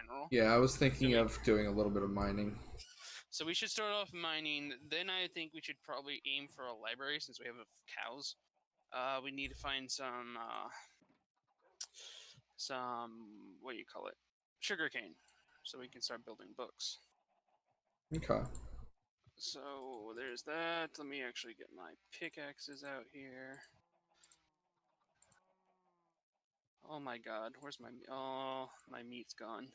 general. Yeah, I was thinking So of doing a little bit of mining. So we should start off mining. Then I think we should probably aim for a library since we have cows. We need to find some what do you call it, sugarcane, so we can start building books. Okay. So there's that. Let me actually get my pickaxes out here. Oh my god, where's my my meat's gone.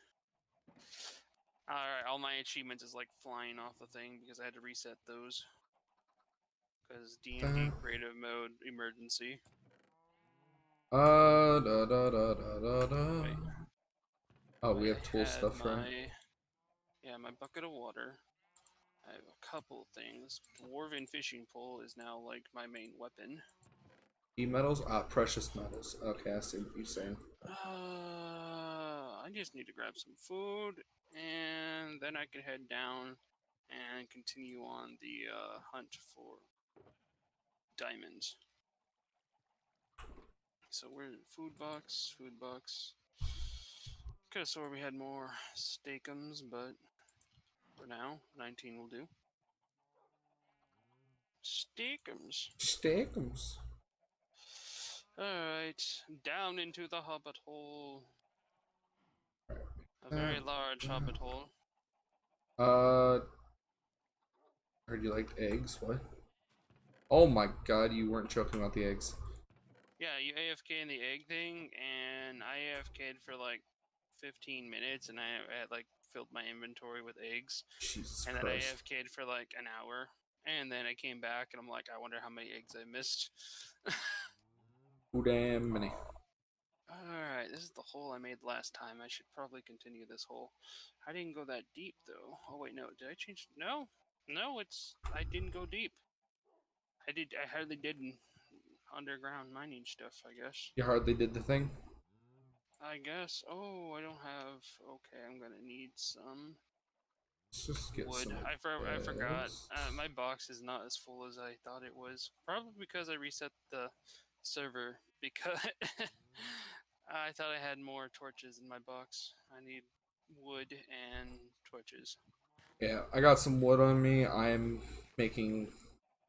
Alright, all my achievements is like flying off the thing because I had to reset those. Because D&D creative mode emergency. Da, da, da, da, da, da. Wait, Oh, we wait, have I tool had stuff, right? my bucket of water. I have a couple things. Dwarven fishing pole is now like my main weapon. E-metals? Ah, precious metals. Okay, I see what you're saying. I just need to grab some food, and then I can head down and continue on the hunt for diamonds. So we're in food box, food box. Could have swore we had more steakums, but for now, 19 will do. Steakums. Steakums. Alright, down into the hobbit hole. A Uh, very large hobbit hole. I heard you liked eggs. What? Oh my god, you weren't joking about the eggs. Yeah, you AFK in the egg thing, and I AFK'd for like 15 minutes, and I had like filled my inventory with eggs, Jesus and then I Christ. AFK'd for like an hour, and then I came back, and I'm like, I wonder how many eggs I missed. Too damn many. Oh. Alright, this is the hole I made last time. I should probably continue this hole. I didn't go that deep, though. Oh, wait, no. Did I change? No. No, I didn't go deep. I hardly did underground mining stuff, I guess. You hardly did the thing. I guess. Oh, I don't have. Okay, I'm gonna need some Let's just get wood. some of I forgot. this. My box is not as full as I thought it was. Probably because I reset the server. Because I thought I had more torches in my box. I need wood and torches. Yeah, I got some wood on me. I'm making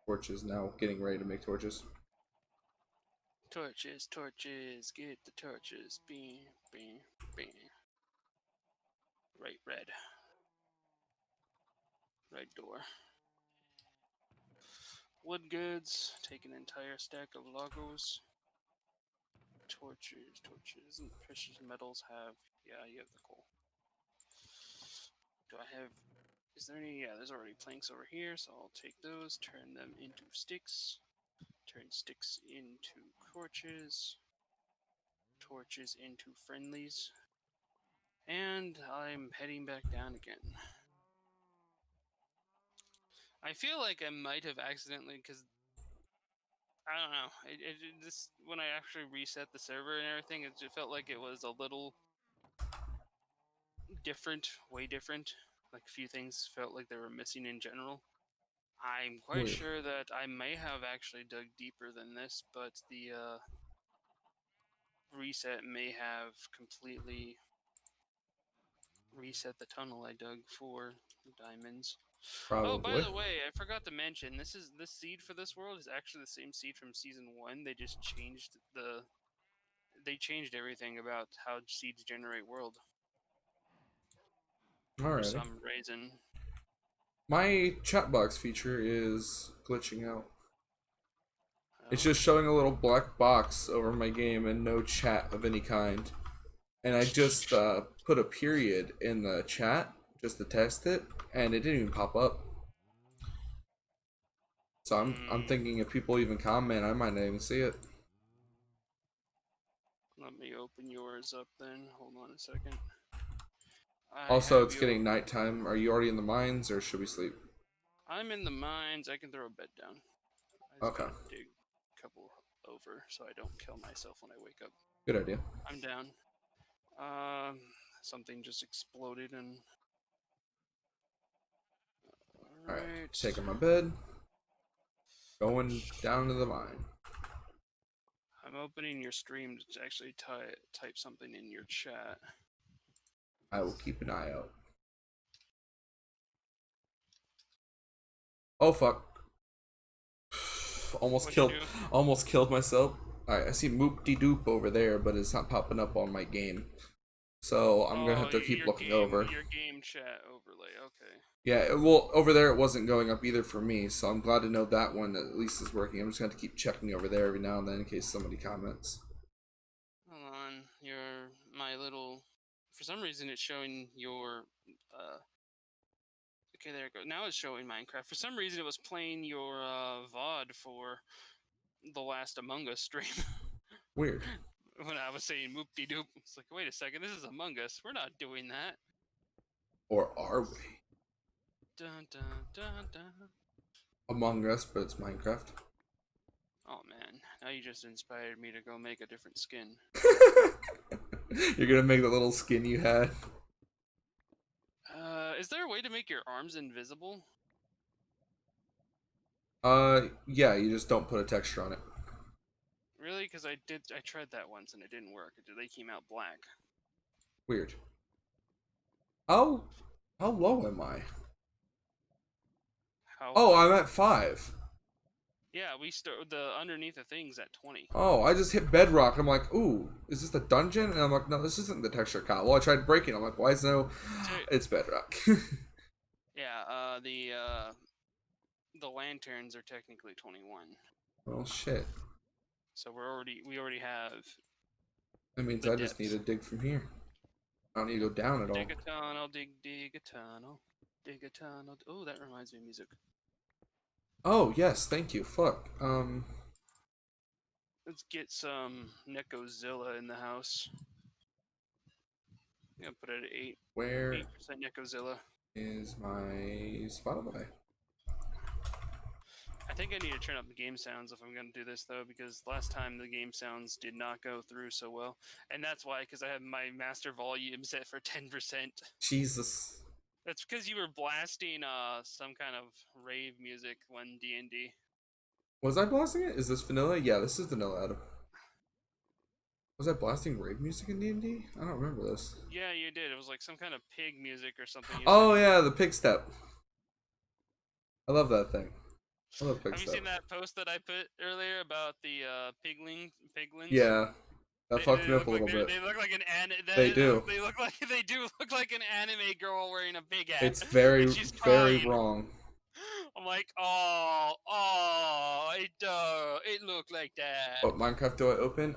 torches now, getting ready to make torches. Torches, torches, get the torches. Bing, bing, bing. Right, red. Right door. Wood goods. Take an entire stack of logos. Torches, torches, and precious metals have. Yeah, you have the coal. Do I have. Is there any. Yeah, there's already planks over here, so I'll take those, turn them into sticks. Turn sticks into torches. Torches into friendlies. And I'm heading back down again. I feel like I might have accidentally, because I don't know. This when I actually reset the server and everything, it felt like it was a little different, way different. Like a few things felt like they were missing in general. I'm quite Wait, sure that I may have actually dug deeper than this, but the reset may have completely reset the tunnel I dug for diamonds. Oh, by probably. the way, I forgot to mention this seed for this world is actually the same seed from season 1. They just changed everything about how seeds generate world for Alrighty. some reason. My chat box feature is glitching out. It's Oh. just showing a little black box over my game and no chat of any kind. And I just put a period in the chat just to test it, and it didn't even pop up. So I'm Hmm. thinking if people even comment, I might not even see it. Let me open yours up then. Hold on a second. I Also, have it's you. getting nighttime. Are you already in the mines, or should we sleep? I'm in the mines. I can throw a bed down. I just Okay, gotta dig a couple over so I don't kill myself when I wake up. good idea. I'm down. Um, Something just exploded and. Alright, Alright. taking my bed, going down to the mine. I'm opening your stream to actually type something in your chat. I will keep an eye out. Oh fuck. Almost killed myself. Alright, I see Moop De Doop over there, but it's not popping up on my game. So I'm gonna have to keep looking over. Your game chat overlay, okay. Yeah, well, over there it wasn't going up either for me, so I'm glad to know that one at least is working. I'm just gonna have to keep checking over there every now and then in case somebody comments. Hold on, my little. For some reason, it's showing your. Okay, there it goes. Now it's showing Minecraft. For some reason, it was playing your VOD for the last Among Us stream. Weird. When I was saying moop de doop, it's like, wait a second, this is Among Us. We're not doing that. Or are we? Dun dun dun dun. Among Us, but it's Minecraft. Oh man, now you just inspired me to go make a different skin. You're gonna make the little skin you had. Is there a way to make your arms invisible? Yeah, you just don't put a texture on it. Really? Because I tried that once and it didn't work. They came out black. Weird. How low am I? I'm at 5. Yeah, the underneath the thing's at 20. Oh, I just hit bedrock. I'm like, ooh, is this the dungeon? And I'm like, no, this isn't the texture cot. Well, I tried breaking. I'm like, why is no? It's bedrock. Yeah, the lanterns are technically 21. Well, shit. So we already have. That means I just need to dig from here. I don't need to go down at all. Dig a tunnel, dig a tunnel, dig a tunnel. Oh, that reminds me of music. Oh yes, thank you. Fuck. Let's get some Necozilla in the house. I'm gonna put it at 8. Where 8% Necozilla. is my Spotify? I think I need to turn up the game sounds if I'm going to do this, though, because last time the game sounds did not go through so well. And that's why, because I have my master volume set for 10%. Jesus. That's because you were blasting some kind of rave music when D&D. Was I blasting it? Is this vanilla? Yeah, this is vanilla, Adam. Was I blasting rave music in D&D? I don't remember this. Yeah, you did. It was like some kind of pig music or something. Oh, yeah, the pig step. I love that thing. Have you seen that post that I put earlier about the piglins? Yeah, that fucked me up a little bit. They look like an They do. They do look like an anime girl wearing a big hat. It's very wrong. I'm like, it looked like that. What Minecraft do I open?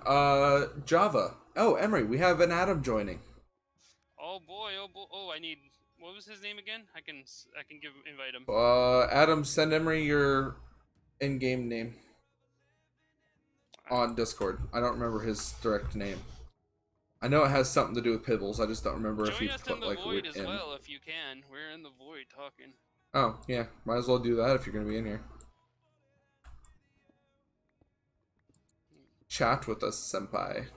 Java. Oh, Emery, we have an Adam joining. Oh boy. I need. What was his name again? I can invite him. Adam, send Emery your in-game name on Discord. I don't remember his direct name. I know it has something to do with Pibbles. I just don't remember if he put like Void as well, if you can. We're in the Void talking. Oh yeah, might as well do that if you're gonna be in here. Chat with us, senpai.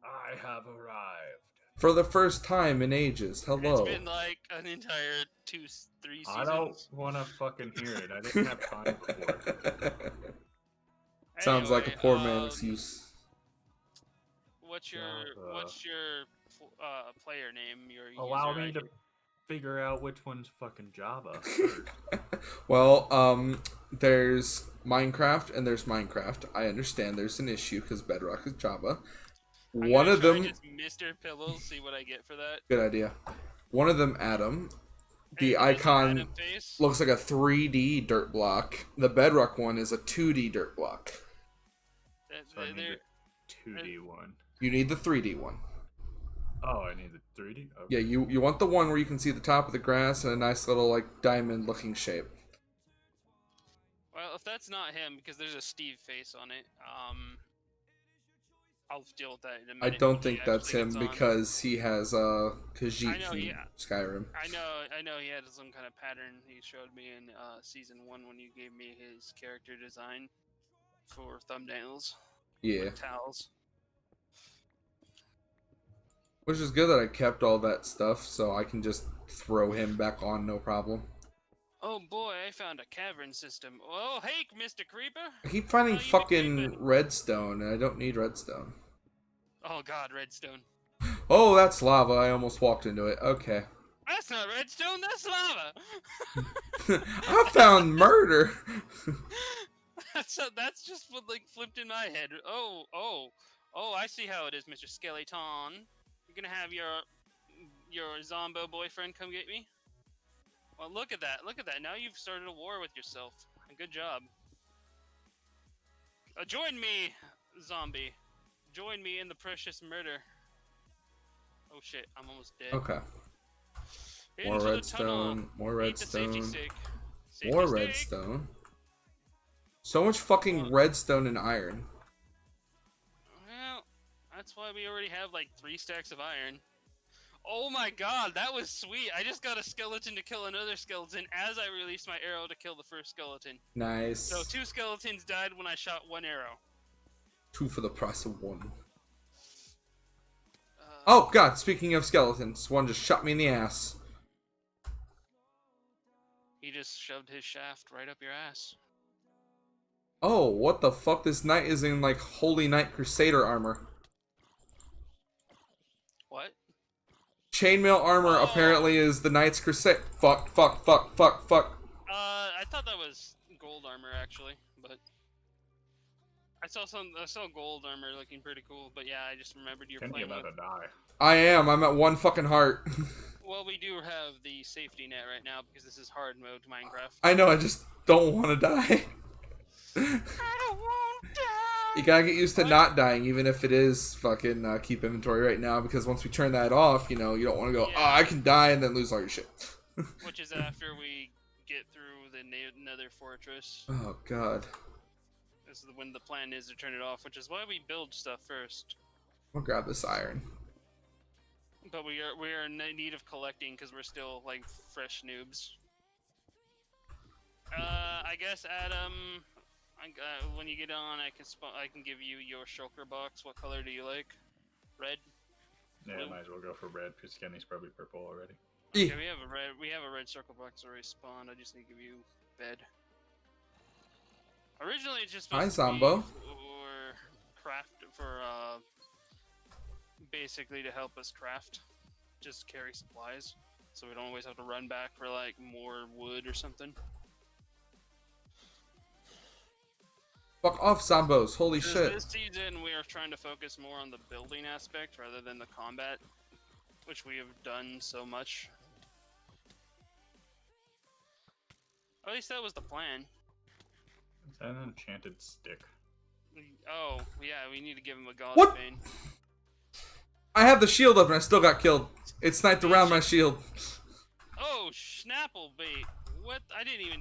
I have arrived. For the first time in ages. Hello. It's been like an entire 2-3 seasons. I don't want to fucking hear it. I didn't have time for it. Sounds like a poor man excuse. What's your player name? Allow me to figure out which one's fucking Java. Well, there's Minecraft and there's Minecraft. I understand there's an issue because Bedrock is Java. One of them, just Mr. Pillows, see what I get for that. Good idea. One of them, Adam. The icon looks like a 3D dirt block. The Bedrock one is a 2D dirt block. So I need the 2D one. You need the 3D one. Oh, I need the 3D? Okay. Yeah, you want the one where you can see the top of the grass and a nice little like diamond looking shape. Well, if that's not him, because there's a Steve face on it, I'll deal with that in a minute. I don't think that's him because he has Khajiit from Skyrim. I know he had some kind of pattern he showed me in season 1 when you gave me his character design for thumbnails. Yeah. With towels. Which is good that I kept all that stuff so I can just throw him back on no problem. Oh boy, I found a cavern system. Oh, hey, Mr. Creeper. I keep finding How you been fucking creeping? redstone, and I don't need redstone. Oh God, redstone. Oh, that's lava. I almost walked into it. Okay. That's not redstone. That's lava. I found murder. That's just what like flipped in my head. Oh! I see how it is, Mr. Skeleton. You're gonna have your zombo boyfriend come get me. Well, look at that. Look at that. Now you've started a war with yourself. Good job. Join me, zombie. Join me in the precious murder. Oh shit! I'm almost dead. Okay. Into More the redstone. tunnel. More Eat the safety redstone. stick. Safety More stick. redstone. So much fucking redstone and iron. Well, that's why we already have like 3 stacks of iron. Oh my god, that was sweet. I just got a skeleton to kill another skeleton as I released my arrow to kill the first skeleton. Nice. So 2 skeletons died when I shot 1 arrow. 2 for the price of 1. Oh god, speaking of skeletons, one just shot me in the ass. He just shoved his shaft right up your ass. Oh, what the fuck? This knight is in like Holy Knight Crusader armor. What? Chainmail armor apparently is the Knight's Crusade. Fuck. I thought that was gold armor actually, but I saw gold armor looking pretty cool, but yeah, I just remembered you're Can't be playing about with... to die. I am. I'm at 1 fucking heart. Well, we do have the safety net right now because this is hard mode Minecraft. I know, I just don't want to die. I don't want to die! You gotta get used to not dying, even if it is fucking keep inventory right now, because once we turn that off, you know, you don't want to go, Yeah. oh, I can die and then lose all your shit. Which is after we get through the Nether fortress. Oh, God. This is when the plan is to turn it off, which is why we build stuff first. I'll grab this iron. But we are in need of collecting because we're still like fresh noobs. I guess Adam, when you get on, I can give you your shulker box. What color do you like? Red. Yeah, Blue? might as well go for red because Kenny's probably purple already. Okay, we have a red circle box already spawned. I just need to give you bed. Originally, it's just Hi, supposed to Zombo. be basically to help us craft, just carry supplies, so we don't always have to run back for like more wood or something. Fuck off, Zombos. Holy shit. This season, we are trying to focus more on the building aspect rather than the combat, which we have done so much. At least that was the plan. Is that an enchanted stick? Oh, yeah, we need to give him a god What? bane. I have the shield up and I still got killed. It sniped around my shield. Oh, Schnapple bait. What? I didn't even...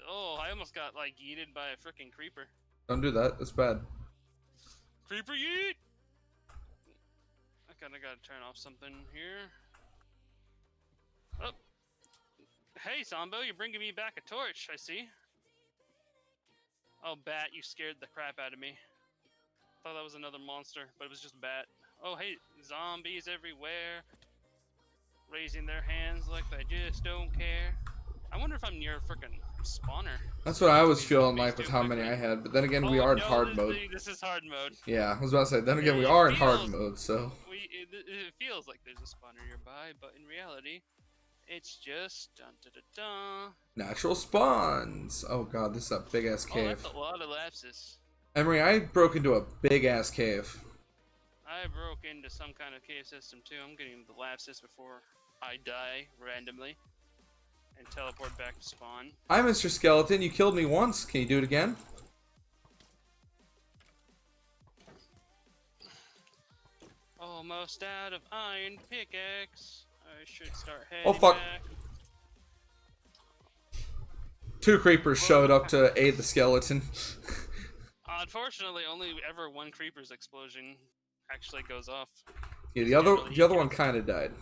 Oh, I almost got, like, yeeted by a freaking creeper. Don't do that. That's bad. Creeper yeet! I kinda gotta turn off something here. Oh. Hey, Zombo, you're bringing me back a torch, I see. Oh, bat, you scared the crap out of me. Thought that was another monster, but it was just a bat. Oh, hey, zombies everywhere. Raising their hands like they just don't care. I wonder if I'm near a frickin' spawner. That's what I was These feeling zombies like with do how many quickly. I had. But then again, we are in no, hard mode. This is hard mode. Yeah, I was about to say, then again, we It are in hard feels- mode, so. It feels like there's a spawner nearby, but in reality, it's just dun dun dun dun. Natural spawns. Oh god, this is a big ass Oh, cave. that's a lot of lapses. Emery, I broke into a big ass cave. I broke into some kind of cave system too. I'm getting the lapses before I die randomly and teleport back to spawn. Hi, Mr. Skeleton. You killed me once. Can you do it again? Almost out of iron pickaxe. I should start heading Oh, fuck. back. 2 creepers showed up to aid the skeleton. Unfortunately, only ever one creeper's explosion actually goes off. Yeah, the other one kind of died.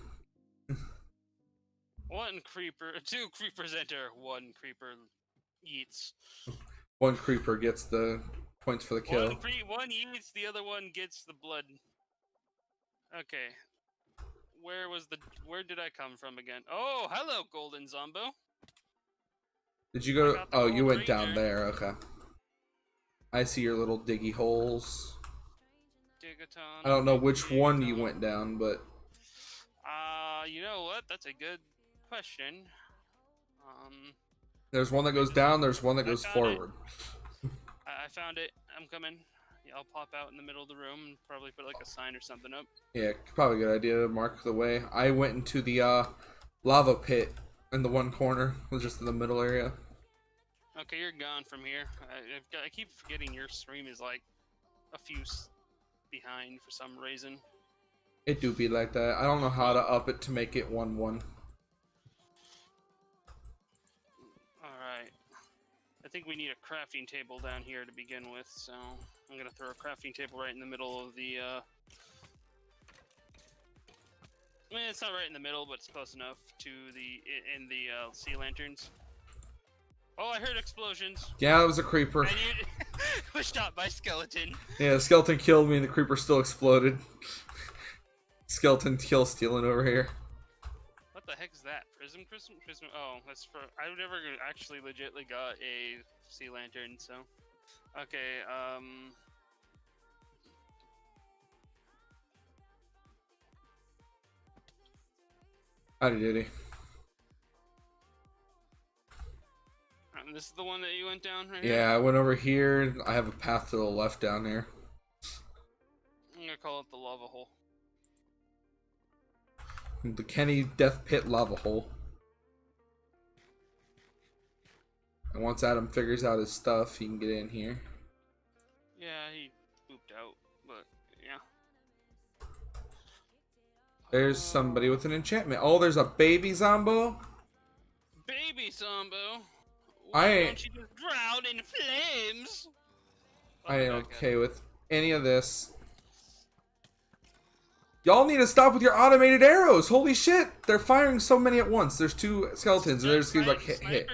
Two creepers enter, one creeper eats. 1 creeper gets the points for the kill. One eats, the other one gets the blood. Okay. Where did I come from again? Oh, hello, Golden Zombo. Did you I go? got the Oh, you gold went right down there. Okay. I see your little diggy holes. Digaton. I don't know which one you Digaton. went down, but You know what? That's a good question. there's one that Wait, goes down. There's one that I goes found it. forward. I found it. I'm coming. Yeah, I'll pop out in the middle of the room and probably put like a sign or something up. Yeah, probably a good idea to mark the way. I went into the lava pit in the one corner, was just in the middle area. Okay, you're gone from here. I keep forgetting your stream is like a few behind for some reason. It do be like that. I don't know how to up it to make it 1-1. Alright. I think we need a crafting table down here to begin with, so I'm gonna throw a crafting table right in the middle of the, I mean, it's not right in the middle, but it's close enough to in the sea lanterns. Oh, I heard explosions. Yeah, that was a creeper. And you was shot by skeleton. Yeah, the skeleton killed me and the creeper still exploded. Skeleton kill stealing over here. What the heck is that? Prism? Oh, that's for. I never actually legitly got a sea lantern, so. Okay, Howdy doody. this is the one that you went down right Yeah, I went over here. I have a path to the left down there. I'm gonna call it the lava hole. The Kenny Death Pit lava hole. And once Adam figures out his stuff, he can get in here. Yeah, he pooped out, but yeah. There's somebody with an enchantment. Oh, there's a baby Zombo. Baby Sambo. I Why ain't- don't you just drown in flames? I ain't okay with any of this. Y'all need to stop with your automated arrows. Holy shit. They're firing so many at once. There's two skeletons and they're just like hit.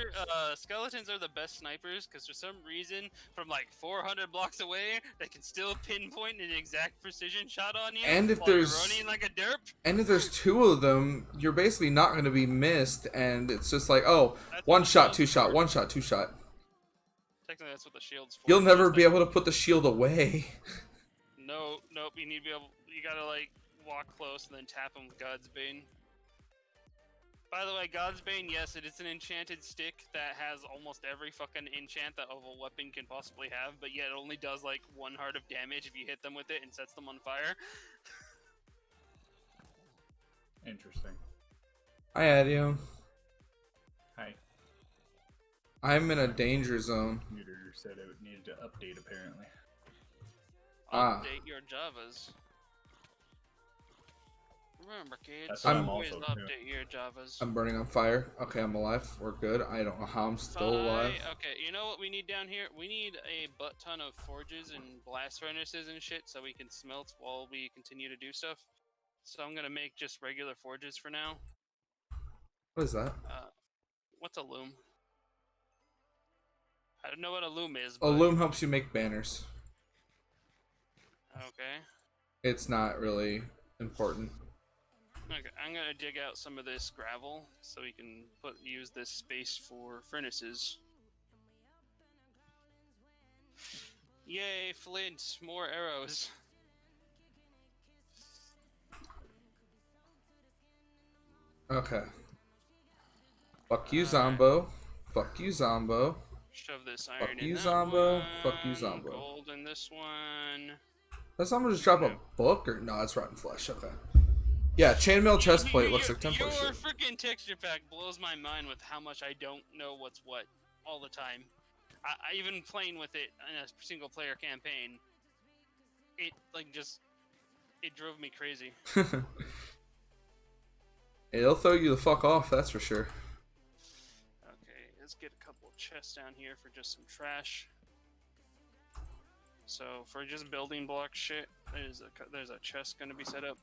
Skeletons are the best snipers because for some reason, from like 400 blocks away, they can still pinpoint an exact precision shot on you. And if while you're there's running like a derp. And if there's two of them, you're basically not going to be missed. And it's just like, oh, That's one what the shot, shield's 2 shot, for. 1 shot, 2 shot. Technically, that's what the shield's for. You'll It's never just be like, able to put the shield away. Nope. You need to be able. You gotta like walk close and then tap him with God's Bane. By the way, God's Bane, yes, it is an enchanted stick that has almost every fucking enchant that of a weapon can possibly have, but yet it only does like 1 heart of damage if you hit them with it and sets them on fire. Interesting. Hi, Adio. Hi. I'm in a danger zone. Computer said it needed to update apparently. Ah. Update your Javas. Remember, kids, That's what I'm always also update your Javas. I'm burning on fire. Okay, I'm alive. We're good. I don't know how I'm still alive. Okay, you know what we need down here? We need a butt ton of forges and blast furnaces and shit so we can smelt while we continue to do stuff. So I'm gonna make just regular forges for now. What is that? What's a loom? I don't know what a loom is. A But... loom helps you make banners. Okay. It's not really important. Okay, I'm gonna dig out some of this gravel so we can use this space for furnaces. Yay, flint! More arrows. Okay. Fuck you, Zombo. Fuck you, Zombo. Shove this iron Fuck in you, that Zombo. one. Fuck you, Zombo. Gold in this one. Does someone just drop a book or no? It's rotten flesh. Okay. Yeah, chainmail chestplate looks like template Your shit. freaking texture pack blows my mind with how much I don't know what's what all the time. I even playing with it in a single player campaign, it it drove me crazy. It'll throw you the fuck off, that's for sure. Okay, let's get a couple of chests down here for just some trash. So for just building block shit, there's a chest gonna be set up.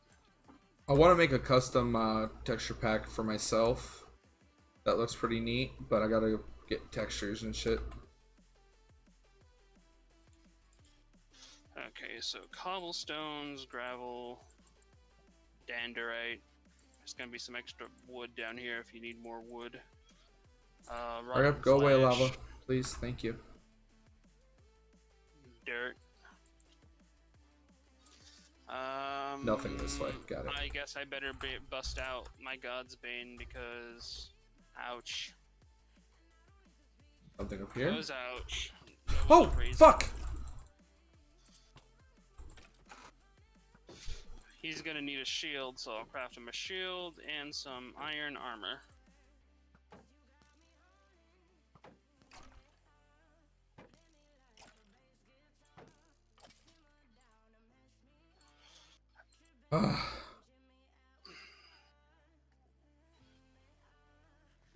I want to make a custom texture pack for myself. That looks pretty neat, but I gotta get textures and shit. Okay, so cobblestones, gravel, danderite. There's gonna be some extra wood down here if you need more wood. Hurry rotten up, go away, flesh, lava. Please, thank you. dirt. Nothing this way. Got it. I guess I better bust out my God's Bane because, ouch. Something up here. Goes ouch. Oh, fuck! He's gonna need a shield, so I'll craft him a shield and some iron armor.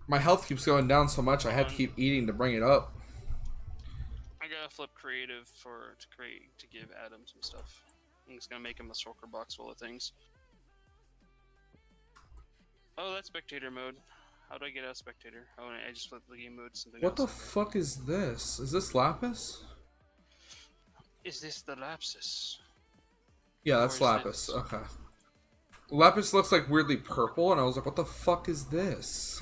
My health keeps going down so much, I had to keep eating to bring it up. I gotta flip creative to give Adam some stuff. I'm just gonna make him a shulker box full of things. Oh, that's spectator mode. How do I get out of spectator? Oh, I just flipped the game mode to something What else. the fuck is this? Is this lapis? Is this the lapis? Yeah, that's Or is lapis. this- Okay. Lapis looks like weirdly purple, and I was like, what the fuck is this?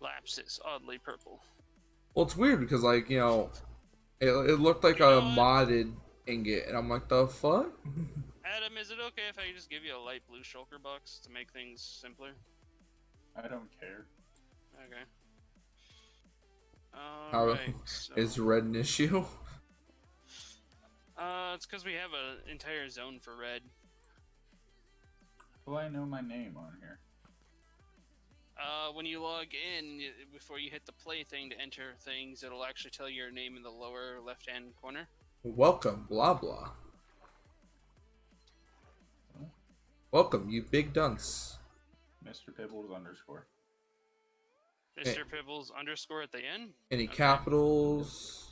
Lapis, oddly purple. Well, it's weird because, like, you know, it looked like You a know what? modded ingot, and I'm like, the fuck? Adam, is it okay if I just give you a light blue shulker box to make things simpler? I don't care. Okay. How Alright, so... is red an issue? It's because we have an entire zone for red. Will I know my name on here? When you log in, before you hit the play thing to enter things, it'll actually tell you your name in the lower left-hand corner. Welcome, blah blah. Welcome, you big dunce. Mr. Pibbles underscore. Mr. Pibbles underscore at the end? Any Okay. capitals?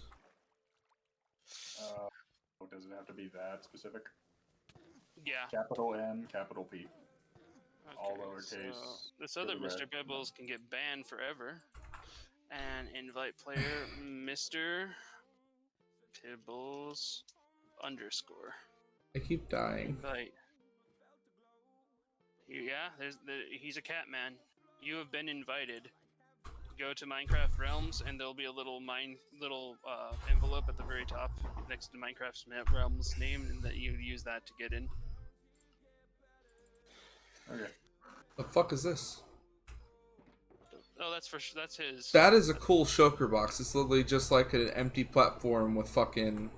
Does it have to be that specific? Yeah. Capital M, capital P. All Okay, lowercase, so this other go to Mr. red. Pibbles can get banned forever. And invite player Mr. Pibbles underscore. I keep dying. Invite. Yeah, he's a cat man. You have been invited. Go to Minecraft Realms, and there'll be a little envelope at the very top next to Minecraft's Realms name, and that you use that to get in. Okay. The fuck is this? Oh, that's his. That is a cool shulker box. It's literally just like an empty platform with fucking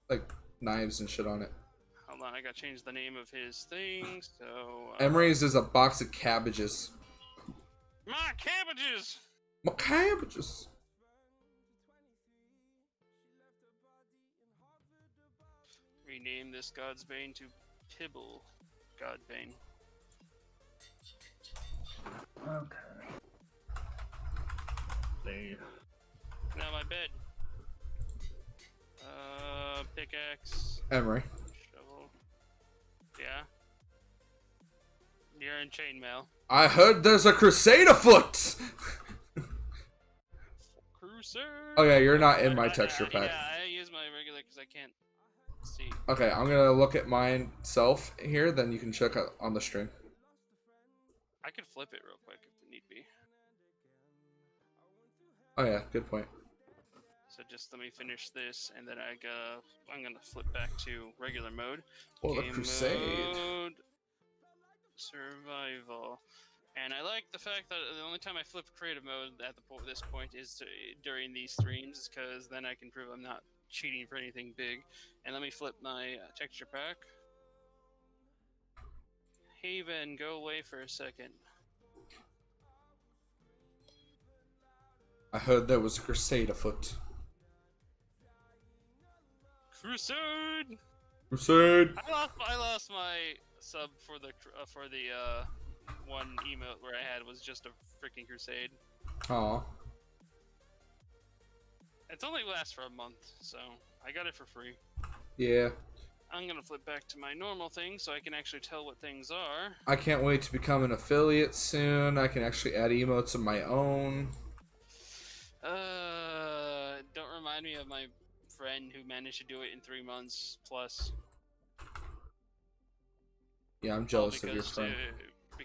like knives and shit on it. Hold on, I gotta change the name of his thing. So Emery's is a box of cabbages. my cabbages. My cabbages. Rename this God's Bane to Pibble Godbane. Okay. Save. Now my bed. Pickaxe. Emery. Shovel. Yeah. You're in chainmail. I heard there's a crusade afoot! Cruiser. Okay, you're not in my texture pack. Yeah, I use my regular because I can't see. Okay, I'm gonna look at myself here, then you can check out on the stream. I could flip it real quick if need be. Oh yeah, good point. So just let me finish this, and then I'm gonna flip back to regular mode. Oh, the Game crusade. mode, survival. And I like the fact that the only time I flip creative mode at this point is during these streams, because then I can prove I'm not cheating for anything big. And let me flip my texture pack. Haven, go away for a second. I heard there was a crusade afoot. Crusade! Crusade! I lost my sub for the one emote where I had was just a freaking crusade. Aw. It's only lasts for a month, so I got it for free. Yeah. I'm gonna flip back to my normal thing so I can actually tell what things are. I can't wait to become an affiliate soon. I can actually add emotes of my own. Don't remind me of my friend who managed to do it in 3 months plus. Yeah, I'm All jealous of your because friend.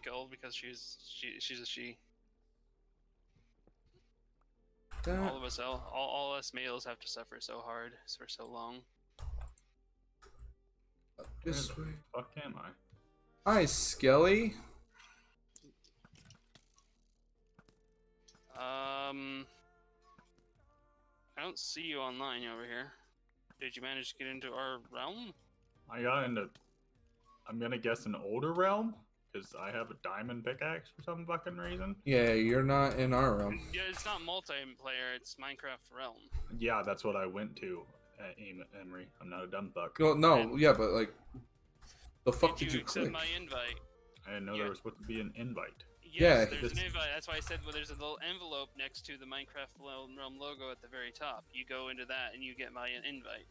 because she's a she. That All of us all us males have to suffer so hard for so long. this Where way. the fuck am I? Hi, Skelly. I don't see you online over here. Did you manage to get into our realm? I got into, I'm gonna guess an older realm, because I have a diamond pickaxe for some fucking reason. Yeah, you're not in our realm. Yeah, it's not multiplayer. It's Minecraft realm. Yeah, that's what I went to at Emery. I'm not a dumb fuck. Well, no, And yeah, but like, the fuck did you accept click? my invite? I didn't know there was supposed to be an invite. Yeah, Yes, there's this- an invite. That's why I said there's a little envelope next to the Minecraft realm logo at the very top. You go into that and you get my invite.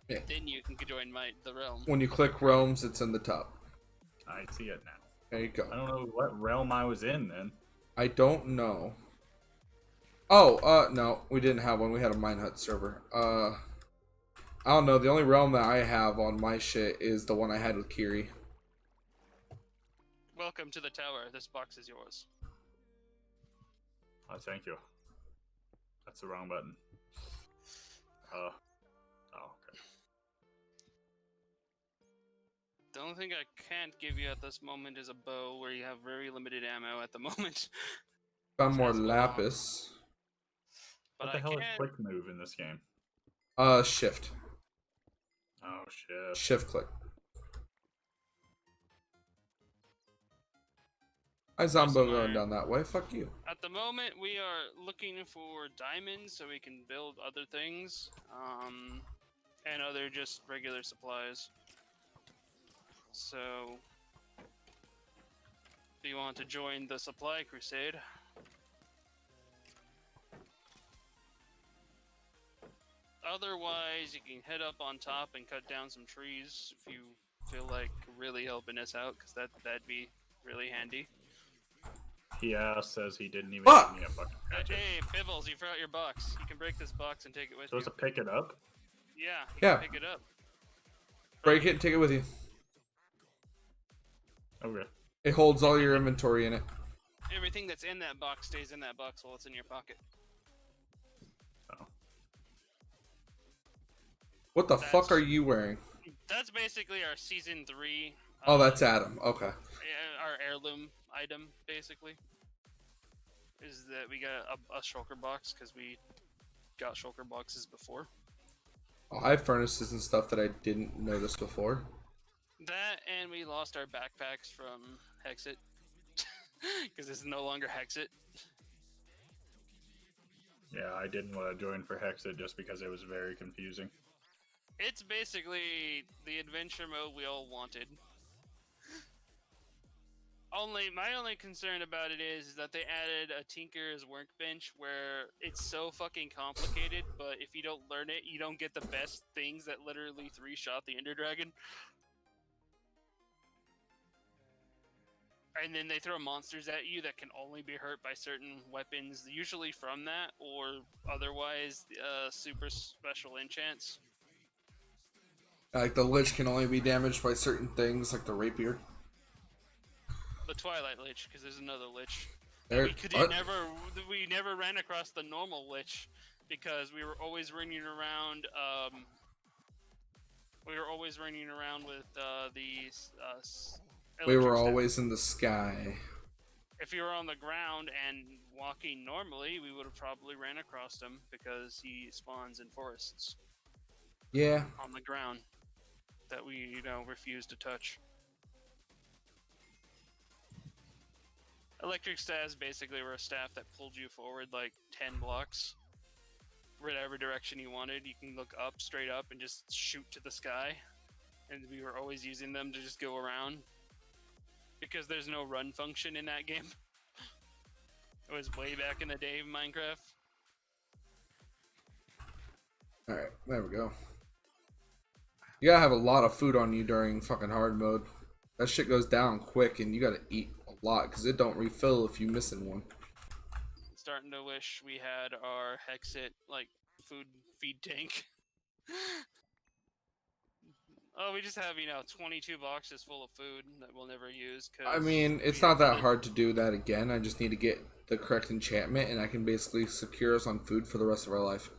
Yeah. Then you can join the realm. When you click realms, it's in the top. I see it now. There you I go. don't know what realm I was in then. I don't know. Oh, no, we didn't have one. We had a Minehut server. I don't know. The only realm that I have on my shit is the one I had with Kiri. Welcome to the tower. This box is yours. Oh, thank you. That's the wrong button. Oh, okay. The only thing I can't give you at this moment is a bow, where you have very limited ammo at the moment. Found more Sounds long. lapis. But What the I hell is can. quick move in this game? Shift. Oh shit. Shift click. Hi, Zombo Listen, going Iron. down that way. Fuck you. At the moment, we are looking for diamonds so we can build other things, and other just regular supplies. So, if you want to join the supply crusade, otherwise you can head up on top and cut down some trees if you feel like really helping us out, because that'd be really handy. He says he didn't even Fuck! give me a fucking hatchet. Hey, Pibbles, you forgot your box. You can break this box and take it with Supposed you. to pick it up? Yeah, you Yeah. can pick it up. Break it and take it with you. Okay. It holds all your inventory in it. Everything that's in that box stays in that box while it's in your pocket. Oh. What the fuck That's- are you wearing? That's basically our season 3. Oh, that's Adam. Okay. Our heirloom item, basically. Is that we got a shulker box because we got shulker boxes before. Oh, I have furnaces and stuff that I didn't notice before. That, and we lost our backpacks from Hexit. Because this is no longer Hexit. Yeah, I didn't want to join for Hexit just because it was very confusing. It's basically the adventure mode we all wanted. My only concern about it is that they added a Tinker's workbench where it's so fucking complicated, but if you don't learn it, you don't get the best things that literally 3-shot the Ender Dragon. And then they throw monsters at you that can only be hurt by certain weapons, usually from that, or otherwise super special enchants. Like the Lich can only be damaged by certain things, like the rapier. The Twilight Lich, because there's another Lich. There, We never ran across the normal Lich because we were always running around. We were always running around with we were electric staff. always in the sky. If you were on the ground and walking normally, we would have probably ran across him because he spawns in forests Yeah. on the ground that we refuse to touch. Electric staffs basically were a staff that pulled you forward like 10 blocks. Whatever direction you wanted, you can look up, straight up, and just shoot to the sky. And we were always using them to just go around. Because there's no run function in that game. It was way back in the day of Minecraft. Alright, there we go. You gotta have a lot of food on you during fucking hard mode. That shit goes down quick and you gotta eat a lot because it don't refill if you missing one. Starting to wish we had our Hexit, like, food feed tank. Oh, we just have 22 boxes full of food that we'll never use. Cause I mean, it's we not that haven't- hard to do that again. I just need to get the correct enchantment, and I can basically secure us on food for the rest of our life.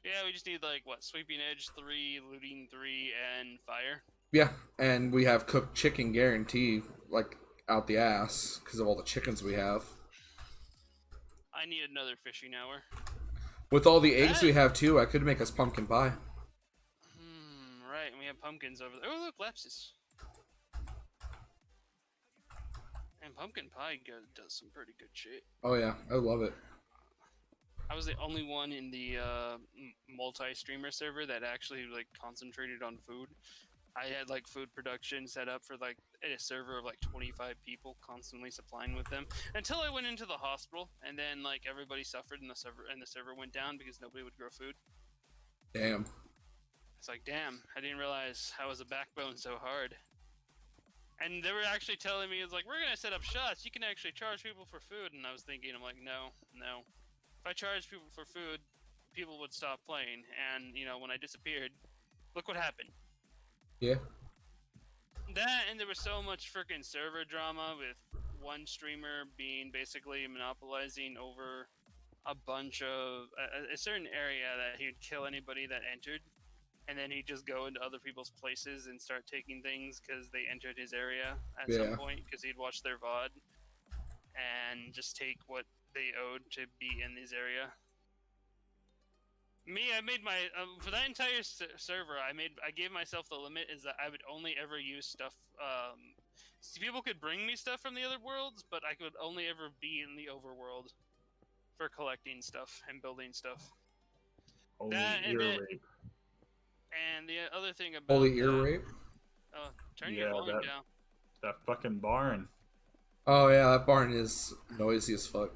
Yeah, we just need like what? Sweeping edge 3, looting 3, and fire. Yeah, and we have cooked chicken guarantee, like, out the ass, because of all the chickens we have. I need another fishing hour. With all the eggs That- we have, too, I could make us pumpkin pie. Right, and we have pumpkins over there. Oh, look, Lapsus. And pumpkin pie does some pretty good shit. Oh, yeah, I love it. I was the only one in the multi-streamer server that actually like concentrated on food. I had like food production set up for like a server of like 25 people, constantly supplying with them until I went into the hospital, and then like everybody suffered, and the server went down because nobody would grow food. Damn. It's like, damn, I didn't realize how was a backbone so hard. And they were actually telling me, it's like, we're gonna set up shots. You can actually charge people for food, and I was thinking, I'm like, no. If I charged people for food, people would stop playing. And when I disappeared, look what happened. Yeah. That, and there was so much freaking server drama with one streamer being basically monopolizing over a bunch of a certain area that he would kill anybody that entered, and then he'd just go into other people's places and start taking things because they entered his area at some point because he'd watch their VOD and just take what they owed to be in his area. I made my for that entire server. I gave myself the limit is that I would only ever use stuff. People could bring me stuff from the other worlds, but I could only ever be in the overworld for collecting stuff and building stuff. Holy That and ear it- rape. And the other thing about Holy ear rape? Turn your volume down. That fucking barn. Oh, yeah, that barn is noisy as fuck.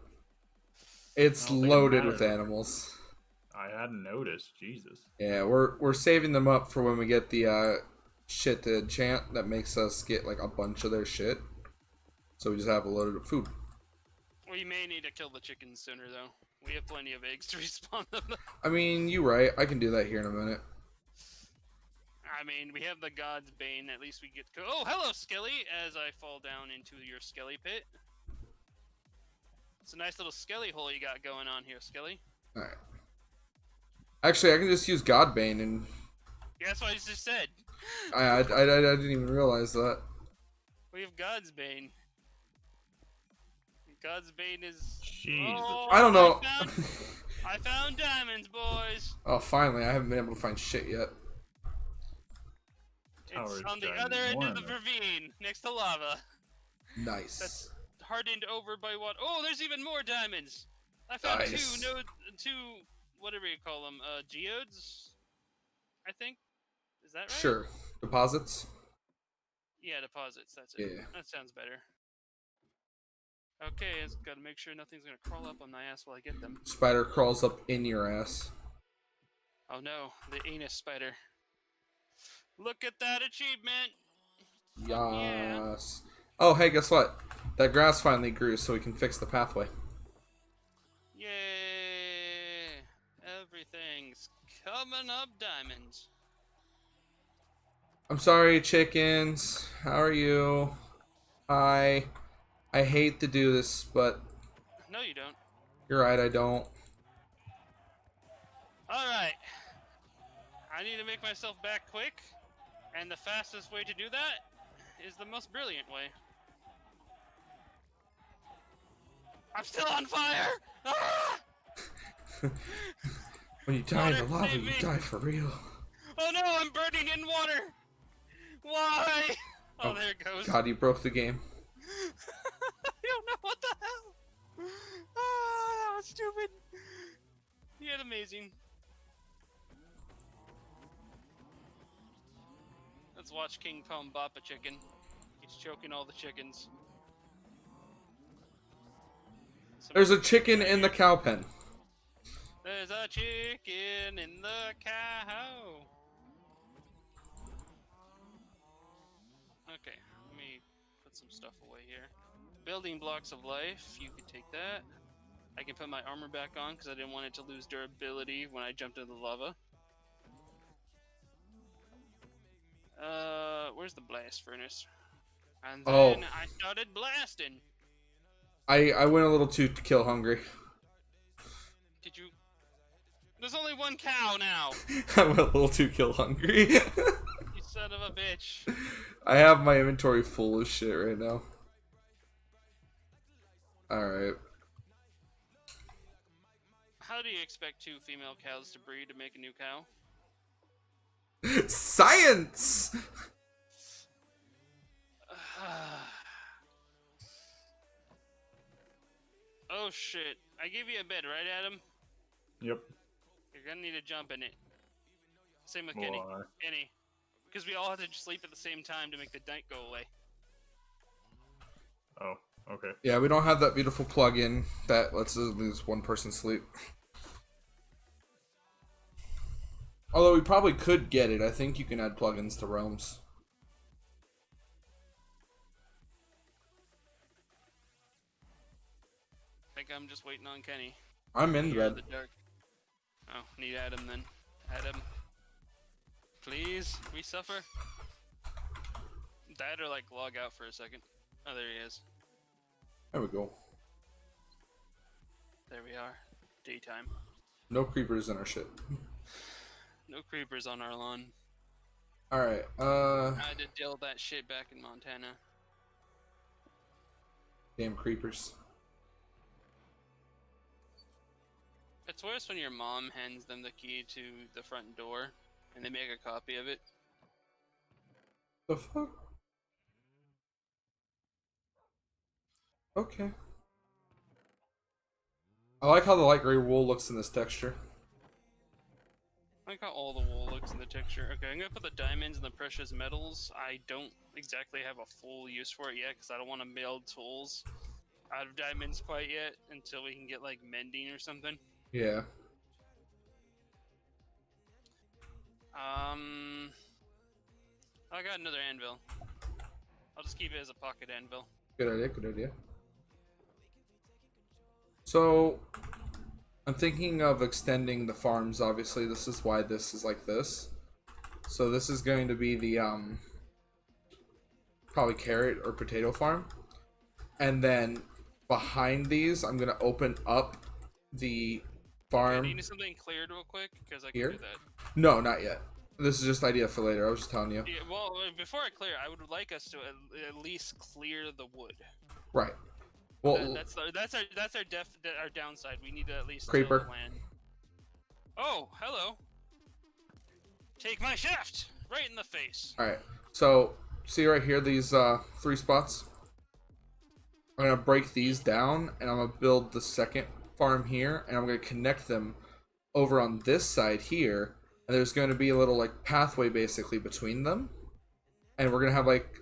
It's I don't think it loaded with matters. animals. I hadn't noticed. Jesus. Yeah, we're saving them up for when we get the shit to enchant that makes us get like a bunch of their shit. So we just have a load of food. We may need to kill the chickens sooner, though. We have plenty of eggs to respawn them. I mean, you right. I can do that here in a minute. I mean, we have the God's Bane. At least we get to. Oh, hello, Skelly! As I fall down into your Skelly pit. It's a nice little Skelly hole you got going on here, Skelly. Alright. Actually, I can just use Godbane, and Yeah, that's what I just said. I didn't even realize that. We have God's Bane. God's Bane is. Jesus. Oh, I don't know. I found diamonds, boys. Oh, finally, I haven't been able to find shit yet. It's Tower's on the giant other end of the one. ravine, next to lava. Nice. That's hardened over by what? Oh, there's even more diamonds. I found Nice. two, whatever you call them, geodes. I think. Is that right? Sure. Deposits? Yeah, deposits. That's it. Yeah. That sounds better. Okay, I just gotta make sure nothing's gonna crawl up on my ass while I get them. Spider crawls up in your ass. Oh no, the anus spider. Look at that achievement! Fuck yeah. Yes. Oh, hey, guess what? That grass finally grew, so we can fix the pathway. Yay! Everything's coming up diamonds. I'm sorry, chickens. How are you? Hi. I hate to do this, but No, you don't. you're right, I don't. Alright. I need to make myself back quick, and the fastest way to do that is the most brilliant way. I'm still on fire! Ah! When you die in the Water, lava, save you me. die for real. Oh no, I'm burning in water! Why? Oh, there it goes. God, you broke the game. I don't know what the hell. Ah, that was stupid. You did amazing. Let's watch KingPwned bop a chicken. He's choking all the chickens. There's a chicken in the cow pen. There's a chicken in the cow. Okay, let me put some stuff away here. Building blocks of life, you can take that. I can put my armor back on because I didn't want it to lose durability when I jumped into the lava. Where's the blast furnace? And Oh. then I started blasting. I went a little too kill hungry. Did you? There's only one cow now. I went a little too kill hungry. You son of a bitch. I have my inventory full of shit right now. Alright. How do you expect 2 female cows to breed to make a new cow? Science! Oh shit. I gave you a bed, right, Adam? Yep. You're gonna need to jump in it. Same with Kenny. Why? Kenny. Because we all have to sleep at the same time to make the night go away. Oh, okay. Yeah, we don't have that beautiful plug-in that lets us lose one person sleep. Although we probably could get it. I think you can add plugins to realms. I think I'm just waiting on Kenny. I'm in Here in bed. the dark. Oh, need Adam then. Adam. Please, we suffer. Dad or like log out for a second. Oh, there he is. There we go. There we are. Daytime. No creepers in our shit. No creepers on our lawn. Alright, I had to deal with that shit back in Montana. damn creepers. It's worse when your mom hands them the key to the front door and they make a copy of it. The fuck? Okay. I like how the light gray wool looks in this texture. I like how all the wool looks in the texture. Okay, I'm gonna put the diamonds and the precious metals. I don't exactly have a full use for it yet because I don't want to build tools out of diamonds quite yet until we can get like mending or something. Yeah. I got another anvil. I'll just keep it as a pocket anvil. Good idea, good idea. So, I'm thinking of extending the farms, obviously. This is why this is like this. So this is going to be the, probably carrot or potato farm. And then behind these, I'm going to open up the farm. Do you need something cleared real quick? Because I can Here? do that. No, not yet. This is just idea for later. I was just telling you. Yeah, well, before I clear, I would like us to at least clear the wood. Right. Well, That's our downside. We need to at least Creeper. till the land. Oh, hello. Take my shaft right in the face. alright. So, see right here, these 3 spots? I'm going to break these down, and I'm going to build the second farm here, and I'm going to connect them over on this side here, and there's going to be a little, like, pathway, basically, between them. And we're going to have, like,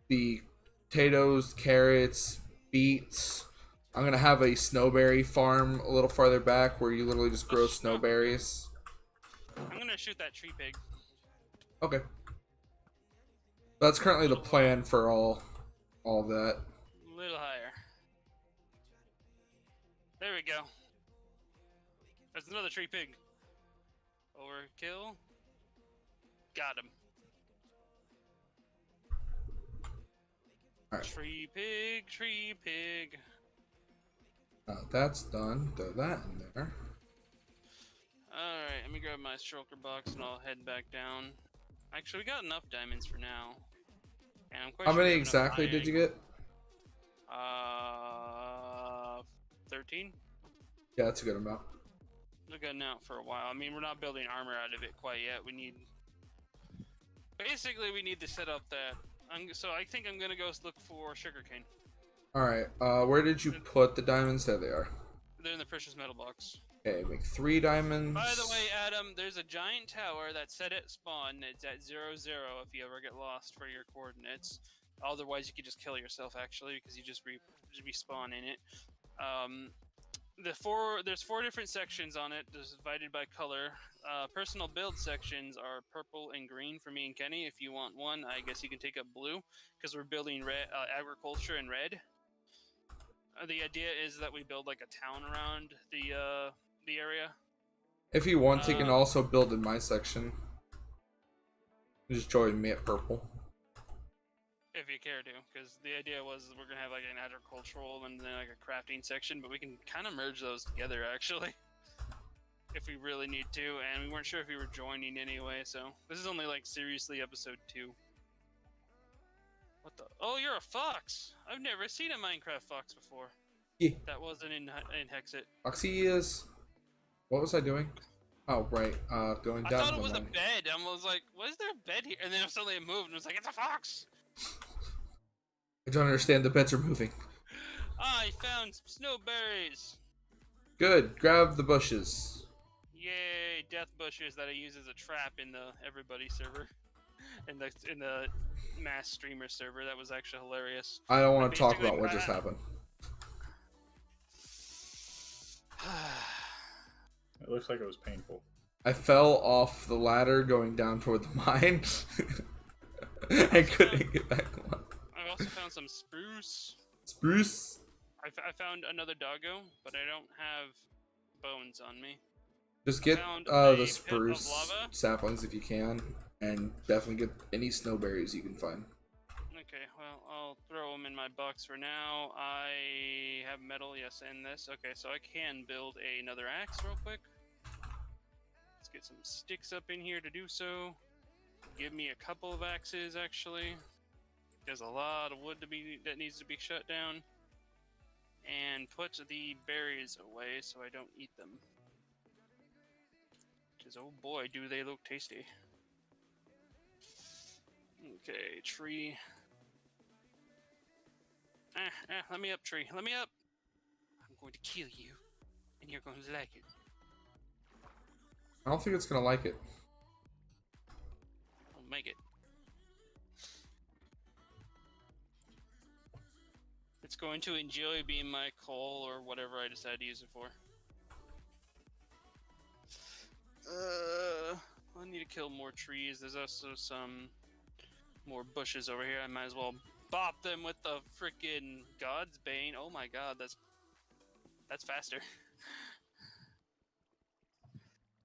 the potatoes, carrots, beets. I'm going to have a snowberry farm a little farther back, where you literally just grow snowberries. I'm gonna shoot that tree pig. Okay. That's currently the plan for all that. A little higher. There we go. There's another tree pig. Overkill. Got him. Alright. Tree pig, tree pig. That's done. Throw that in there. Alright, let me grab my shulker box and I'll head back down. Actually, we got enough diamonds for now. And I'm quite How sure many we have enough exactly did you get? 13? Yeah, that's a good amount. We're good now for a while. I mean, we're not building armor out of it quite yet. We need... Basically, we need to set up that... So I think I'm gonna go look for sugarcane. Alright, where did you put the diamonds? There they are. They're in the precious metal box. Okay, make 3 diamonds. By the way, Adam, there's a giant tower that's set at spawn. It's at 0, 0 if you ever get lost for your coordinates. Otherwise, you could just kill yourself, actually, because you just respawn in it. There's 4 different sections on it, divided by color. Personal build sections are purple and green for me and Kenny. If you want one, I guess you can take up blue, because we're building red, agriculture in red. The idea is that we build like a town around the area. If you want, you can also build in my section. Just join me at purple. If you care to, because the idea was we're gonna have like an agricultural and then like a crafting section, but we can kind of merge those together actually, if we really need to. And we weren't sure if we were joining anyway, so this is only like seriously episode 2. What the? Oh, you're a fox! I've never seen a Minecraft fox before. Yeah. That wasn't in Hexit. Foxy is. What was I doing? Oh, right. Going I down thought it the was a line. bed. I was like, "What is there a bed here?" And then suddenly it moved, and it was like, "It's a fox!" I don't understand. The beds are moving. I found snowberries. Good. Grab the bushes. Yay! Death bushes that I use as a trap in the everybody server, in the mass streamer server. That was actually hilarious. I don't want to talk Basically, about what just happened. It looks like it was painful. I fell off the ladder going down toward the mine. I couldn't get back on. I also found some spruce. Spruce. I found another doggo, but I don't have bones on me. Just get Found the a pit of spruce lava. saplings if you can, and definitely get any snowberries you can find. Okay, well, I'll throw them in my box for now. I have metal, yes, and this. Okay, so I can build another axe real quick. Let's get some sticks up in here to do so. Give me a couple of axes, actually. There's a lot of wood that needs to be shut down. And put the berries away so I don't eat them. Because, oh boy, do they look tasty. Okay, tree. Let me up, tree. Let me up! I'm going to kill you. And you're going to like it. I don't think it's gonna like it. I'll make it. It's going to enjoy being my coal or whatever I decide to use it for. I need to kill more trees. There's also some more bushes over here. I might as well bop them with the freaking God's Bane. Oh my god, that's faster.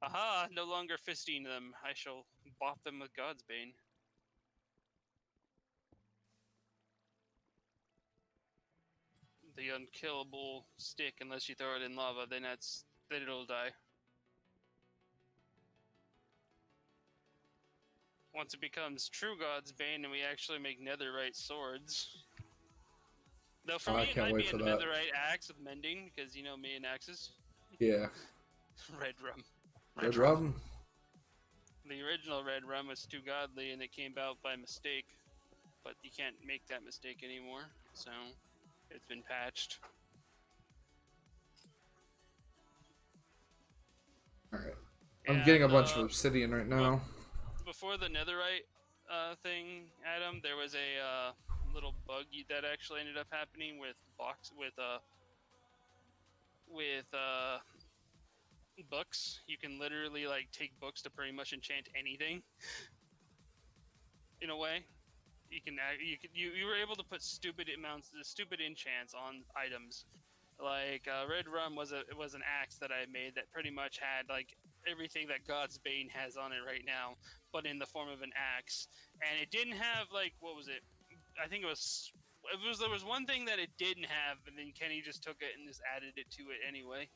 Aha! No longer fisting them. I shall bop them with God's Bane. The unkillable stick, unless you throw it in lava, then it'll die. Once it becomes true God's Bane and we actually make netherite swords. Though for Oh, I me, it can't might wait be a for that. netherite axe with mending, because you know me and axes. Yeah. Red rum. Red rum. The original red rum was too godly and it came out by mistake. But you can't make that mistake anymore, so it's been patched. Alright. I'm Yeah, getting a bunch of obsidian right now. Before the netherite thing, Adam, there was a little bug that actually ended up happening with books. You can literally like take books to pretty much enchant anything. In a way, you were able to put stupid enchants on items. Like Red Rum was an axe that I made that pretty much had like everything that God's Bane has on it right now, but in the form of an axe. And it didn't have like, what was it? I think there was one thing that it didn't have, and then Kenny just took it and just added it to it anyway.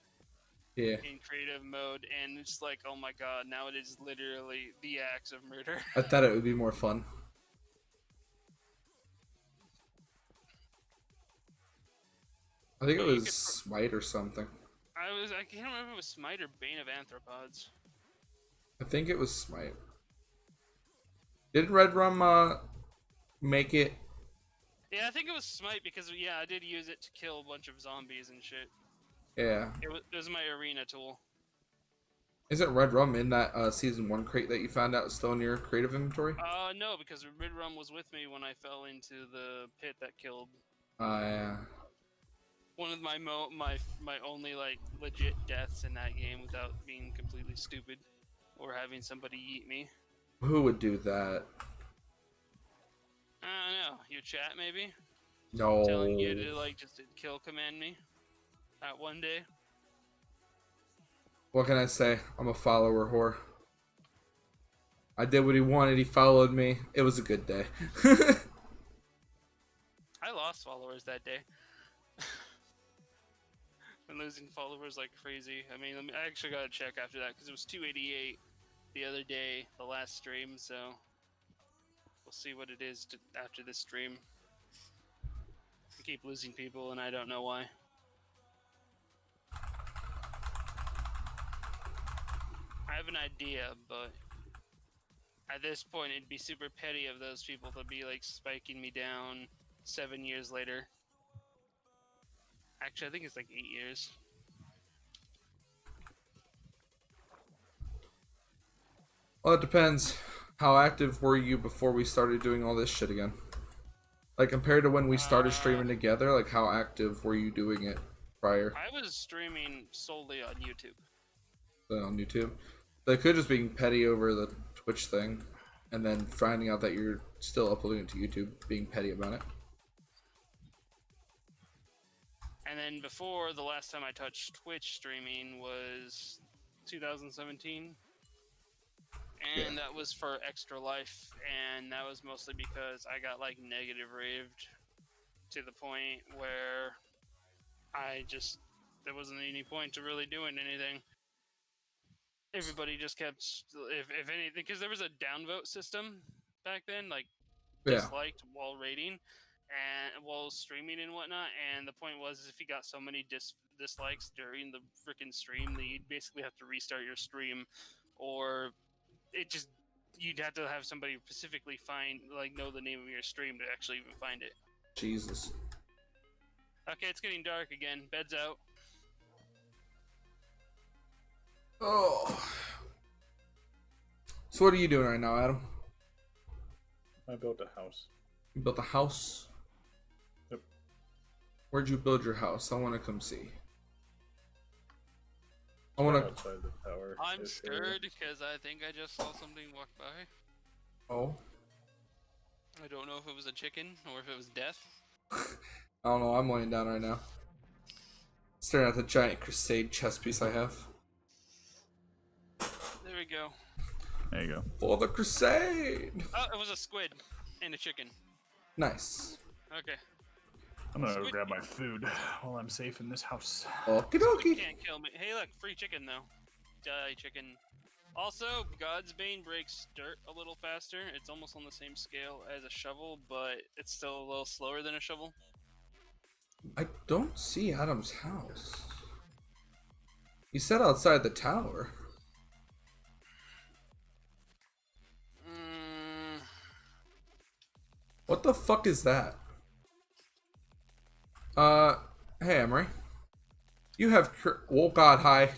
Yeah. In creative mode, and it's like, oh my god, now it is literally the axe of murder. I thought it would be more fun. I think it was Smite or something. I can't remember if it was Smite or Bane of Arthropods. I think it was Smite. Didn't Red Rum make it? Yeah, I think it was Smite because I did use it to kill a bunch of zombies and shit. Yeah. It was my arena tool. Isn't Red Rum in that season 1 crate that you found out still in your creative inventory? No, because Red Rum was with me when I fell into the pit that killed. Yeah. One of my only like legit deaths in that game without being completely stupid or having somebody eat me. Who would do that? I don't know. Your chat maybe? No. Telling you to like just kill command me that one day. What can I say? I'm a follower whore. I did what he wanted. He followed me. It was a good day. I lost followers that day. Been losing followers like crazy. I mean, I actually got to check after that because it was 288 the other day, the last stream. So we'll see what it is after this stream. I keep losing people, and I don't know why. I have an idea, but at this point, it'd be super petty of those people to be like spiking me down 7 years later. Actually, I think it's like 8 years. Well, it depends. How active were you before we started doing all this shit again? Like, compared to when we started streaming together, like, how active were you doing it prior? I was streaming solely on YouTube. On YouTube? They could just being petty over the Twitch thing, and then finding out that you're still uploading it to YouTube, being petty about it. And then before, the last time I touched Twitch streaming was 2017. And that was for Extra Life, and that was mostly because I got like negative raved to the point where there wasn't any point to really doing anything. Everybody just kept, if anything, because there was a downvote system back then, like disliked while rating and while streaming and whatnot. And the point was, if you got so many dislikes during the freaking stream, that you'd basically have to restart your stream, or you'd have to have somebody specifically know the name of your stream to actually even find it. Jesus. Okay, it's getting dark again. Bed's out. Oh. So what are you doing right now, Adam? I built a house. You built a house? Yep. Where'd you build your house? I want to come see. I want to. Outside the tower. I'm scared because I think I just saw something walk by. Oh. I don't know if it was a chicken or if it was death. I don't know. I'm laying down right now, staring at the giant Crusade chess piece I have. There we go. There you go. For the Crusade. Oh, it was a squid and a chicken. Nice. Okay. I'm gonna go grab my food while I'm safe in this house. Okie You dokie. can't kill me. Hey, look, free chicken though. Die, chicken. Also, God's Bane breaks dirt a little faster. It's almost on the same scale as a shovel, but it's still a little slower than a shovel. I don't see Adam's house. He said outside the tower. What the fuck is that? Hey Emery. You have oh god, hi.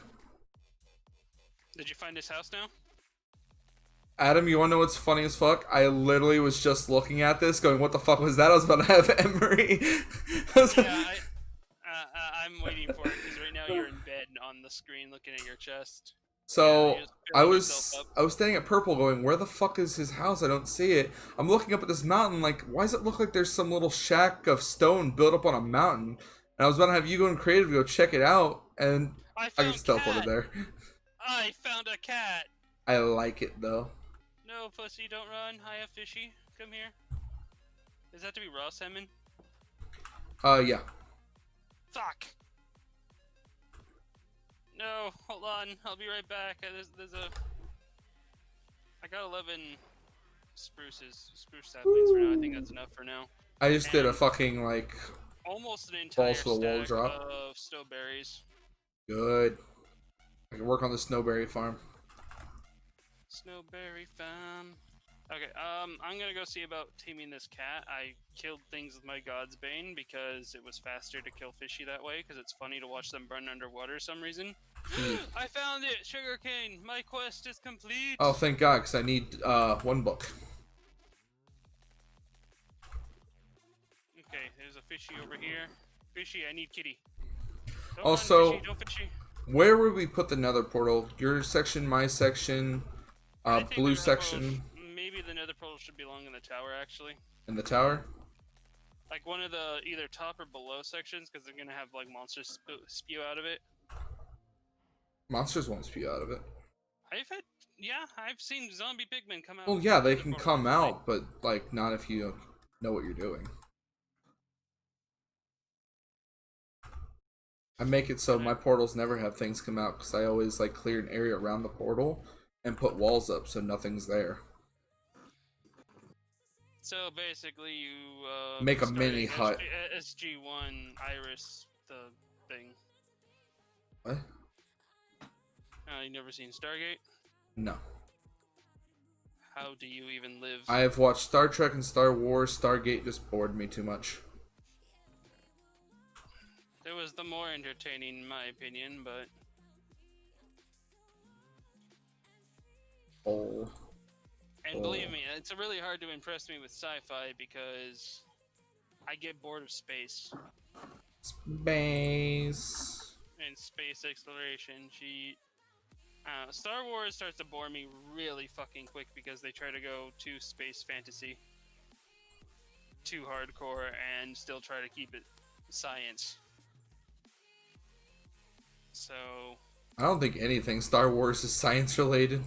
Did you find his house now? Adam, you wanna know what's funny as fuck? I literally was just looking at this going, what the fuck was that? I was about to have Emery. Yeah, I'm waiting for it because right now you're in bed on the screen looking at your chest. So Yeah, I was standing at purple going, where the fuck is his house? I don't see it. I'm looking up at this mountain like, why does it look like there's some little shack of stone built up on a mountain? And I was about to have you go in creative go check it out, and I just teleported there. I found a cat. I like it though. No, pussy, don't run. Hiya, fishy. Come here. Does that have to be raw salmon? Yeah. Fuck. No, hold on. I'll be right back. I got 11 spruce saplings for now. I think that's enough for now. I just did a fucking like almost an entire balls to the wall stack drop. of snowberries. Good. I can work on the snowberry farm. Snowberry farm. Okay, I'm gonna go see about taming this cat. I killed things with my God's Bane because it was faster to kill fishy that way, because it's funny to watch them burn underwater for some reason. I found it! Sugarcane! My quest is complete! Oh, thank God, because I need one book. Okay, there's a fishy over here. Fishy, I need kitty. Don't Also, run, fishy, don't fishy. Where would we put the nether portal? Your section, my section, I think blue the nether portal section. Maybe the nether portal should belong in the tower, actually. In the tower? Like one of the either top or below sections, because they're gonna have like monsters spew out of it. Monsters won't spew out of it. I've had Yeah, I've seen zombie pigmen come out. Well, yeah, they the can portal come and fight. out, but like not if you know what you're doing. I make it so And my portals never have things come out because I always like clear an area around the portal and put walls up so nothing's there. so basically, you Make a mini starting hut. SG1 Iris the thing. What? You never seen Stargate? No. How do you even live? I have watched Star Trek and Star Wars. Stargate just bored me too much. It was the more entertaining, in my opinion, but Oh. and believe me, it's really hard to impress me with sci-fi because I get bored of space Space. and space exploration. Star Wars starts to bore me really fucking quick because they try to go too space fantasy, too hardcore, and still try to keep it science. So I don't think anything Star Wars is science related.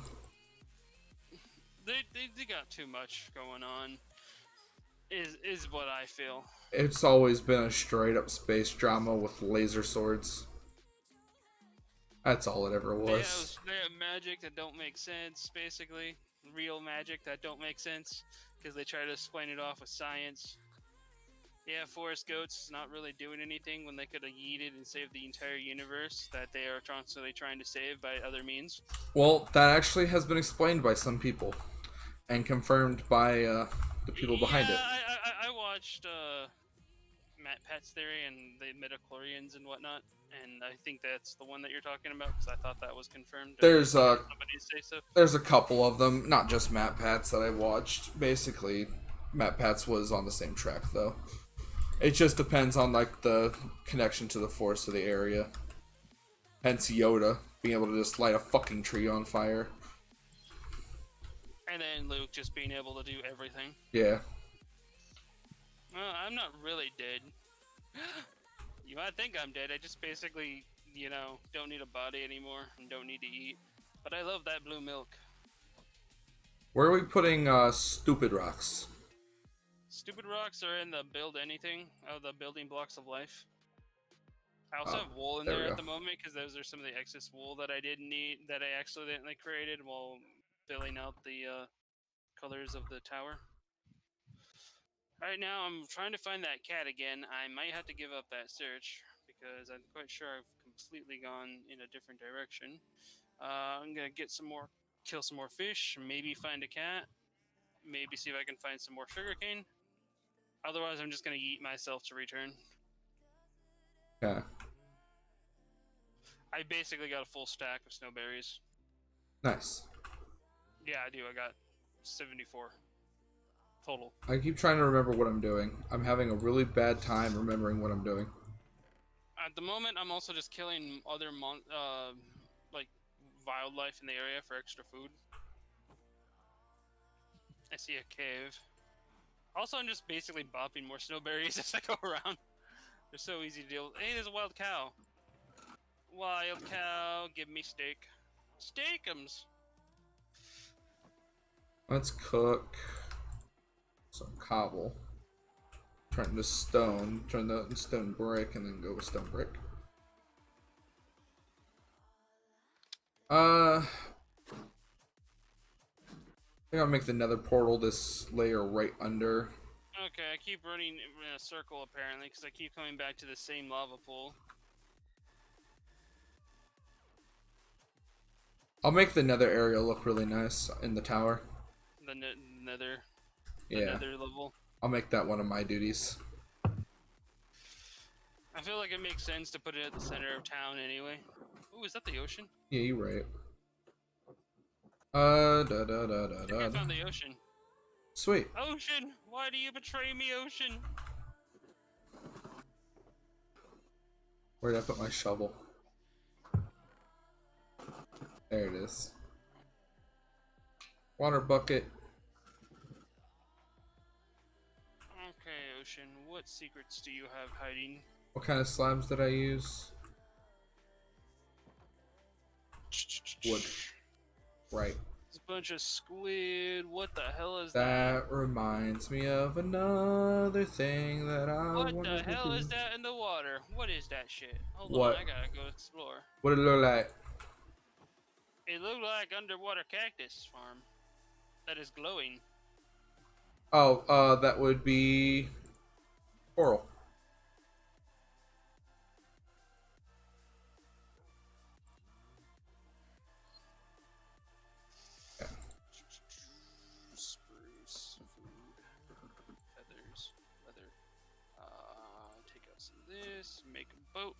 they got too much going on. Is what I feel. It's always been a straight up space drama with laser swords. That's all it ever was. They have magic that don't make sense, basically. Real magic that don't make sense because they try to explain it off with science. Yeah, forest goats not really doing anything when they could have yeeted and saved the entire universe that they are constantly trying to save by other means. Well, that actually has been explained by some people and confirmed by the people behind it. I watched Matt Pat's theory and the midichlorians and whatnot, and I think that's the one that you're talking about because I thought that was confirmed. There's somebody say so. there's a couple of them, not just Matt Pats that I watched. Basically, Matt Pats was on the same track though. It just depends on like the connection to the force of the area. Hence Yoda being able to just light a fucking tree on fire. And then Luke just being able to do everything. Yeah. Well, I'm not really dead. You might think I'm dead. I just basically, don't need a body anymore and don't need to eat. But I love that blue milk. Where are we putting stupid rocks? Stupid rocks are in the build anything of the building blocks of life. I also have wool in there we there at go. the moment because those are some of the excess wool that I didn't need, that I accidentally created while filling out the colors of the tower. Right now, I'm trying to find that cat again. I might have to give up that search because I'm quite sure I've completely gone in a different direction. I'm gonna get some more, kill some more fish, maybe find a cat, maybe see if I can find some more sugarcane. Otherwise, I'm just gonna eat myself to return. Yeah. I basically got a full stack of snowberries. Nice. Yeah, I do. I got 74 total. I keep trying to remember what I'm doing. I'm having a really bad time remembering what I'm doing. At the moment, I'm also just killing other like wildlife in the area for extra food. I see a cave. Also, I'm just basically bopping more snowberries as I go around. They're so easy to deal with. Hey, there's a wild cow. Wild cow, give me steak. Steakums. Let's cook some cobble. Turn to stone. Turn that into stone brick, and then go with stone brick. I think I'll make the nether portal this layer right under. Okay, I keep running in a circle apparently because I keep coming back to the same lava pool. I'll make the nether area look really nice in the tower. The nether. The Yeah. nether level. I'll make that one of my duties. I feel like it makes sense to put it at the center of town anyway. Ooh, is that the ocean? Yeah, you're right. I think I found the ocean. Sweet. Ocean! Why do you betray me, ocean? Where did I put my shovel? There it is. Water bucket. Okay, ocean, what secrets do you have hiding? What kind of slabs did I use? Wood. Right. bunch of squid. What the hell is That reminds me of another thing that I What wanted the to hell do. is that in the water? What is that shit? Hold What? on, I gotta go explore. What did it look like? It looked like underwater cactus farm that is glowing. Oh, that would be coral. Yeah. Spruce, food, feathers, leather. Take out some of this, make a boat.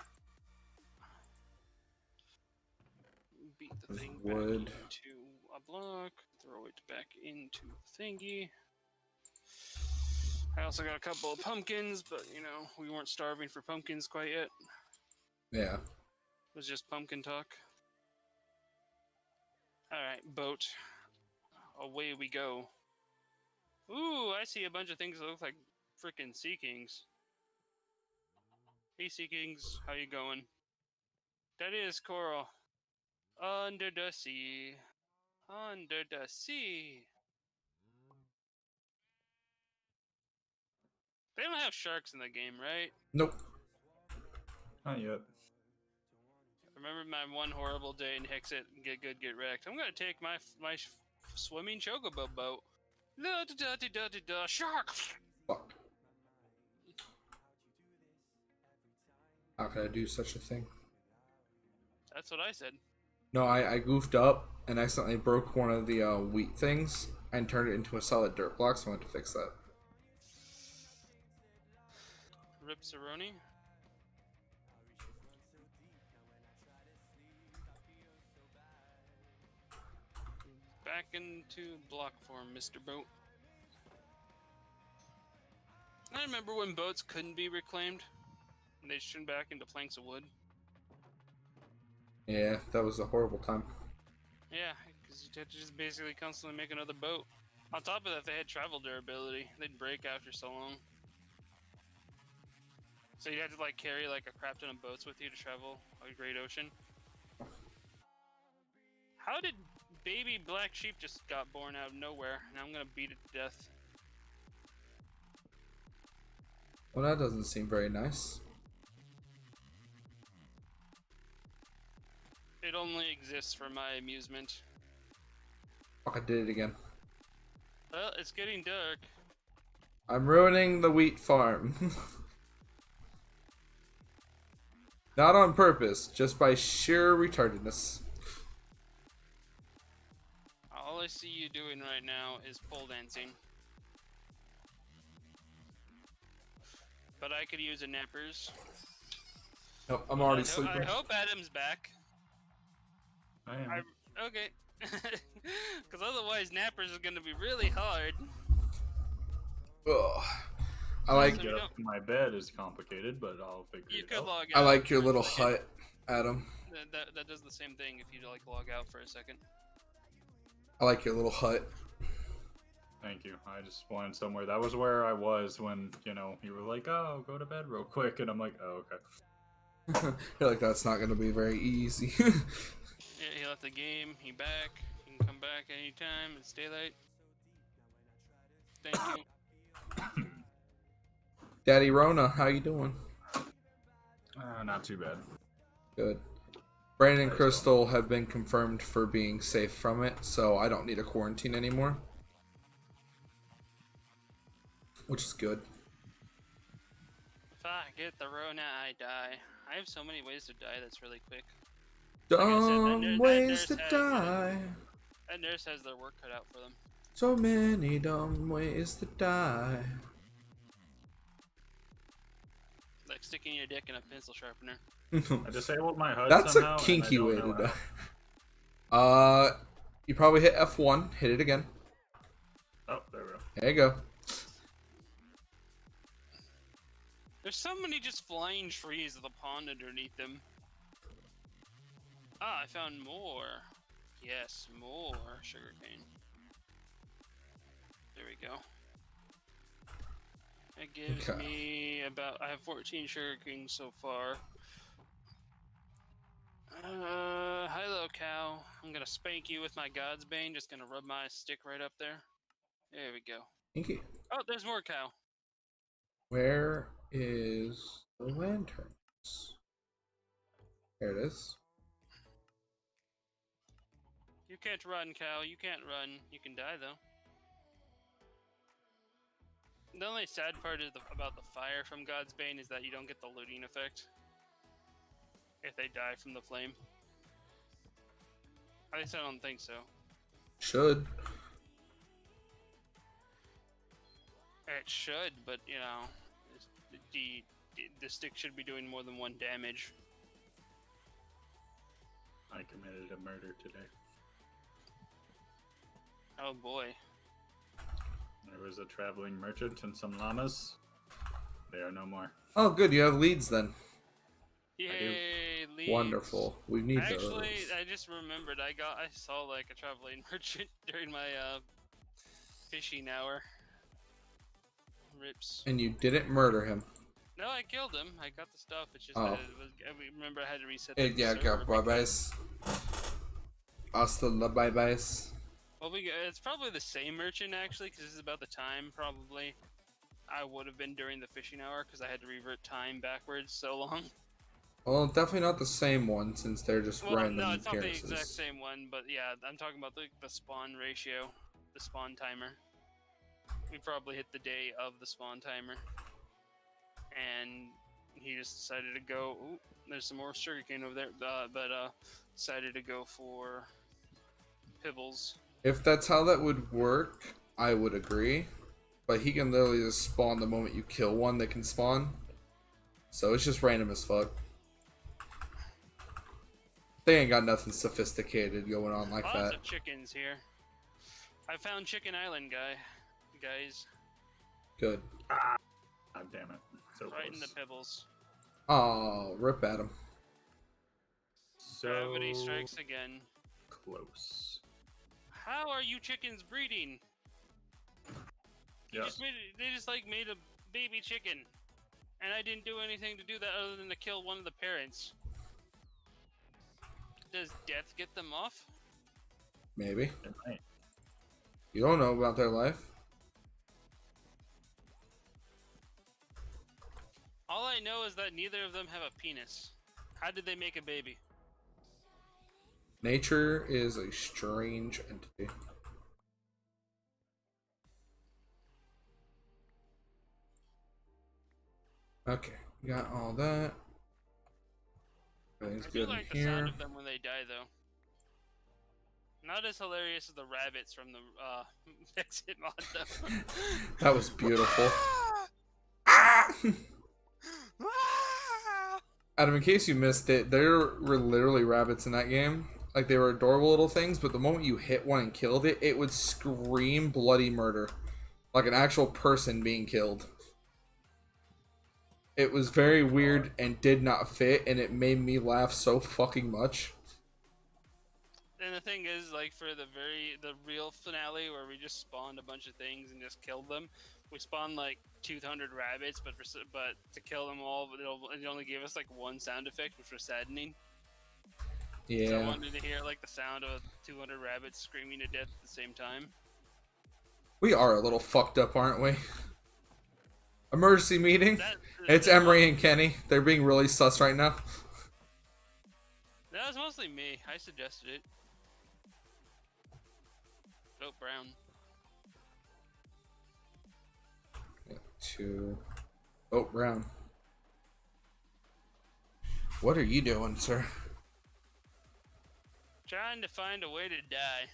Beat the There's thing wood. back into a block, throw it back into the thingy. I also got a couple of pumpkins, but you know, we weren't starving for pumpkins quite yet. Yeah. It was just pumpkin talk. Alright, boat. Away we go. Ooh, I see a bunch of things that look like freaking sea kings. Hey, sea kings, how you going? That is coral. Under the sea. Under the sea. They don't have sharks in the game, right? Nope. Not yet. Remember my one horrible day in Hexit, get good, get wrecked. I'm gonna take my swimming chocobo boat. La da da da da da shark! Fuck. How could I do such a thing? That's what I said. No, I goofed up and accidentally broke one of the wheat things and turned it into a solid dirt block, so I went to fix that. Ripsaroni. Back into block form, Mr. Boat. I remember when boats couldn't be reclaimed, and they turned back into planks of wood. Yeah, that was a horrible time. Yeah, because you had to just basically constantly make another boat. On top of that, they had travel durability. They'd break after so long. So you had to like carry like a crap ton of boats with you to travel a great ocean. How did baby black sheep just got born out of nowhere? Now I'm gonna beat it to death. Well, that doesn't seem very nice. It only exists for my amusement. Fuck, I did it again. Well, it's getting dark. I'm ruining the wheat farm. Not on purpose, just by sheer retardedness. All I see you doing right now is pole dancing. But I could use a nappers. Nope, I'm already I sleeping. hope Adam's back. I am. Okay. Because otherwise nappers is going to be really hard. Ugh. I like So Get up to my bed is complicated, but I'll figure You it could out. log I out. like your for a little second. hut, Adam. That does the same thing if you like log out for a second. I like your little hut. Thank you. I just wanted somewhere. That was where I was when, you know, you were like, oh, go to bed real quick. And I'm like, oh, okay. You're like, that's not gonna be very easy. Yeah, he left the game. He back. He can come back anytime. It's daylight. Thank you. Daddy Rona, how you doing? Not too bad. Good. Brandon and Nice Crystal have been confirmed for being safe from it, so I don't need a quarantine anymore. Which is good. If I get the Rona, I die. I have so many ways to die that's really quick. Dumb ways to die. That nurse has their work cut out for them. So many dumb ways to die. Like sticking your dick in a pencil sharpener. I disabled my HUD That's somehow, a kinky and I way don't to know die. You probably hit F1. Hit it again. how. Oh, there we go. There you go. There's so many just flying trees with a pond underneath them. Ah, I found more. Yes, more sugarcane. There we go. That gives Okay. me about... I have 14 sugarcane so far. Hello, cow. I'm gonna spank you with my God's Bane. Just gonna rub my stick right up there. There we go. Thank you. Oh, there's more cow. Where is the lanterns? There it is. You can't run, cow. You can't run. You can die, though. The only sad part is about the fire from God's Bane is that you don't get the looting effect if they die from the flame. At least I don't think so. Should. It should, but you know, the stick should be doing more than 1 damage. I committed a murder today. Oh boy. There was a traveling merchant and some llamas. They are no more. Oh, good. You have leads then. Yay, leads. Wonderful. We need Actually, those. I just remembered I saw like a traveling merchant during my fishing hour. Rips. And you didn't murder him. No, I killed him. I got the stuff. It's just Oh. that remember I had to reset the Yeah, server bye byes. Hasta la bye byes. Well, it's probably the same merchant actually, because this is about the time probably I would have been during the fishing hour, because I had to revert time backwards so long. Well, definitely not the same one, since they're just random no, it's appearances. not the exact same one, but yeah, I'm talking about the spawn ratio, the spawn timer. We probably hit the day of the spawn timer, and he just decided to go. Ooh, there's some more sugarcane over there, but decided to go for Pibbles. If that's how that would work, I would agree. But he can literally just spawn the moment you kill one that can spawn. So it's just random as fuck. They ain't got nothing sophisticated going on like Lots that. of chickens here. I found Chicken Island, guys. Good. Ah, God damn it. So Right close. in the Pibbles. Oh, rip at him. So Gravity strikes again. close. How are you chickens breeding? Yes. They just made a baby chicken, and I didn't do anything to do that other than to kill one of the parents. Does death get them off? Maybe. It might. You don't know about their life. All I know is that neither of them have a penis. How did they make a baby? Nature is a strange entity. Okay, got all that. Everything's I do good like in the sound here. of them when they die, though. Not as hilarious as the rabbits from the exit mod, though. That was beautiful. Adam, in case you missed it, there were literally rabbits in that game. Like, they were adorable little things, but the moment you hit one and killed it, it would scream bloody murder. Like an actual person being killed. It was very weird and did not fit, and it made me laugh so fucking much. And the thing is, for the real finale where we just spawned a bunch of things and just killed them, we spawned 200 rabbits, but to kill them all, it only gave us one sound effect, which was saddening. Yeah. So I wanted to hear the sound of 200 rabbits screaming to death at the same time. We are a little fucked up, aren't we? Emergency meeting. It's Emery and Kenny. They're being really sus right now. That was mostly me. I suggested it. Vote Brown. To vote Brown. What are you doing, sir? Trying to find a way to die.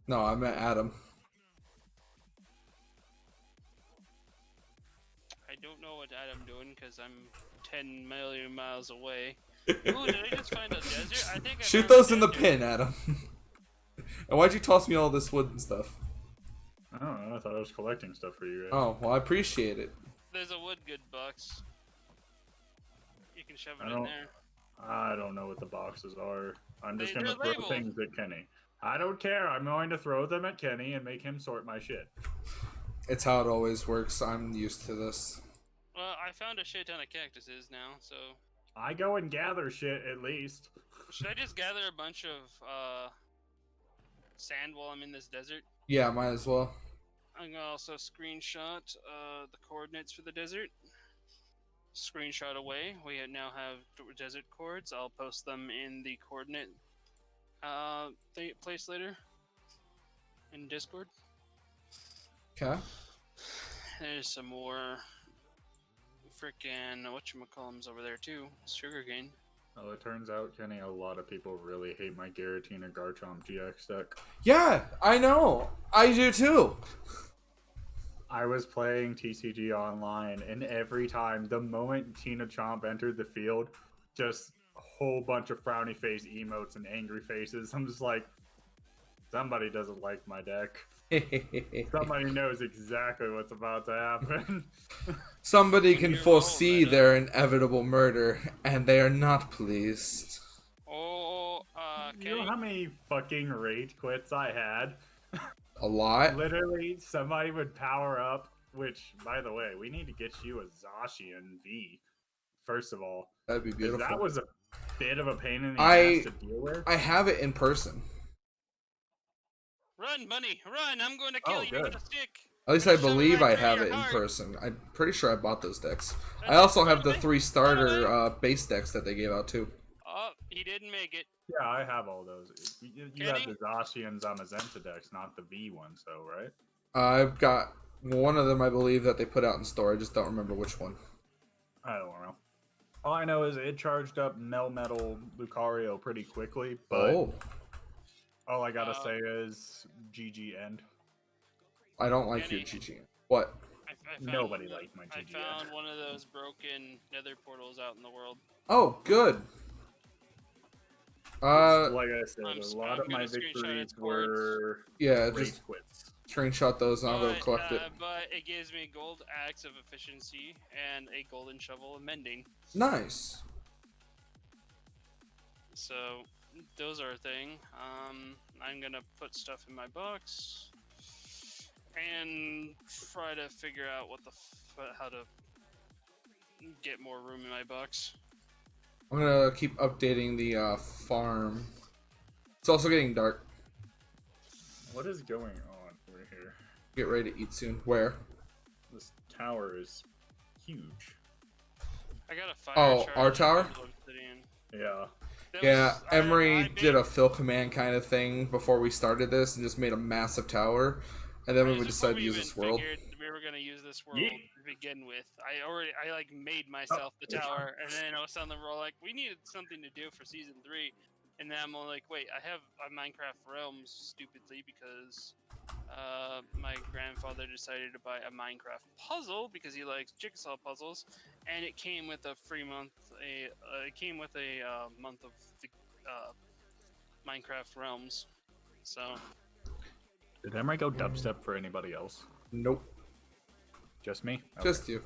No, I meant Adam. I don't know what I'm doing because I'm 10 million miles away. Ooh, did I just find a desert? I think I Shoot found a those in the desert. pin, Adam. And why'd you toss me all this wood and stuff? I don't know. I thought I was collecting stuff for you guys. Oh, well, I appreciate it. There's a wood good box. You can shove it I in don't- there. I don't know what the boxes are. I'm just They're gonna throw labeled. things at Kenny. I don't care. I'm going to throw them at Kenny and make him sort my shit. It's how it always works. I'm used to this. Well, I found a shit ton of cactuses now, so I go and gather shit at least. Should I just gather a bunch of sand while I'm in this desert? Yeah, might as well. I'm gonna also screenshot the coordinates for the desert. Screenshot away. We now have desert chords. I'll post them in the coordinate place later in Discord. Okay. There's some more freaking whatchamacallums over there too. Sugarcane. Well, it turns out, Kenny, a lot of people really hate my Giratina Garchomp GX deck. Yeah, I know. I do too. I was playing TCG online, and every time, the moment Tina Chomp entered the field, just a whole bunch of frowny face emotes and angry faces. I'm just like, somebody doesn't like my deck. Somebody knows exactly what's about to happen. Somebody can You're foresee wrong, their inevitable murder, and they are not pleased. Oh, You know Kenny? how many fucking rage quits I had? A lot. Literally, somebody would power up, which, by the way, we need to get you a Zacian V, first of all. That'd be Because beautiful. that was a bit of a pain in the ass to deal with. I have it in person. Run, bunny, run! I'm going to kill Oh, you good. with a stick. At least I Shove it believe right I through have your it in heart. person. I'm pretty sure I bought those decks. I Run, also have run the away, 3 run starter away. base decks that they gave out too. Oh, he didn't make it. Yeah, I have all those. You have Kenny? the Zacian Zamazenta decks, not the V ones, though, right? I've got one of them, I believe, that they put out in store. I just don't remember which one. I don't know. All I know is it charged up Melmetal Lucario pretty quickly, but Oh, all I gotta say is GG end. I don't like your Kenny. GG. What? I found Nobody one- liked my I GG found end. one of those broken nether portals out in the world. Oh, good. Like I said, I'm a lot of my gonna screenshot its victories were Yeah, rage just quits. screenshot those and I'll go collect it. But it gives me gold axe of efficiency and a golden shovel of mending. Nice. So those are a thing. I'm gonna put stuff in my box and try to figure out how to get more room in my box. I'm gonna keep updating the farm. It's also getting dark. What is going on over here? Get ready to eat soon. Where? This tower is huge. I got a fire Oh, charge our and tower? double obsidian. Yeah. That Yeah, was- Emery I did a fill command kind of thing before we started this and just made a massive tower. And then Right, we before decided to we use even this world. figured we were gonna use this world Yeah. to begin with. I like made myself the tower, and then all of a sudden we're all like, we needed something to do for season 3, and then I'm all like, wait, I have a Minecraft Realms stupidly because my grandfather decided to buy a Minecraft puzzle because he likes jigsaw puzzles, and it came with a free month. It came with a month of the Minecraft Realms, so. Did Emery go dubstep for anybody else? Nope. Just me? Okay. Just you.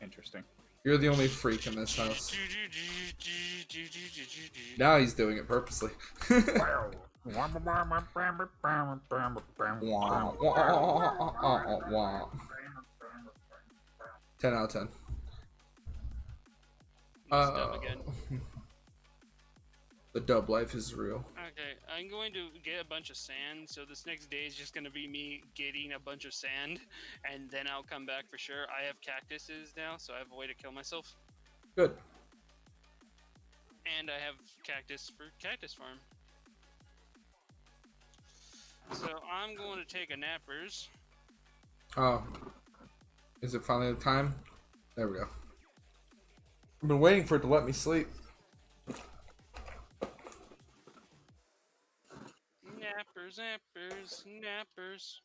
Interesting. You're the only freak in this house. Now he's doing it purposely. 10 out of 10. Messed up again. The dub life is real. Okay, I'm going to get a bunch of sand, so this next day is just going to be me getting a bunch of sand, and then I'll come back for sure. I have cactuses now, so I have a way to kill myself. Good. And I have cactus for cactus farm. So I'm going to take a nappers. Oh. Is it finally the time? There we go. I've been waiting for it to let me sleep. Nappers.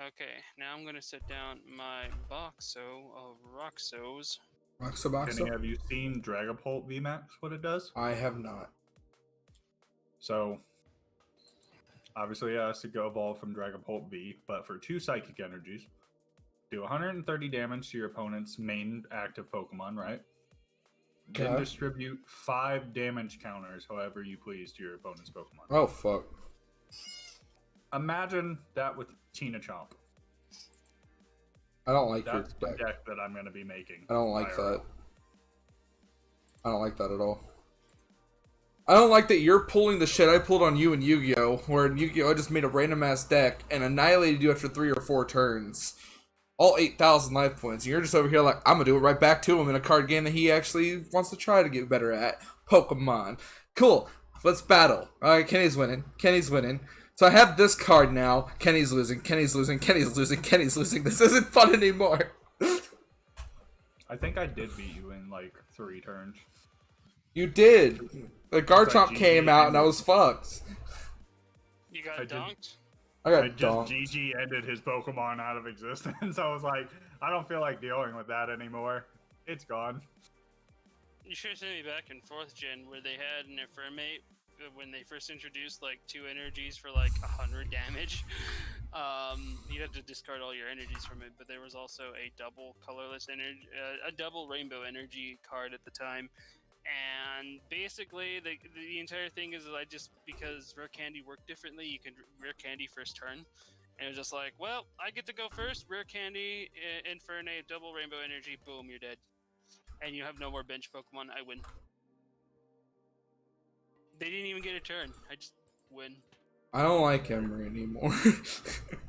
Okay, now I'm going to set down my boxo of Roxos. Kenny, have you seen Dragapult VMAX, what it does? I have not. So, obviously it has to go evolve from Dragapult V, but for 2 Psychic Energies, do 130 damage to your opponent's main active Pokemon, right? Then Okay. distribute 5 damage counters however you please to your opponent's Pokemon. Oh, fuck. Imagine that with Tina Chomp. I don't like That's the your deck. deck that I'm going to be making. I don't like IRL. that. I don't like that at all. I don't like that you're pulling the shit I pulled on you in Yu-Gi-Oh! Where in Yu-Gi-Oh! I just made a random ass deck and annihilated you after 3 or 4 turns. All 8,000 life points. And you're just over here like, I'm gonna do it right back to him in a card game that he actually wants to try to get better at. Pokemon. Cool. Let's battle. Alright, Kenny's winning. Kenny's winning. So I have this card now. Kenny's losing. Kenny's losing. Kenny's losing. Kenny's losing. This isn't fun anymore. I think I did beat you in like 3 turns. You did. The Garchomp GG came out and I was fucked. You got donked? I got donked. GG ended his Pokemon out of existence. I was like, I don't feel like dealing with that anymore. It's gone. You should have sent me back in 4th gen where they had an Affirmate when they first introduced like 2 energies for like 100 damage. You'd have to discard all your energies from it, but there was also a double colorless energy, a double rainbow energy card at the time. And basically, the entire thing is I just, because Rare Candy worked differently, you could Rare Candy first turn. And it was just like, well, I get to go first, Rare Candy, Infernape, double rainbow energy, boom, you're dead. And you have no more bench Pokemon, I win. They didn't even get a turn, I just win. I don't like Emery anymore.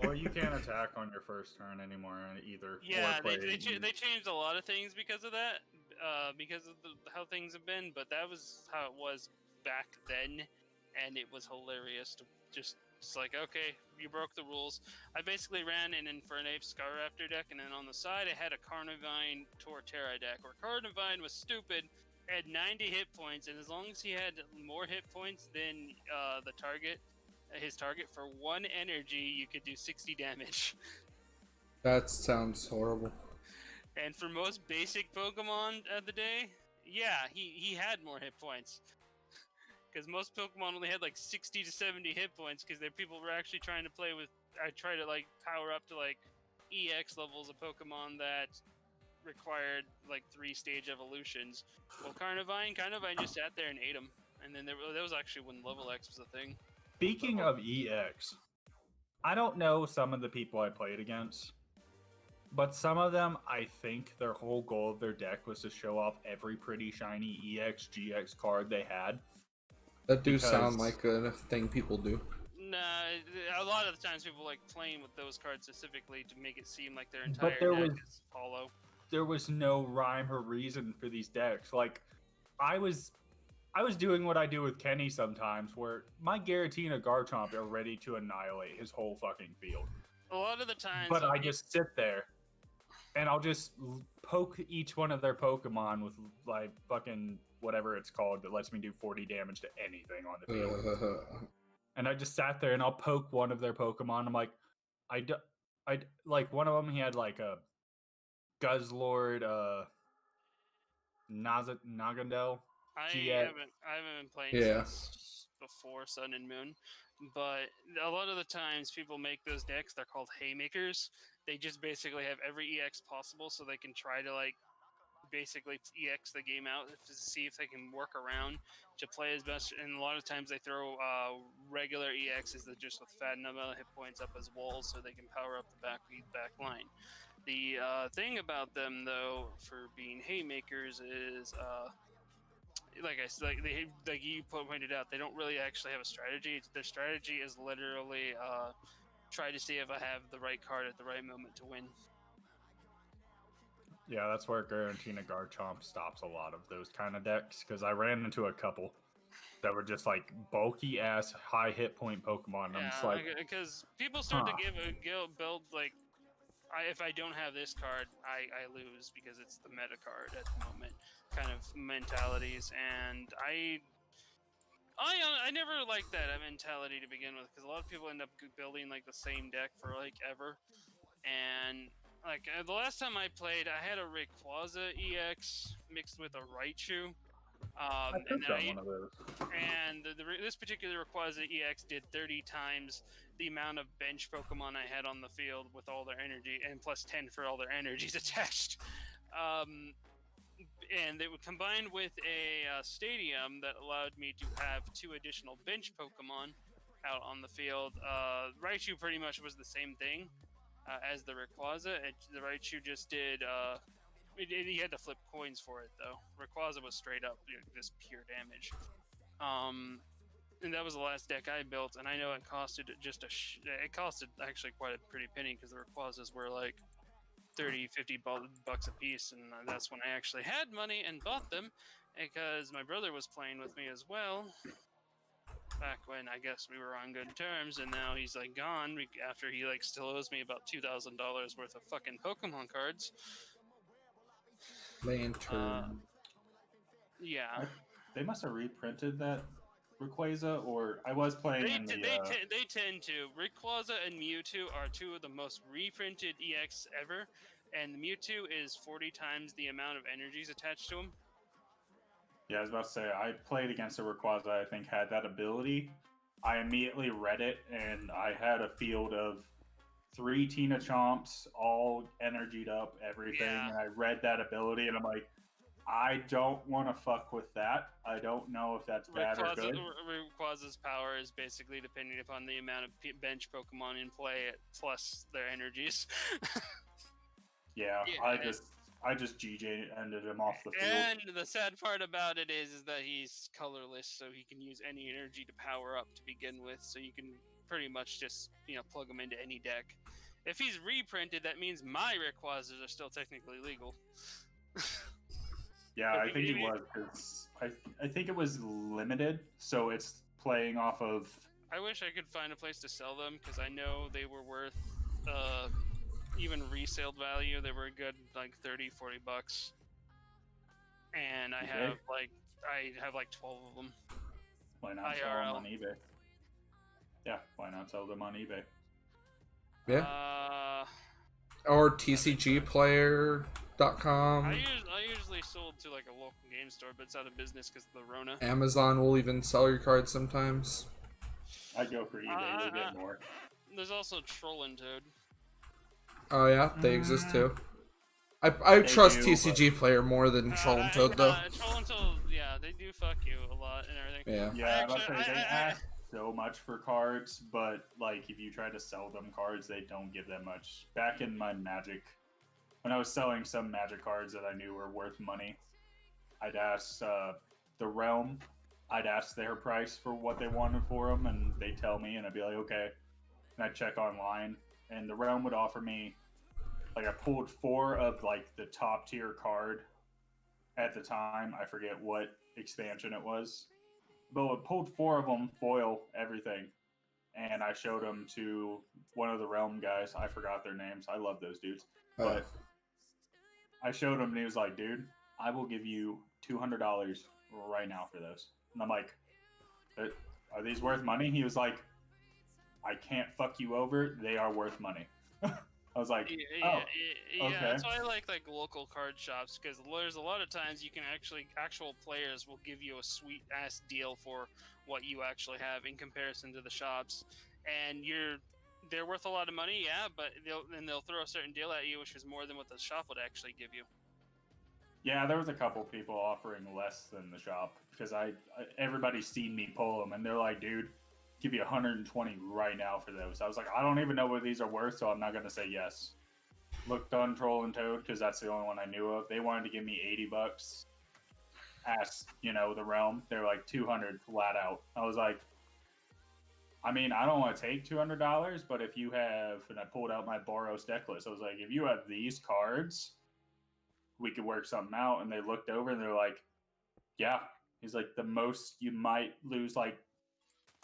Well, you can't attack on your first turn anymore either. Yeah, they changed a lot of things because of that, because of how things have been, but that was how it was back then, and it was hilarious to just like, okay, you broke the rules. I basically ran an Infernape Scarraptor deck, and then on the side I had a Carnivine Torterra deck, where Carnivine was stupid, had 90 hit points, and as long as he had more hit points than his target for 1 energy, you could do 60 damage. That sounds horrible. And for most basic Pokemon of the day, yeah, he had more hit points. Because most Pokemon only had like 60 to 70 hit points, because people were actually trying to play with, I try to like power up to like EX levels of Pokemon that required like 3-stage evolutions. Well, Carnivine just sat there and ate them. And then that was actually when level X was a thing. Speaking of EX, I don't know some of the people I played against, but some of them, I think their whole goal of their deck was to show off every pretty shiny EX, GX card they had. That do sound like a thing people do. Nah, a lot of the times people like playing with those cards specifically to make it seem like their entire deck is hollow. There was no rhyme or reason for these decks. Like, I was doing what I do with Kenny sometimes, where my Giratina Garchomp are ready to annihilate his whole fucking field. A lot of the times, but I just sit there, and I'll just poke each one of their Pokemon with like fucking whatever it's called that lets me do 40 damage to anything on the field. And I just sat there and I'll poke one of their Pokemon. I'm like, I like one of them. He had like a Guzzlord, Nagandel. I haven't been playing since before Sun and Moon, but a lot of the times people make those decks. They're called haymakers. They just basically have every EX possible, so they can try to like basically EX the game out to see if they can work around to play as best. And a lot of times they throw regular EXs that just with fat amount of hit points up as walls, so they can power up the back line. The thing about them, though, for being haymakers is, like you pointed out, they don't really actually have a strategy. Their strategy is literally try to see if I have the right card at the right moment to win. Yeah, that's where Giratina Garchomp stops a lot of those kind of decks, because I ran into a couple that were just like bulky ass high hit point Pokemon. And I'm just like, because people start to build like, if I don't have this card, I lose because it's the meta card at the moment kind of mentalities, and I never liked that mentality to begin with, because a lot of people end up building like the same deck for like ever. And like the last time I played, I had a Rayquaza EX mixed with a Raichu. This particular Rayquaza EX did 30 times the amount of bench Pokemon I had on the field with all their energy, and plus 10 for all their energies attached. And they would combine with a stadium that allowed me to have 2 additional bench Pokemon out on the field. Raichu pretty much was the same thing as the Rayquaza. The Raichu just did He had to flip coins for it though. Rayquaza was straight up just pure damage. And that was the last deck I built, and I know it costed just it costed actually quite a pretty penny because the Rayquazas were like 30-50 bucks a piece, and that's when I actually had money and bought them because my brother was playing with me as well. Back when I guess we were on good terms, and now he's like gone after he like still owes me about $2,000 worth of fucking Pokemon cards. Lantern. Yeah. They must have reprinted that Rayquaza, or I was playing in the. They tend to. Rayquaza and Mewtwo are two of the most reprinted EX ever, and the Mewtwo is 40 times the amount of energies attached to him. Yeah, I was about to say, I played against a Rayquaza I think had that ability. I immediately read it, and I had a field of 3 Tina Chomps, all energied up, everything, Yeah. and I read that ability, and I'm like, I don't want to fuck with that. I don't know if that's bad or good. Rayquaza's power is basically depending upon the amount of bench Pokemon in play plus their energies. Yeah, I just GJ ended him off the field. And the sad part about it is that he's colorless, so he can use any energy to power up to begin with. So you can pretty much just plug him into any deck. If he's reprinted, that means my Rayquazas are still technically legal. Yeah, I think he was, because I think it was limited, so it's playing off of. I wish I could find a place to sell them because I know they were worth even resale value. They were a good like 30-40 bucks, and I have like 12 of them. Why not sell them on eBay? Yeah, why not sell them on eBay? Yeah. Or TCGplayer.com. I usually sold to like a local game store, but it's out of business because of the Rona. Amazon will even sell your cards sometimes. I'd go for eBay to get more. There's also Troll and Toad. Oh yeah, they exist too. I trust TCG Player more than Troll and Toad though. Troll and Toad, yeah, they do fuck you a lot and everything. Yeah. They ask so much for cards, but like if you try to sell them cards, they don't give that much. Back in my Magic, when I was selling some Magic cards that I knew were worth money, I'd ask the Realm. I'd ask their price for what they wanted for them, and they'd tell me, and I'd be like, okay. And I'd check online, and the Realm would offer me, like I pulled 4 of like the top tier card at the time. I forget what expansion it was, but I pulled 4 of them, foil, everything. And I showed them to one of the Realm guys. I forgot their names. I love those dudes. But I showed him, and he was like, dude, I will give you $200 right now for those. And I'm like, are these worth money? He was like, I can't fuck you over. They are worth money. I was like, okay. That's why I like local card shops, because there's a lot of times you can actual players will give you a sweet ass deal for what you actually have in comparison to the shops, and they're worth a lot of money, yeah, but they'll throw a certain deal at you, which is more than what the shop would actually give you. Yeah, there was a couple people offering less than the shop because everybody's seen me pull them, and they're like, dude, give you 120 right now for those. I was like, I don't even know what these are worth, so I'm not going to say yes. Looked on Troll and Toad because that's the only one I knew of. They wanted to give me $80. Asked, the Realm. They're like 200 flat out. I was like, I mean, I don't want to take $200, but if you have, and I pulled out my Boros deck list, I was like, if you have these cards, we could work something out. And they looked over and they're like, yeah. He's like, the most you might lose like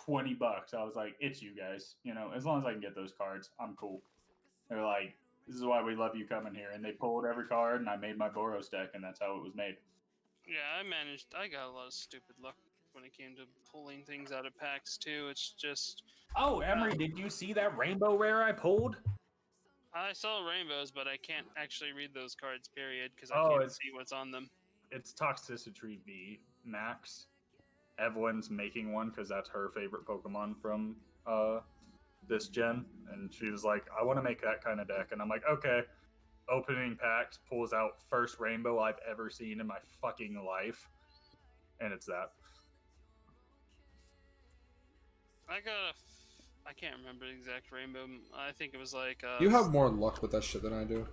$20. I was like, it's you guys, as long as I can get those cards, I'm cool. They're like, this is why we love you coming here. And they pulled every card, and I made my Boros deck, and that's how it was made. Yeah, I got a lot of stupid luck when it came to pulling things out of packs too. It's just. Oh, Emery, did you see that rainbow rare I pulled? I saw rainbows, but I can't actually read those cards, period, because I can't see what's on them. It's Toxicity V Max. Evelyn's making one because that's her favorite Pokemon from this gen. And she was like, I want to make that kind of deck. And I'm like, okay. Opening packs, pulls out first rainbow I've ever seen in my fucking life. And it's that. I can't remember the exact rainbow. I think it was like. You have more luck with that shit than I do.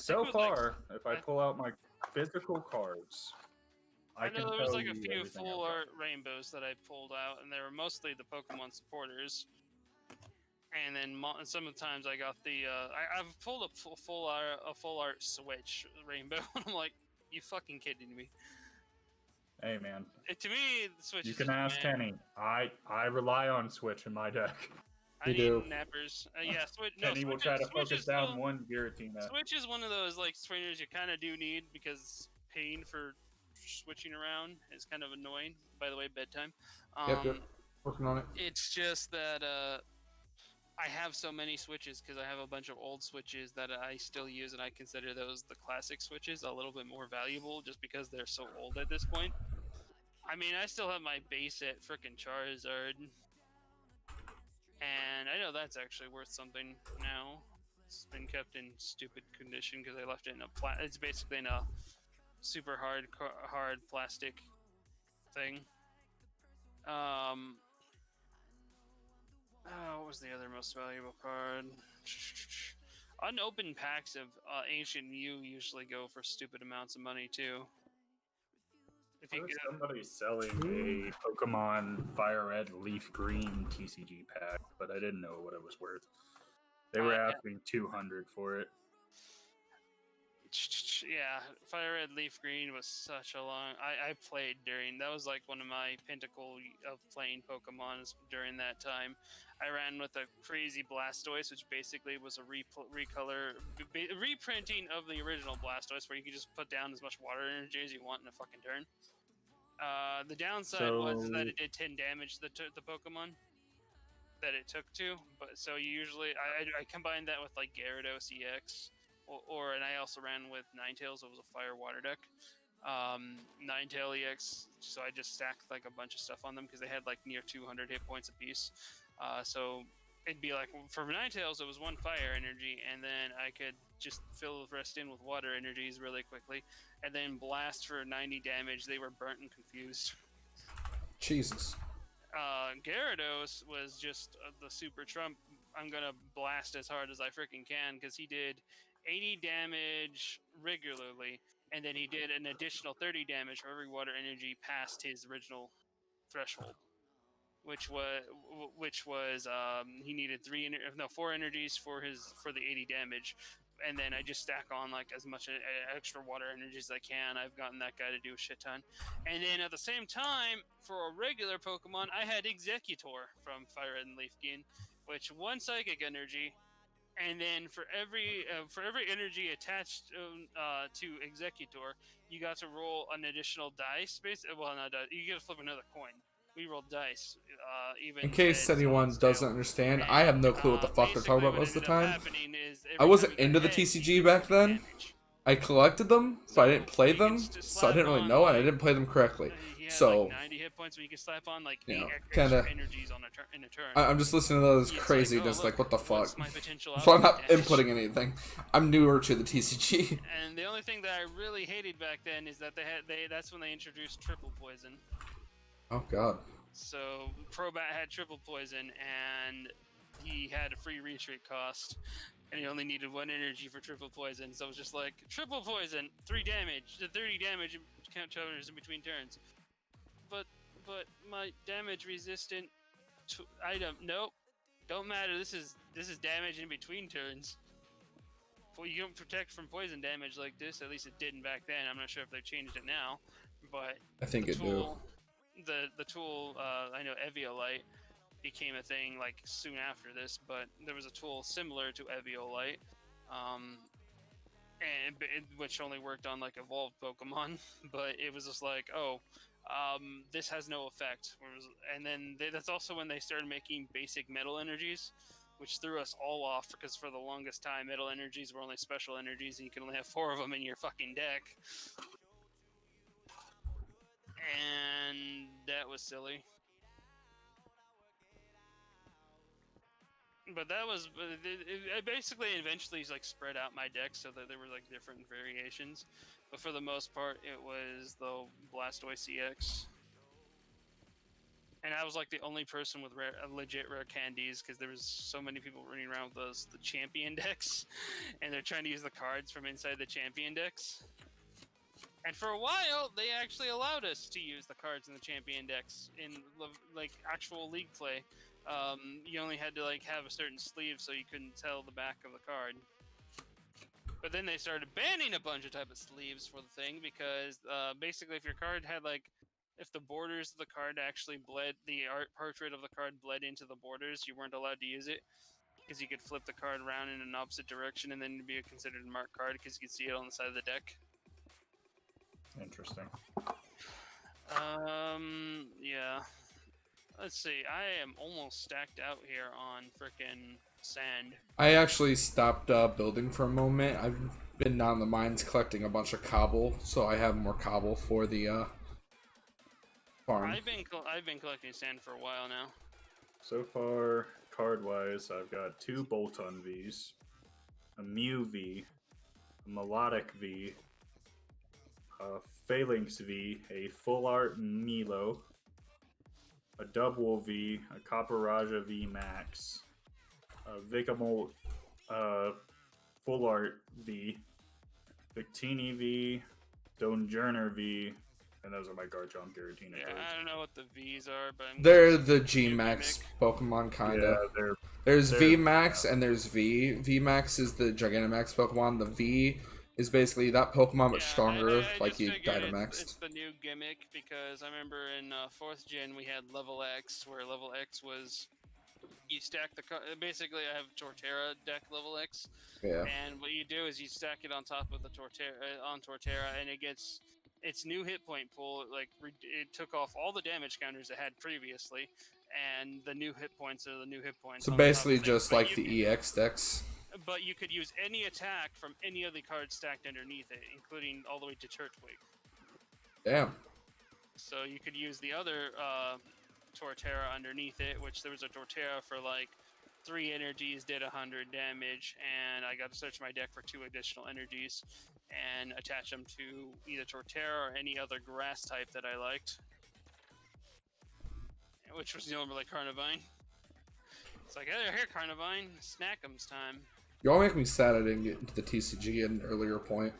So it was like, far, if I pull out my physical cards, I I know can there was tell like a you few everything full I've got. art rainbows that I pulled out, and they were mostly the Pokemon supporters. And then some of the times I got the I've pulled a full art Switch rainbow. I'm like, you fucking kidding me? Hey man, To me, the Switch you is can just ask meh. Kenny. I rely on Switch in my deck. I You need do. nappers. Yeah, Switch. No, Kenny will try to focus down one Giratina. Switch is one of those like trainers you kind of do need because pain for switching around is kind of annoying. By the way, bedtime. Yep. Working on it. It's just that I have so many switches because I have a bunch of old switches that I still use, and I consider those the classic switches a little bit more valuable just because they're so old at this point. I mean, I still have my base at frickin' Charizard, and I know that's actually worth something now. It's been kept in stupid condition because I left it in a it's basically in a super hard plastic thing. What was the other most valuable card? Unopened packs of Ancient Mew usually go for stupid amounts of money too. If you There was get somebody selling a Pokemon Fire Red Leaf Green TCG pack, but I didn't know what it was worth. They were asking 200 for it. Yeah, Fire Red Leaf Green was such a long. I played during that was like one of my pinnacle of playing Pokemon during that time. I ran with a crazy Blastoise, which basically was a reprinting of the original Blastoise, where you could just put down as much water energy as you want in a fucking turn. The downside was that it did 10 damage to the Pokemon that it took to, but so you usually I combined that with like Gyarados EX. And I also ran with Ninetales. It was a fire water deck. Ninetale EX. So I just stacked like a bunch of stuff on them because they had like near 200 hit points apiece. So it'd be like for Ninetales, it was one fire energy, and then I could just fill the rest in with water energies really quickly, and then blast for 90 damage. They were burnt and confused. Jesus. Gyarados was just the super trump. I'm gonna blast as hard as I freaking can because he did 80 damage regularly, and then he did an additional 30 damage for every water energy past his original threshold, which was he needed 4 energies for the 80 damage, and then I just stack on like as much extra water energy as I can. I've gotten that guy to do a shit ton, and then at the same time for a regular Pokemon, I had Executor from Fire Red and Leaf Green, which one psychic energy. And then for every energy attached to Executor, you got to roll an additional dice. Well, not dice. You get to flip another coin. We rolled dice. Even In case anyone doesn't understand, I have no clue what the fuck they're talking about most of the time. I wasn't into the TCG back then. I collected them, but I didn't play them, so I didn't really know, and I didn't play them correctly. He had So, like 90 hit points, but you can slap on like 8 kinda, extra energies in a turn. I'm just listening to those It's crazy, like, oh, just look, like, what the fuck? what's my potential So I'm not output damage? inputting anything. I'm newer to the TCG. And the only thing that I really hated back then is that that's when they introduced triple poison. Oh god. So Crobat had triple poison, and he had a free retreat cost, and he only needed 1 energy for triple poison. So it was just like triple poison, 3 damage, the 30 damage count counters in between turns. But my damage resistant item, nope, don't matter. This is damage in between turns. Well, you don't protect from poison damage like this. At least it didn't back then. I'm not sure if they've changed it now, but I think it do. The tool, I know Eviolite became a thing like soon after this, but there was a tool similar to Eviolite, which only worked on like evolved Pokemon, but it was just like, this has no effect. And then that's also when they started making basic metal energies, which threw us all off because for the longest time, metal energies were only special energies, and you can only have 4 of them in your fucking deck. And that was silly. But that was it basically eventually like spread out my deck so that there were like different variations. But for the most part, it was the Blastoise EX. And I was like the only person with legit rare candies because there was so many people running around with the champion decks, and they're trying to use the cards from inside the champion decks. And for a while, they actually allowed us to use the cards in the champion decks in like actual league play. You only had to like have a certain sleeve so you couldn't tell the back of the card. But then they started banning a bunch of type of sleeves for the thing because basically if your card had like, if the borders of the card actually bled, the art portrait of the card bled into the borders, you weren't allowed to use it because you could flip the card around in an opposite direction and then it'd be considered a marked card because you could see it on the side of the deck. Interesting. Yeah. Let's see. I am almost stacked out here on frickin' sand. I actually stopped building for a moment. I've been down the mines collecting a bunch of cobble, so I have more cobble for the farm. I've been collecting sand for a while now. So far, card-wise, I've got 2 Bolton Vs, a Mew V, a Melodic V, a Phalanx V, a Full Art Milo, a Double V, a Copper V Max, a Vicamolt Full Art V, Victini V, Donjourner V, and those are my Garchomp Giratina Yeah, cards. I don't know what the V's are, but They're the G Max Pokemon kinda. Yeah, there's they're- V Max and there's V. V Max is the Gigantamax Pokemon. The V is basically that Pokemon but stronger, I like just you figured Dynamaxed. it's the new gimmick because I remember in 4th gen we had level X, where level X was you stack the basically I have Torterra deck level X, Yeah. and what you do is you stack it on top of the Torterra, and it gets its new hit point pool. Like it took off all the damage counters it had previously, and the new hit points are the new hit points. So on top of basically things. just But like you the can- EX decks. But you could use any attack from any of the cards stacked underneath it, including all the way to Turtwig. Damn. So you could use the other Torterra underneath it, which there was a Torterra for like 3 energies, did 100 damage, and I got to search my deck for 2 additional energies and attach them to either Torterra or any other grass type that I liked, which was normally Carnivine. It's like, hey, here, Carnivine, snack'em's time. Y'all make me sad I didn't get into the TCG at an earlier point.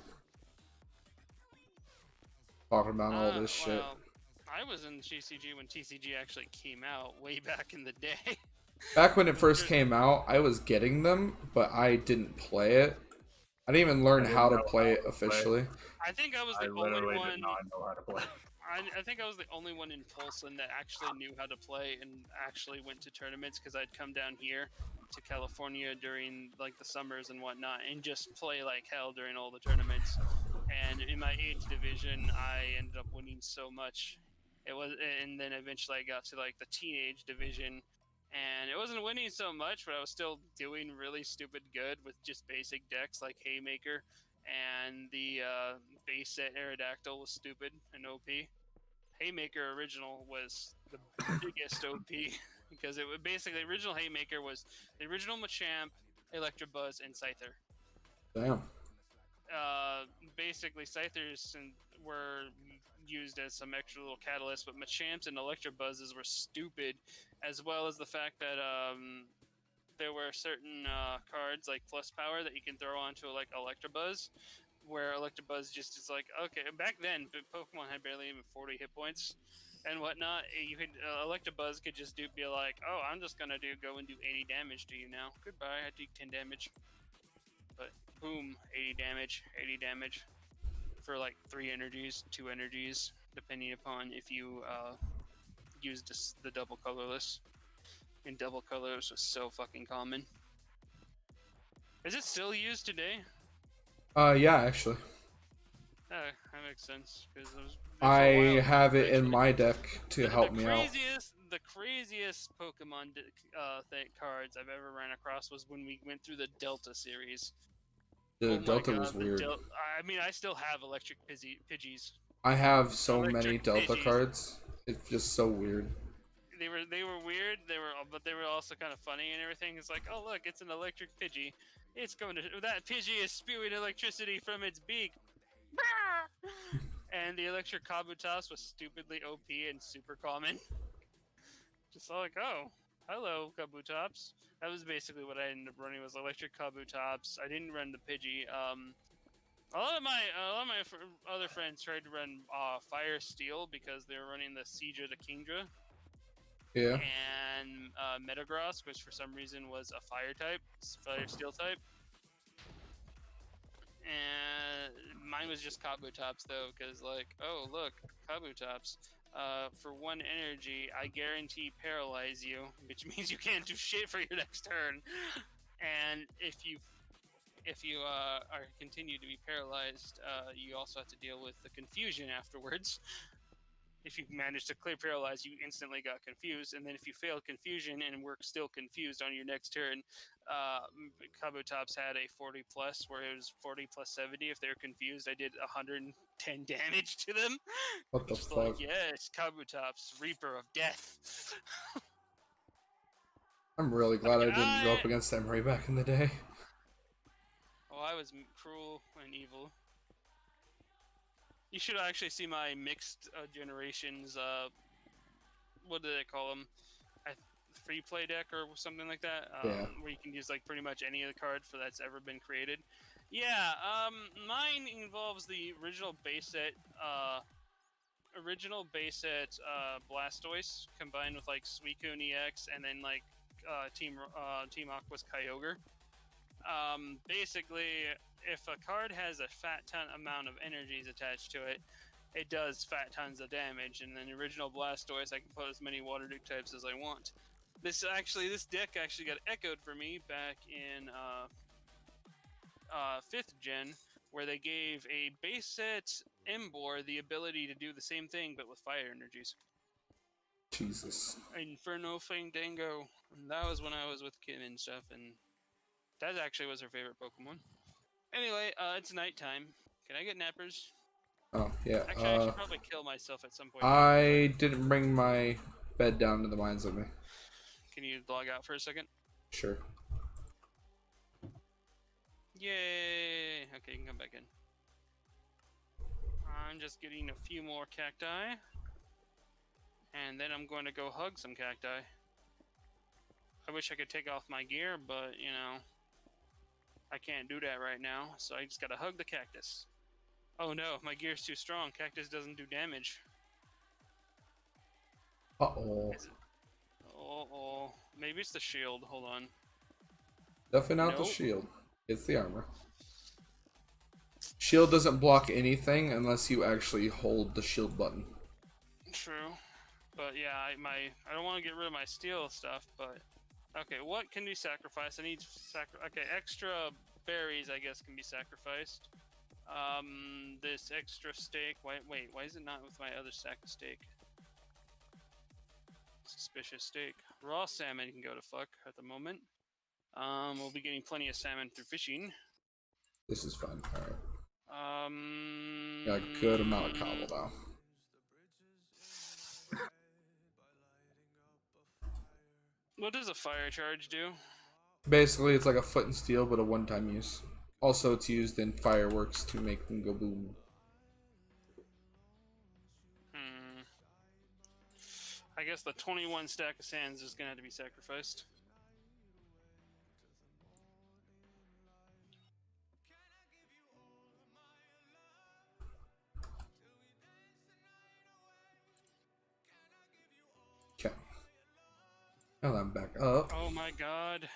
Talking about all this shit. Well, I was in TCG when TCG actually came out way back in the day. Back when it first came out, I was getting them, but I didn't play it. I didn't even learn how to play it officially. I think I was the only literally one. did not know how to play. I think I was the only one in Polson that actually knew how to play and actually went to tournaments because I'd come down here to California during like the summers and whatnot and just play like hell during all the tournaments. And in my age division, I ended up winning so much. And then eventually I got to like the teenage division, and it wasn't winning so much, but I was still doing really stupid good with just basic decks like Haymaker, and the base set Aerodactyl was stupid and OP. Haymaker original was the biggest OP because it was basically original Haymaker was the original Machamp, Electabuzz, and Scyther. Damn. Basically Scythers were used as some extra little catalyst, but Machamps and Electabuzzes were stupid, as well as the fact that there were certain cards like plus power that you can throw onto like Electabuzz, where Electabuzz just is like, okay, back then Pokemon had barely even 40 hit points and whatnot. You could Electabuzz could just be like, oh, I'm just gonna go and do 80 damage to you now. Goodbye, I do 10 damage. But boom, 80 damage for like 3 energies, 2 energies, depending upon if you used the double colorless. And double colorless was so fucking common. Is it still used today? Yeah, actually. That makes sense. I have it in my deck to help me out. The craziest Pokemon cards I've ever ran across was when we went through the Delta series. The Oh my Delta God, was weird. I mean, I still have electric Pidgeys. I have so Electric many Delta Pidgeys. cards. It's just so weird. They were weird. But they were also kind of funny and everything. It's like, oh look, it's an electric Pidgey. It's going to that Pidgey is spewing electricity from its beak. And the electric Kabutops was stupidly OP and super common. Just like, oh, hello, Kabutops. That was basically what I ended up running was electric Kabutops. I didn't run the Pidgey. A lot of my other friends tried to run Fire Steel because they were running the Siege of the Kingdra Yeah. and Metagross, which for some reason was a Fire type, Fire Steel type. And mine was just Kabutops though, because like, oh look, Kabutops. For 1 energy, I guarantee paralyze you, which means you can't do shit for your next turn. And if you are continue to be paralyzed, you also have to deal with the confusion afterwards. If you manage to clear paralyze, you instantly got confused, and then if you failed confusion and were still confused on your next turn, Kabutops had a 40 plus, where it was 40 plus 70. If they're confused, I did 110 damage to them. What the Just fuck? like, yes, Kabutops, Reaper of Death. I'm really glad Okay, I didn't go up against Emery back in the day. Oh, I was cruel and evil. You should actually see my mixed generations. What do they call them? Free play deck or something like that. Yeah. Where you can use like pretty much any of the cards for that's ever been created. Yeah. Mine involves the original base set. Blastoise combined with like Suicune EX and then like Team Aqua's Kyogre. Basically, if a card has a fat ton amount of energies attached to it, it does fat tons of damage. And then the original Blastoise, I can put as many water types as I want. This deck actually got echoed for me back in 5th gen, where they gave a base set Embor the ability to do the same thing but with fire energies. Jesus. Inferno Fandango. And that was when I was with Kim and stuff, and that actually was her favorite Pokemon. Anyway, it's nighttime. Can I get nappers? Oh, yeah. Actually, I should probably kill myself at some point. I didn't bring my bed down to the mines with me. Can you log out for a second? Sure. Yay! Okay, you can come back in. I'm just getting a few more cacti. And then I'm going to go hug some cacti. I wish I could take off my gear, but, you know, I can't do that right now, so I just gotta hug the cactus. Oh no, my gear's too strong. Cactus doesn't do damage. Uh-oh. Uh-oh. Maybe it's the shield. Hold on. Definitely not the Nope. shield. It's the armor. Shield doesn't block anything unless you actually hold the shield button. True. But yeah, I don't want to get rid of my steel stuff, but... Okay, what can be sacrificed? I need okay, extra berries, I guess, can be sacrificed. This extra steak... Wait, why is it not with my other sack of steak? Suspicious steak. Raw salmon can go to fuck at the moment. We'll be getting plenty of salmon through fishing. This is fun. Alright. Got a good amount of cobble now. What does a fire charge do? Basically, it's like a foot and steel, but a one-time use. Also, it's used in fireworks to make them go boom. I guess the 21 stack of sands is gonna have to be sacrificed. Okay. Now I'm back up. Oh my god.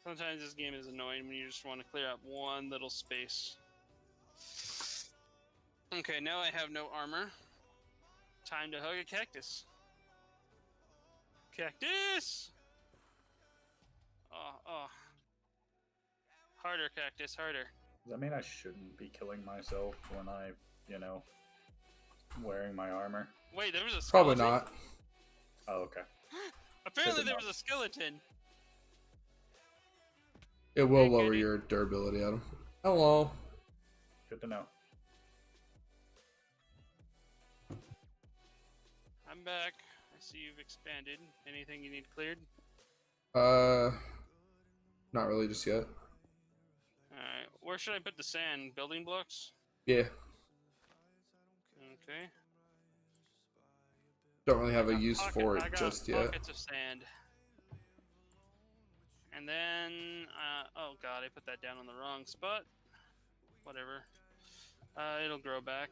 Sometimes this game is annoying when you just want to clear out one little space. Okay, now I have no armor. Time to hug a cactus. Cactus! Oh. Harder, cactus, harder. Does that mean I shouldn't be killing myself when I, wearing my armor? Wait, there was a Probably skeleton? not. Oh, okay. Apparently Good there enough. was a skeleton. It will Hey, lower Katie. your durability, Adam. Hello. Good to know. I'm back. I see you've expanded. Anything you need cleared? Not really just yet. Alright, where should I put the sand? Building blocks? Yeah. Okay. Don't really have a use for I it got just yet. pockets of sand. And then, oh god, I put that down on the wrong spot. Whatever. It'll grow back.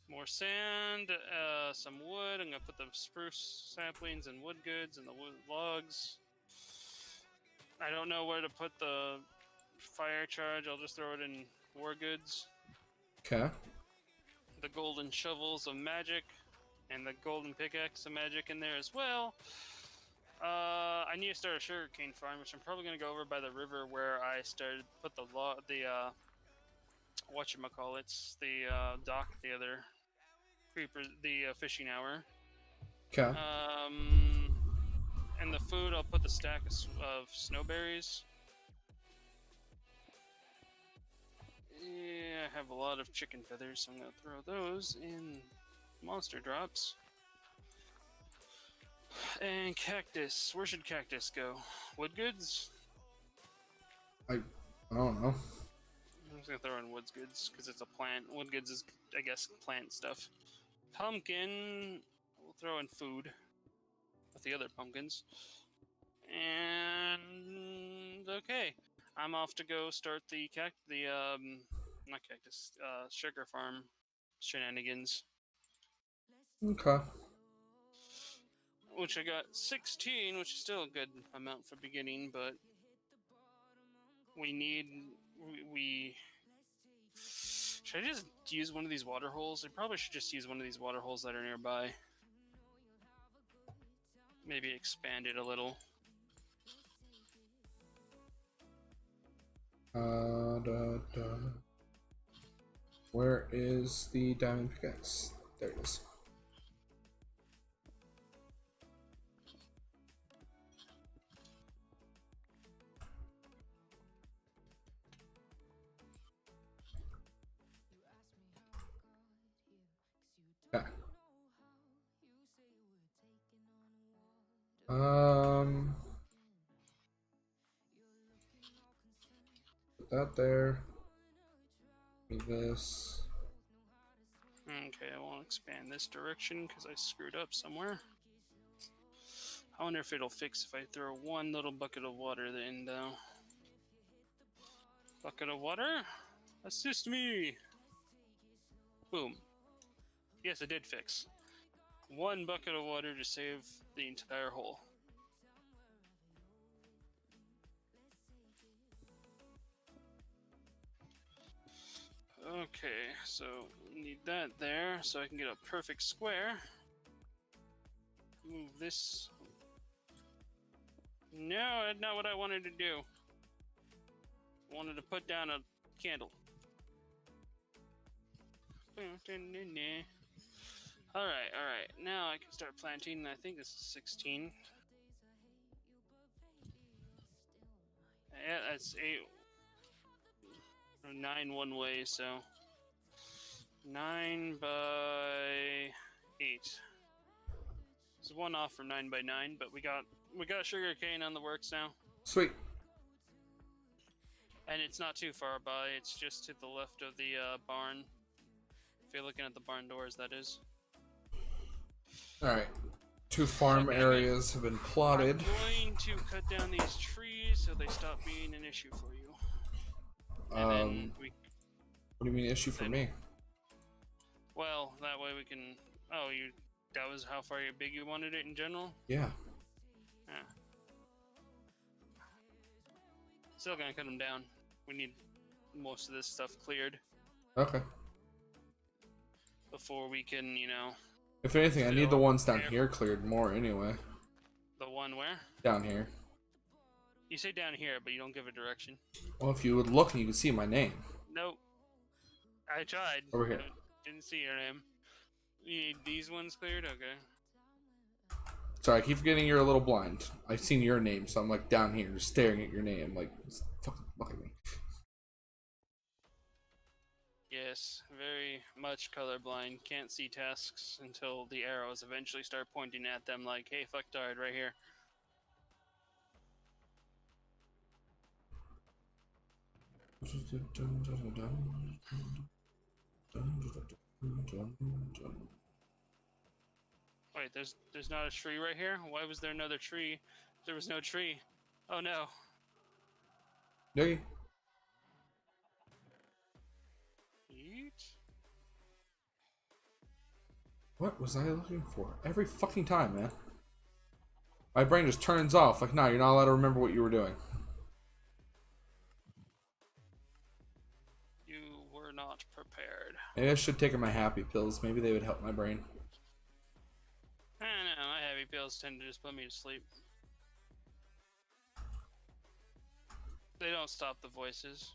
More sand, some wood. I'm gonna put the spruce saplings and wood goods and the wood logs. I don't know where to put the fire charge. I'll just throw it in war goods. Okay. The golden shovels of magic and the golden pickaxe of magic in there as well. I need to start a sugarcane farm, which I'm probably gonna go over by the river where I started. Put the whatchamacallits, the dock, the other creeper, the fishing hour. Okay. And the food, I'll put the stack of snowberries. Yeah, I have a lot of chicken feathers, so I'm gonna throw those in monster drops. And cactus. Where should cactus go? Wood goods? I don't know. I'm just gonna throw in wood goods because it's a plant. Wood goods is, I guess, plant stuff. Pumpkin. We'll throw in food with the other pumpkins. And okay, I'm off to go start the not cactus, sugar farm shenanigans. Okay. Which I got 16, which is still a good amount for beginning, but we need we should I just use one of these water holes? I probably should just use one of these water holes that are nearby. Maybe expand it a little. Where is the diamond pickaxe? There it is. Okay. Put that there. Do this. Okay, I won't expand this direction because I screwed up somewhere. I wonder if it'll fix if I throw one little bucket of water in, though. Bucket of water? Assist me! Boom. Yes, it did fix. One bucket of water to save the entire hole. Okay, so we need that there so I can get a perfect square. Move this. No, that's not what I wanted to do. I wanted to put down a candle. Alright. Now I can start planting. I think this is 16. Yeah, that's 8. 9 one way, so 9 by 8. It's one off from 9 by 9, but we got sugar cane on the works now, Sweet. and it's not too far by. It's just to the left of the barn. If you're looking at the barn doors, that is. All right. 2 farm areas have been plotted. I'm going to cut down these trees so they stop being an issue for you. And then we. What do you mean issue for me? Well, that way we can. Oh, you. That was how far big you wanted it in general? Yeah. Yeah. Still gonna cut them down. We need most of this stuff cleared Okay. before we can, you know. If anything, I need the ones down here cleared more anyway. The one where? Down here. You say down here, but you don't give a direction. Well, if you would look and you could see my name. Nope. I tried. Over here. Didn't see your name. You need these ones cleared? Okay. Sorry, I keep forgetting you're a little blind. I've seen your name, so I'm like down here just staring at your name like, fucking look at me. Yes, very much colorblind. Can't see tasks until the arrows eventually start pointing at them like, hey, fucktard, right here. Wait, there's not a tree right here? Why was there another tree? There was no tree. Oh no. Hey, Yeet. what was I looking for? Every fucking time, man. My brain just turns off. Like, nah, you're not allowed to remember what you were doing. You were not prepared. Maybe I should take my happy pills. Maybe they would help my brain. I don't know, my heavy pills tend to just put me to sleep. They don't stop the voices.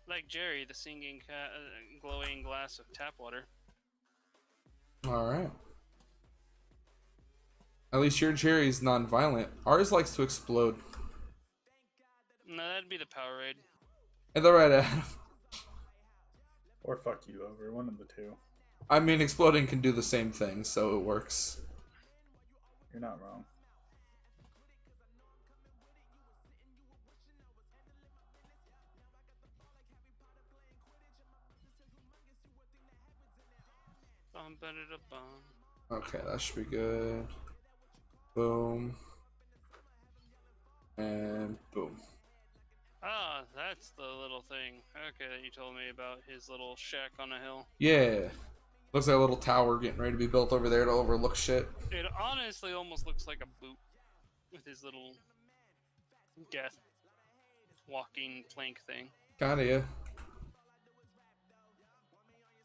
Like Jerry, the singing glowing glass of tap water. Alright. At least your Jerry's non-violent. Ours likes to explode. No, that'd be the Powerade. And the right Adam. Or fuck you over, one of the two. I mean, exploding can do the same thing, so it works. You're not wrong. Bum, ba-da-da-bum. Okay, that should be good. Boom. And boom. Ah, that's the little thing. Okay, that you told me about his little shack on a hill. Yeah. Looks like a little tower getting ready to be built over there to overlook shit. It honestly almost looks like a boot with his little death walking plank thing. Kinda, yeah.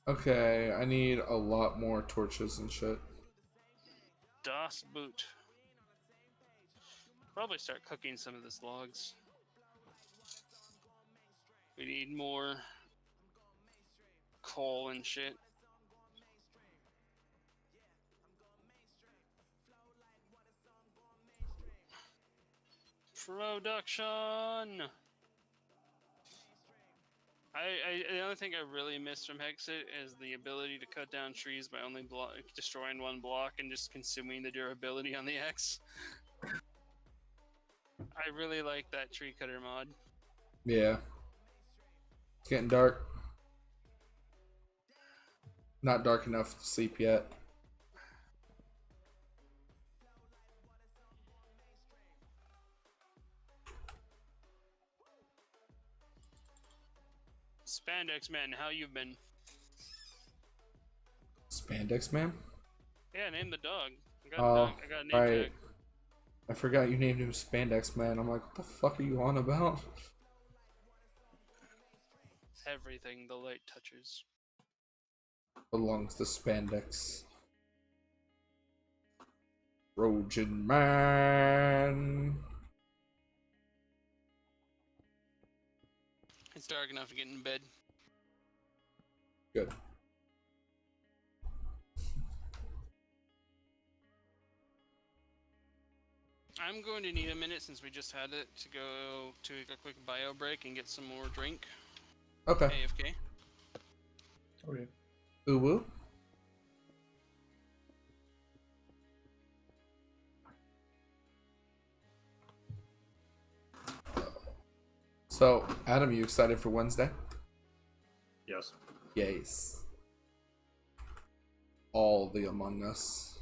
Okay, I need a lot more torches and shit. Das Boot. Probably start cooking some of this logs. We need more coal and shit. Production! The only thing I really miss from Hexit is the ability to cut down trees by only destroying one block and just consuming the durability on the X. I really like that tree cutter mod. Yeah. It's getting dark. Not dark enough to sleep yet. Spandex Man, how you been? Spandex Man? Yeah, name the dog. Oh, I got a name right. tag. I forgot you named him Spandex Man. I'm like, what the fuck are you on about? Everything the light touches. Belongs to Spandex. Trojan Man. It's dark enough to get in bed. Good. I'm going to need a minute since we just had it to go to a quick bio break and get some more drink. Okay. AFK. Okay. Ooh woo. So, Adam, you excited for Wednesday? Yes. Yes. All the Among Us.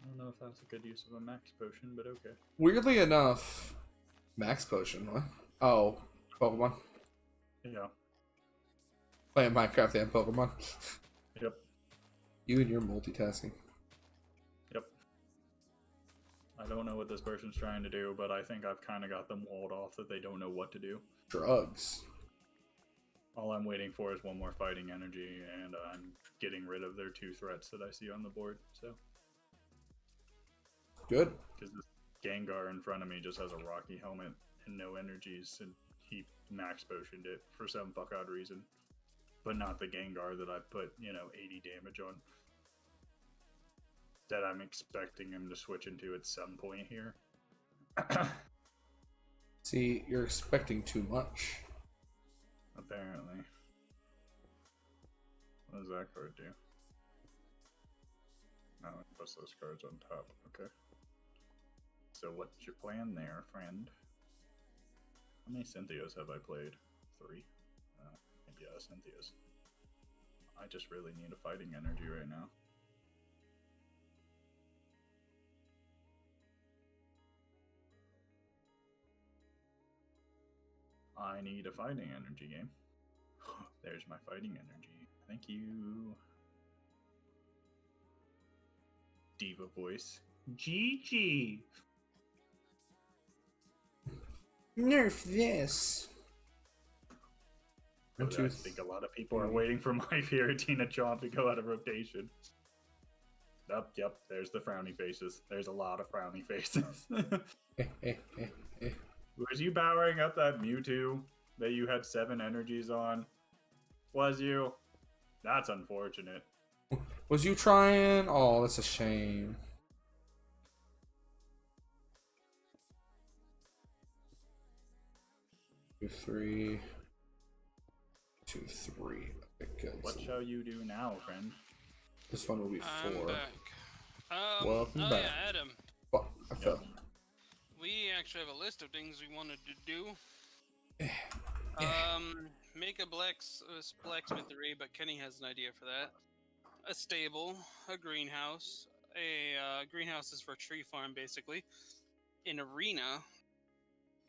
I don't know if that's a good use of a max potion, but okay. Weirdly enough, Max Potion, what? Oh, Pokemon. Yeah. Playing Minecraft and Pokemon. Yep. You and your multitasking. Yep. I don't know what this person's trying to do, but I think I've kind of got them walled off that they don't know what to do. Drugs. All I'm waiting for is one more fighting energy, and I'm getting rid of their 2 threats that I see on the board, so. Good. Because this Gengar in front of me just has a rocky helmet and no energies, and he max potioned it for some fuck odd reason. But not the Gengar that I put, 80 damage on. That I'm expecting him to switch into at some point here. See, you're expecting too much. Apparently. What does that card do? No, it puts those cards on top. Okay. So what's your plan there, friend? How many Cynthias have I played? 3? Yeah, Cynthias. I just really need a fighting energy right now. I need a fighting energy game. There's my fighting energy. Thank you. Diva voice. GG. Nerf this. I think a lot of people are waiting for my Giratina Chomp to go out of rotation. Yep, there's the frowny faces. There's a lot of frowny faces. Was you powering up that Mewtwo that you had 7 energies on? Was you? That's unfortunate. Was you trying? Oh, that's a shame. Two, three. 2, 3. Okay, good. What shall you do now, friend? This one will be 4. I'm back. Welcome back. Yeah, Adam. Fuck, I fell. We actually have a list of things we wanted to do. Make a blacksmithery, but Kenny has an idea for that. A stable, a greenhouse. A greenhouse is for tree farm, basically. An arena,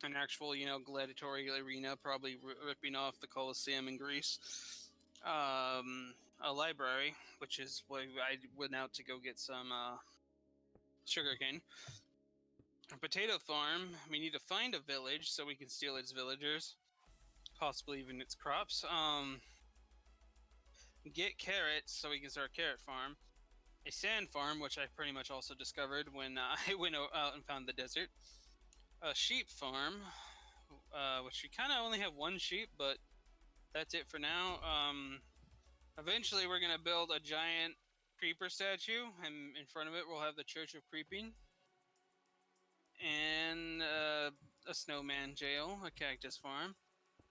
an actual, gladiatory arena, probably ripping off the Colosseum in Greece. A library, which is why I went out to go get some sugarcane. A potato farm. We need to find a village so we can steal its villagers, possibly even its crops. Get carrots so we can start a carrot farm. A sand farm, which I pretty much also discovered when I went out and found the desert. A sheep farm, which we kind of only have 1 sheep, but that's it for now. Eventually, we're going to build a giant creeper statue, and in front of it, we'll have the Church of Creeping. And a snowman jail, a cactus farm,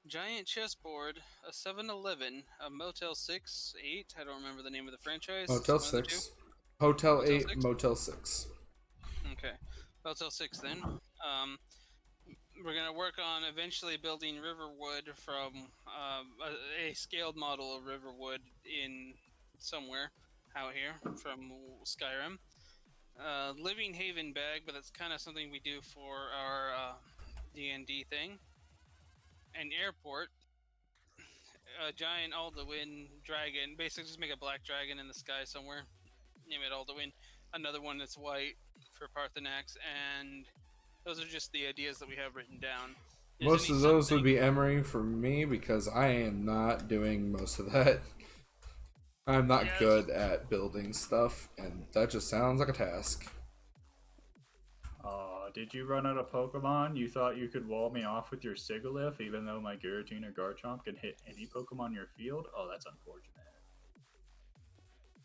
giant chessboard, a 7-Eleven, a Motel 6, 8. I don't remember the name of the franchise. Motel 6. Hotel 8, 6? Motel 6. Okay. Motel 6 then. We're going to work on eventually building Riverwood from a scaled model of Riverwood in somewhere out here from Skyrim. Living Haven bag, but that's kind of something we do for our D&D thing. An airport. A giant Alduin dragon. Basically just make a black dragon in the sky somewhere. Name it Alduin. Another one that's white for Parthenax, and those are just the ideas that we have written down. Most of those would be Emery for me because I am not doing most of that. I'm not good at building stuff, and that just sounds like a task. Did you run out of Pokemon? You thought you could wall me off with your Sigilyph, even though my Giratina Garchomp can hit any Pokemon in your field? Oh, that's unfortunate.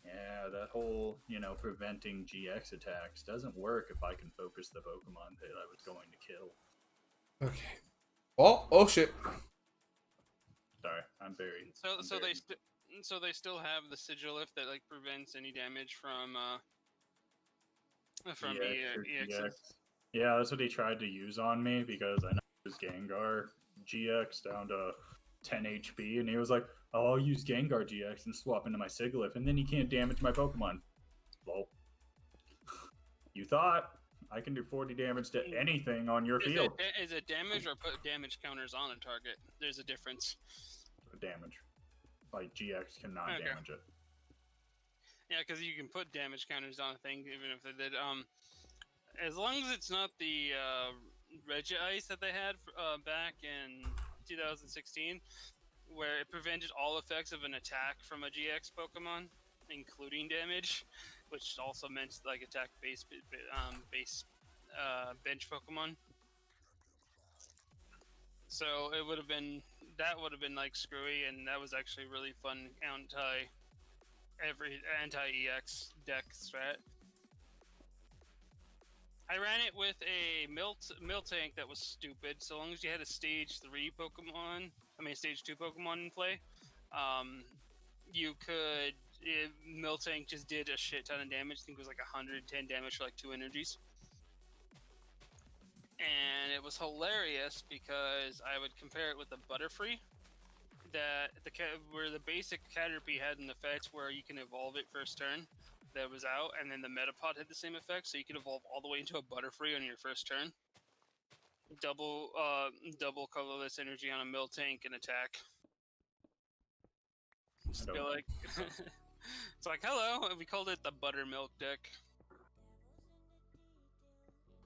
Yeah, that whole, preventing GX attacks doesn't work if I can focus the Pokemon that I was going to kill. Okay. Oh shit. Sorry, I'm buried. So they still have the Sigilyph that prevents any damage from EX. Yeah, that's what he tried to use on me because I know his Gengar GX down to 10 HP, and he was like, "Oh, I'll use Gengar GX and swap into my Sigilyph, and then he can't damage my Pokemon." Well, you thought I can do 40 damage to anything on your field. Is it damage or put damage counters on a target? There's a difference. Damage. GX cannot damage it. Yeah, because you can put damage counters on a thing, even if they did. As long as it's not the Regice that they had back in 2016, where it prevented all effects of an attack from a GX Pokemon, including damage, which also meant attack base bench Pokemon. So it would have been screwy, and that was actually really fun anti-EX deck strat. I ran it with a Miltank that was stupid. So long as you had a stage 2 Pokemon in play, you could. Miltank just did a shit ton of damage. I think it was 110 damage for 2 energies. And it was hilarious because I would compare it with the Butterfree that where the basic Caterpie had an effect where you can evolve it first turn, that was out, and then the Metapod had the same effect, so you could evolve all the way into a Butterfree on your first turn. Double colorless energy on a Miltank and attack. Just be like, it's like, hello. We called it the Buttermilk deck.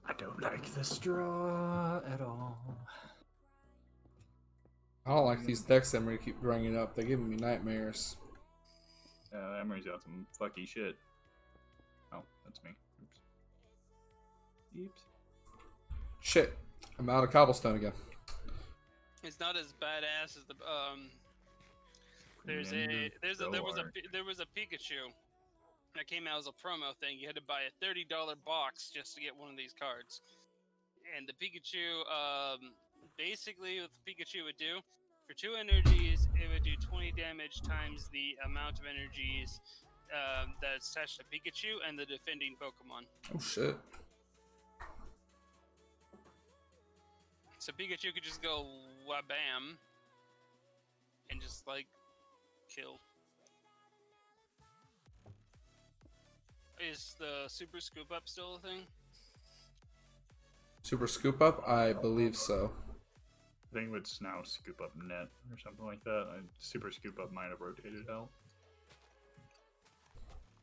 I don't like the straw at all. I don't like these decks Emery keep bringing up. They're giving me nightmares. Emery's got some fucky shit. Oh, that's me. Oops. Shit. I'm out of cobblestone again. It's not as badass as the there was a Pikachu that came out as a promo thing. You had to buy a $30 box just to get one of these cards. And the Pikachu, basically what the Pikachu would do, for 2 energies, it would do 20 damage times the amount of energies that's attached to Pikachu and the defending Pokemon. Oh shit. So Pikachu could just go wabam and just like kill. Is the Super Scoop Up still a thing? Super Scoop Up? I believe so. I think it's now Scoop Up Net or something like that. Super Scoop Up might have rotated out.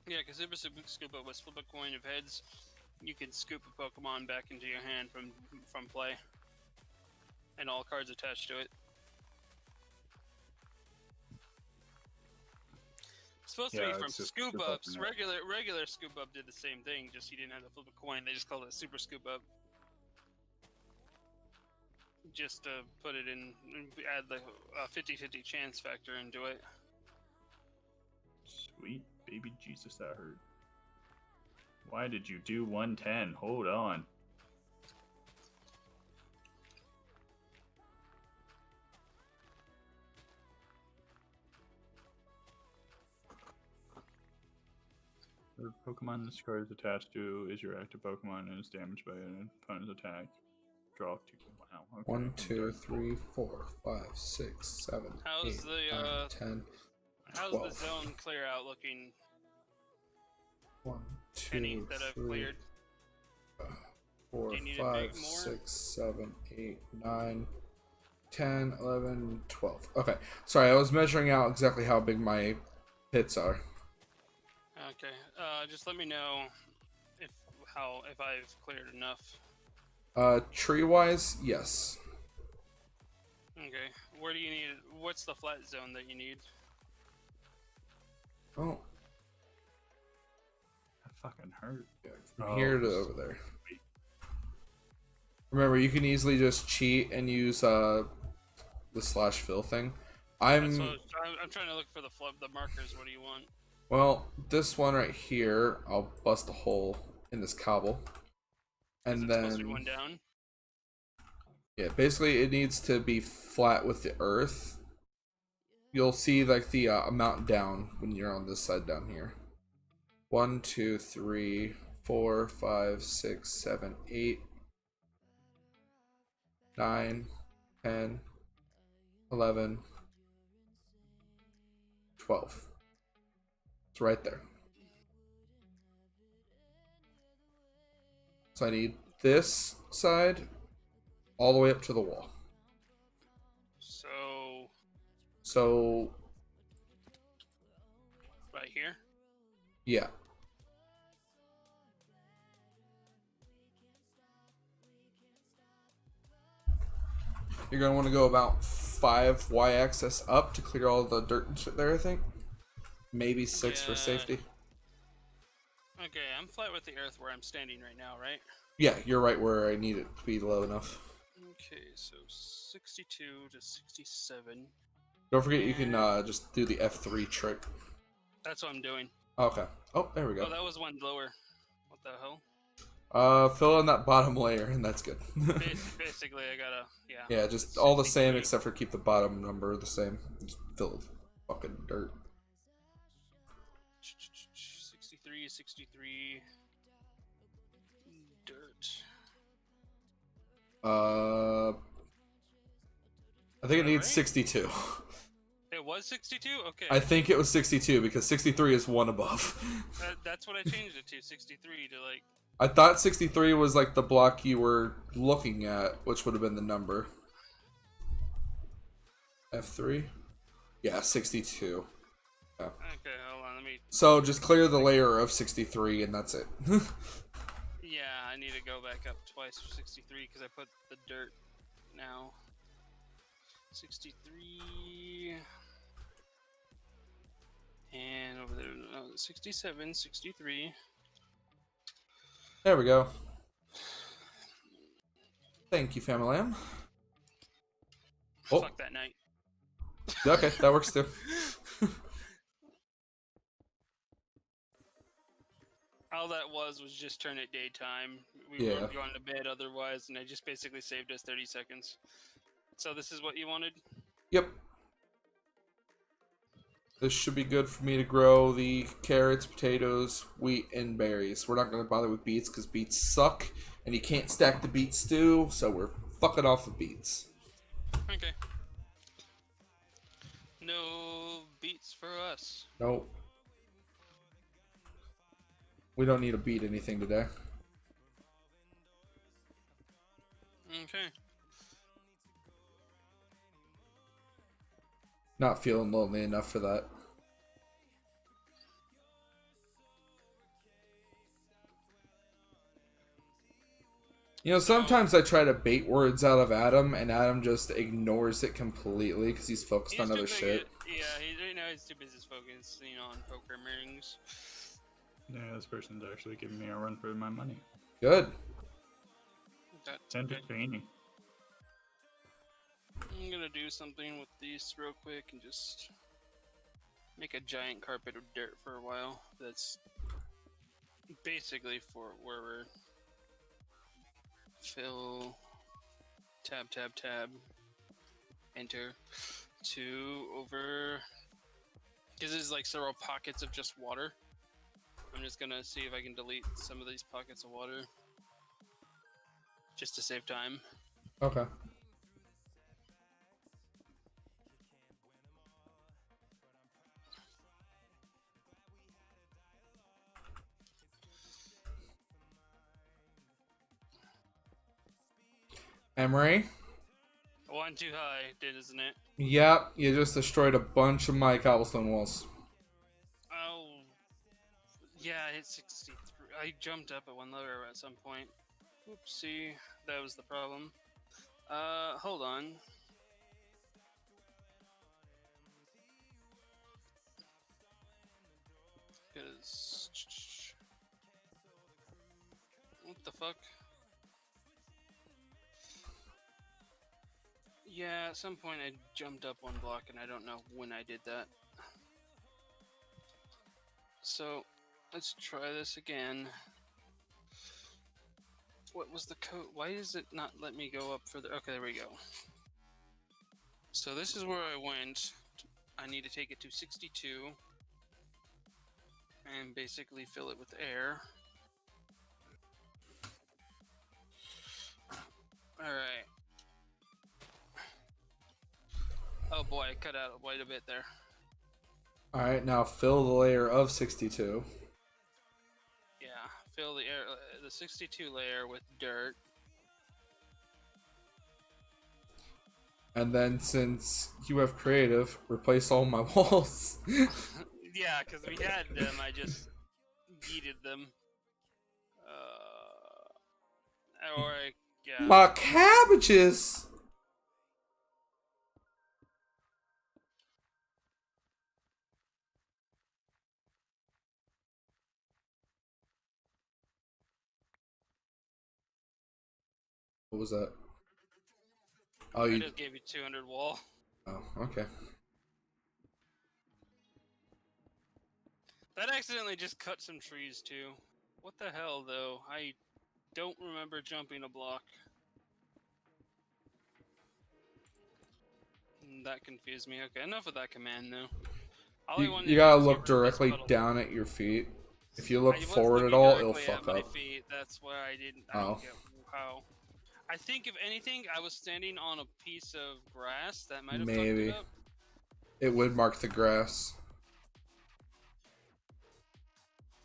Yeah, because Super Scoop Up was flip a coin of heads. You can scoop a Pokemon back into your hand from play. And all cards attached to it. It's supposed to be from Scoop Ups. Regular Scoop Up did the same thing, just you didn't have to flip a coin. They just called it Super Scoop Up. Just to put it in, add the 50-50 chance factor into it. Sweet baby Jesus, that hurt. Why did you do 110? Hold on. The Pokemon this card is attached to is your active Pokemon and is damaged by an opponent's attack. Draw 2. Wow. Okay. 1, 2, 3, 4, 5, 6, 7, How's 8, the 9, 10, how's 12. the zone clear out looking? 1, 2, Any that I've 3, cleared? 4, Do you need to 5, make more? 6, 7, 8, 9, 10, 11, 12. Okay. Sorry, I was measuring out exactly how big my pits are. Okay. Just let me know if I've cleared enough. Tree-wise, yes. Okay. Where do you need? What's the flat zone that you need? Oh, That fucking hurt. yeah, from here to over there. Remember, you can easily just cheat and use the /fill thing. I'm trying to look for the markers. What do you want? Well, this one right here, I'll bust a hole in this cobble. And It's supposed to be then, one down. yeah, basically it needs to be flat with the earth. You'll see like the amount down when you're on this side down here. 1, 2, 3, 4, 5, 6, 7, 8, 9, 10, 11, 12. It's right there. So I need this side all the way up to the wall. So Right here. yeah. You're going to want to go about 5 y-axis up to clear all the dirt and shit there, I think. Maybe 6 for safety. Okay, I'm flat with the earth where I'm standing right now, right? Yeah, you're right where I need it to be low enough. Okay, so 62 to 67. Don't forget you can just do the F3 trick. That's what I'm doing. Okay. Oh, there we go. Oh, that was one lower. What the hell? Fill in that bottom layer, and that's good. Basically, I gotta, yeah. Yeah, just all the same except for keep the bottom number the same. Just fill it with fucking dirt. 63. Dirt. I think it needs Right? 62. was 62? Okay. I think it was 62 because 63 is one above. That's what I changed it to, 63 to like. I thought 63 was like the block you were looking at, which would have been the number. F3? Yeah, 62. Yeah. Okay, hold on, let me. So just clear the layer of 63 and that's it. Yeah, I need to go back up twice for 63 because I put the dirt now. 63. And over there, 67, 63. There we go. Thank you, Family Lamb. Oh, Fuck that night. okay, that works too. All that was just turn it daytime. We Yeah. weren't going to bed otherwise, and I just basically saved us 30 seconds. So this is what you wanted? Yep. This should be good for me to grow the carrots, potatoes, wheat, and berries. We're not going to bother with beets because beets suck, and you can't stack the beet stew, so we're fucking off the beets. Okay. No beats for us. Nope. We don't need to beat anything today. Okay. Not feeling lonely enough for that. You know, sometimes I try to bait words out of Adam, and Adam just ignores it completely because he's focused on other shit. Yeah, right now he's too busy focusing on programmings. Yeah, this person's actually giving me a run for my money. Good. That's Send okay. it Feeny. I'm gonna do something with these real quick and just make a giant carpet of dirt for a while. That's basically for where we're fill, tab, enter, to over, because there's like several pockets of just water. I'm just gonna see if I can delete some of these pockets of water just to save time. Okay. Emery? One too high, isn't it? Yep, you just destroyed a bunch of my cobblestone walls. Oh, yeah, it's 63. I jumped up at one level at some point. Oopsie, that was the problem. Hold on. Because... What the fuck? Yeah, at some point I jumped up one block and I don't know when I did that. So, let's try this again. What was the code? Why does it not let me go up further? Okay, there we go. So this is where I went. I need to take it to 62. And basically fill it with air. Alright. Oh boy, I cut out quite a bit there. Alright, now fill the layer of 62. Yeah, fill the air, the 62 layer with dirt. And then since you have creative, replace all my walls. Yeah, because we had them, I just yeeted them. Yeah. My cabbages! What was that? Oh, I you... just gave you 200 wall. Oh, okay. That accidentally just cut some trees too. What the hell though? I don't remember jumping a block. That confused me. Okay, enough of that command though. All I wanted You to gotta do was look get rid of this directly puddle. down at your feet. If you look I was forward at looking all, it'll directly at fuck my up. feet. That's why I didn't. I Oh. don't get how. I think if anything, I was standing on a piece of grass that might have fucked Maybe. it up. It would mark the grass.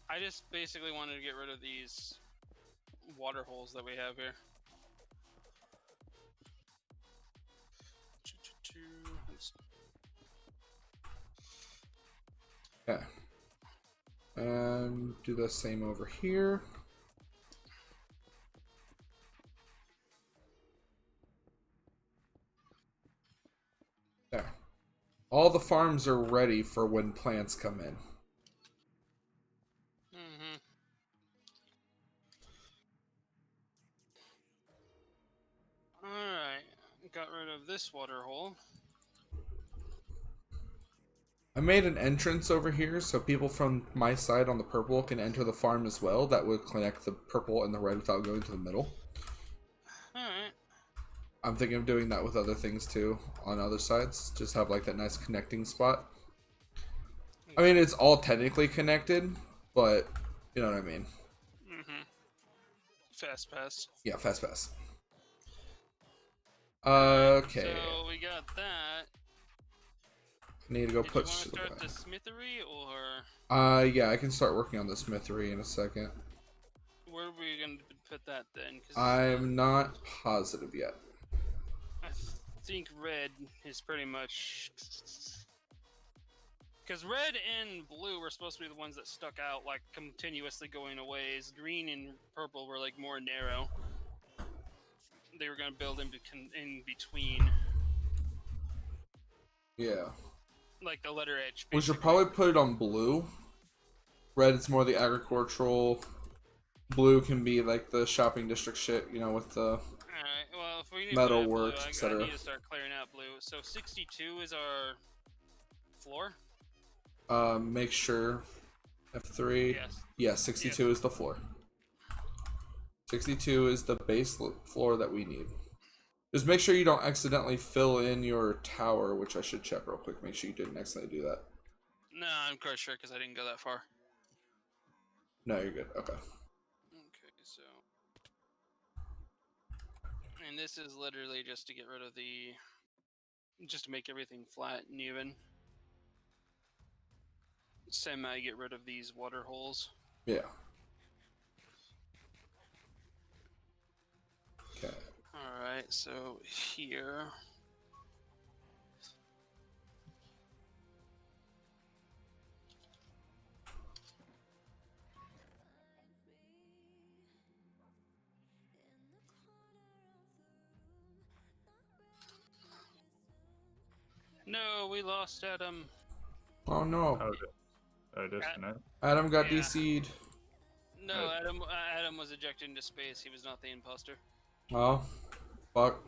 I just basically wanted to get rid of these water holes that we have here. Okay. And do the same over here. Okay. All the farms are ready for when plants come in. Mm-hmm. Alright, got rid of this water hole. I made an entrance over here so people from my side on the purple can enter the farm as well. That would connect the purple and the red without going to the middle. Alright. I'm thinking of doing that with other things too on other sides. Just have like that nice connecting spot. I mean, it's all technically connected, but you know what I mean. Mm-hmm. Fast pass. Yeah, fast pass. Okay. So we got that. I need to go Did put you want to shit start away. the smithery or Yeah, I can start working on the smithery in a second. where are we gonna put that then? 'Cause, I'm not positive yet. I think red is pretty much because red and blue were supposed to be the ones that stuck out, like continuously going away. Green and purple were like more narrow. They were gonna build in between, Yeah. like the letter edge. We should basically. probably put it on blue. Red is more the agricultural. Blue can be like the shopping district shit, you know, with the Alright, well, if we need to metal put out blue, works, I etc. need to start clearing out blue. So 62 is our floor? Make sure F3. Yes. Yeah, 62 is the floor. 62 is the base floor that we need. Just make sure you don't accidentally fill in your tower, which I should check real quick. Make sure you didn't accidentally do that. No, I'm quite sure because I didn't go that far. No, you're good. Okay. Okay, so... And this is literally just to get rid of the... Just to make everything flat and even. Semi get rid of these water holes. Yeah. Okay. Alright, so here... No, we lost Adam. Oh no. Oh, disconnect. Adam got Yeah. DC'd. No, Adam was ejected into space. He was not the imposter. Oh. Fuck.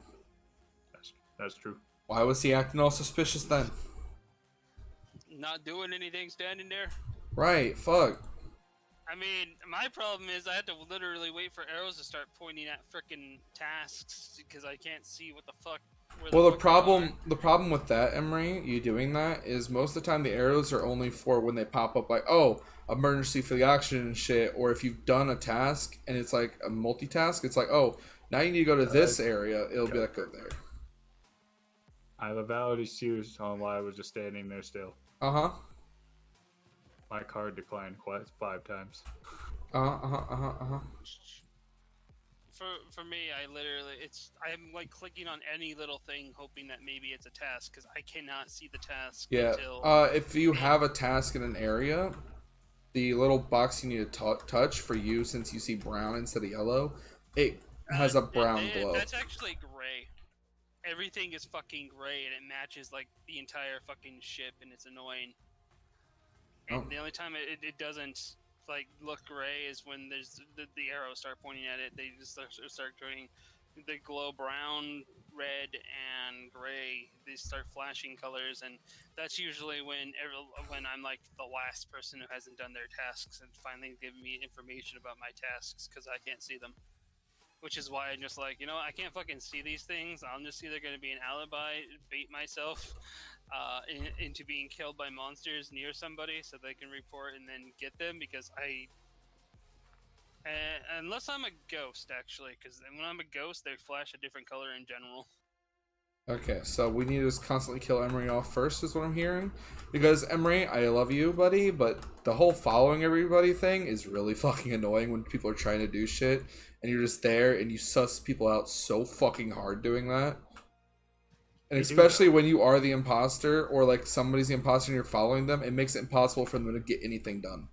That's true. Why was he acting all suspicious then? Not doing anything, standing there. Right. Fuck. I mean, my problem is I had to literally wait for arrows to start pointing at frickin' tasks because I can't see what the fuck. Well, the fuck problem with that, Emery, you doing that is most of the time the arrows are only for when they pop up like, oh, emergency for the oxygen and shit, or if you've done a task and it's like a multitask, it's like, oh, now you need to go to this area. It'll be like, go there. I have a valid excuse on why I was just standing there still. Uh-huh. My card declined quite 5 times. For me, I'm like clicking on any little thing, hoping that maybe it's a task because I cannot see the task Yeah. until. If you have a task in an area, the little box you need to touch for you, since you see brown instead of yellow, it has a brown glow. That's actually gray. Everything is fucking gray, and it matches like the entire fucking ship, and it's annoying. And the only time it doesn't like look gray is when there's the arrows start pointing at it. They just start turning the glow brown, red, and gray. They start flashing colors, and that's usually when I'm like the last person who hasn't done their tasks and finally giving me information about my tasks because I can't see them. Which is why I'm just like, I can't fucking see these things. I'm just either going to be an alibi, bait myself into being killed by monsters near somebody so they can report and then get them because unless I'm a ghost, actually, because when I'm a ghost, they flash a different color in general. Okay, so we need to just constantly kill Emery off first, is what I'm hearing. Because Emery, I love you, buddy, but the whole following everybody thing is really fucking annoying when people are trying to do shit, and you're just there and you suss people out so fucking hard doing that. And especially when you are the imposter, or like somebody's the imposter and you're following them, it makes it impossible for them to get anything done.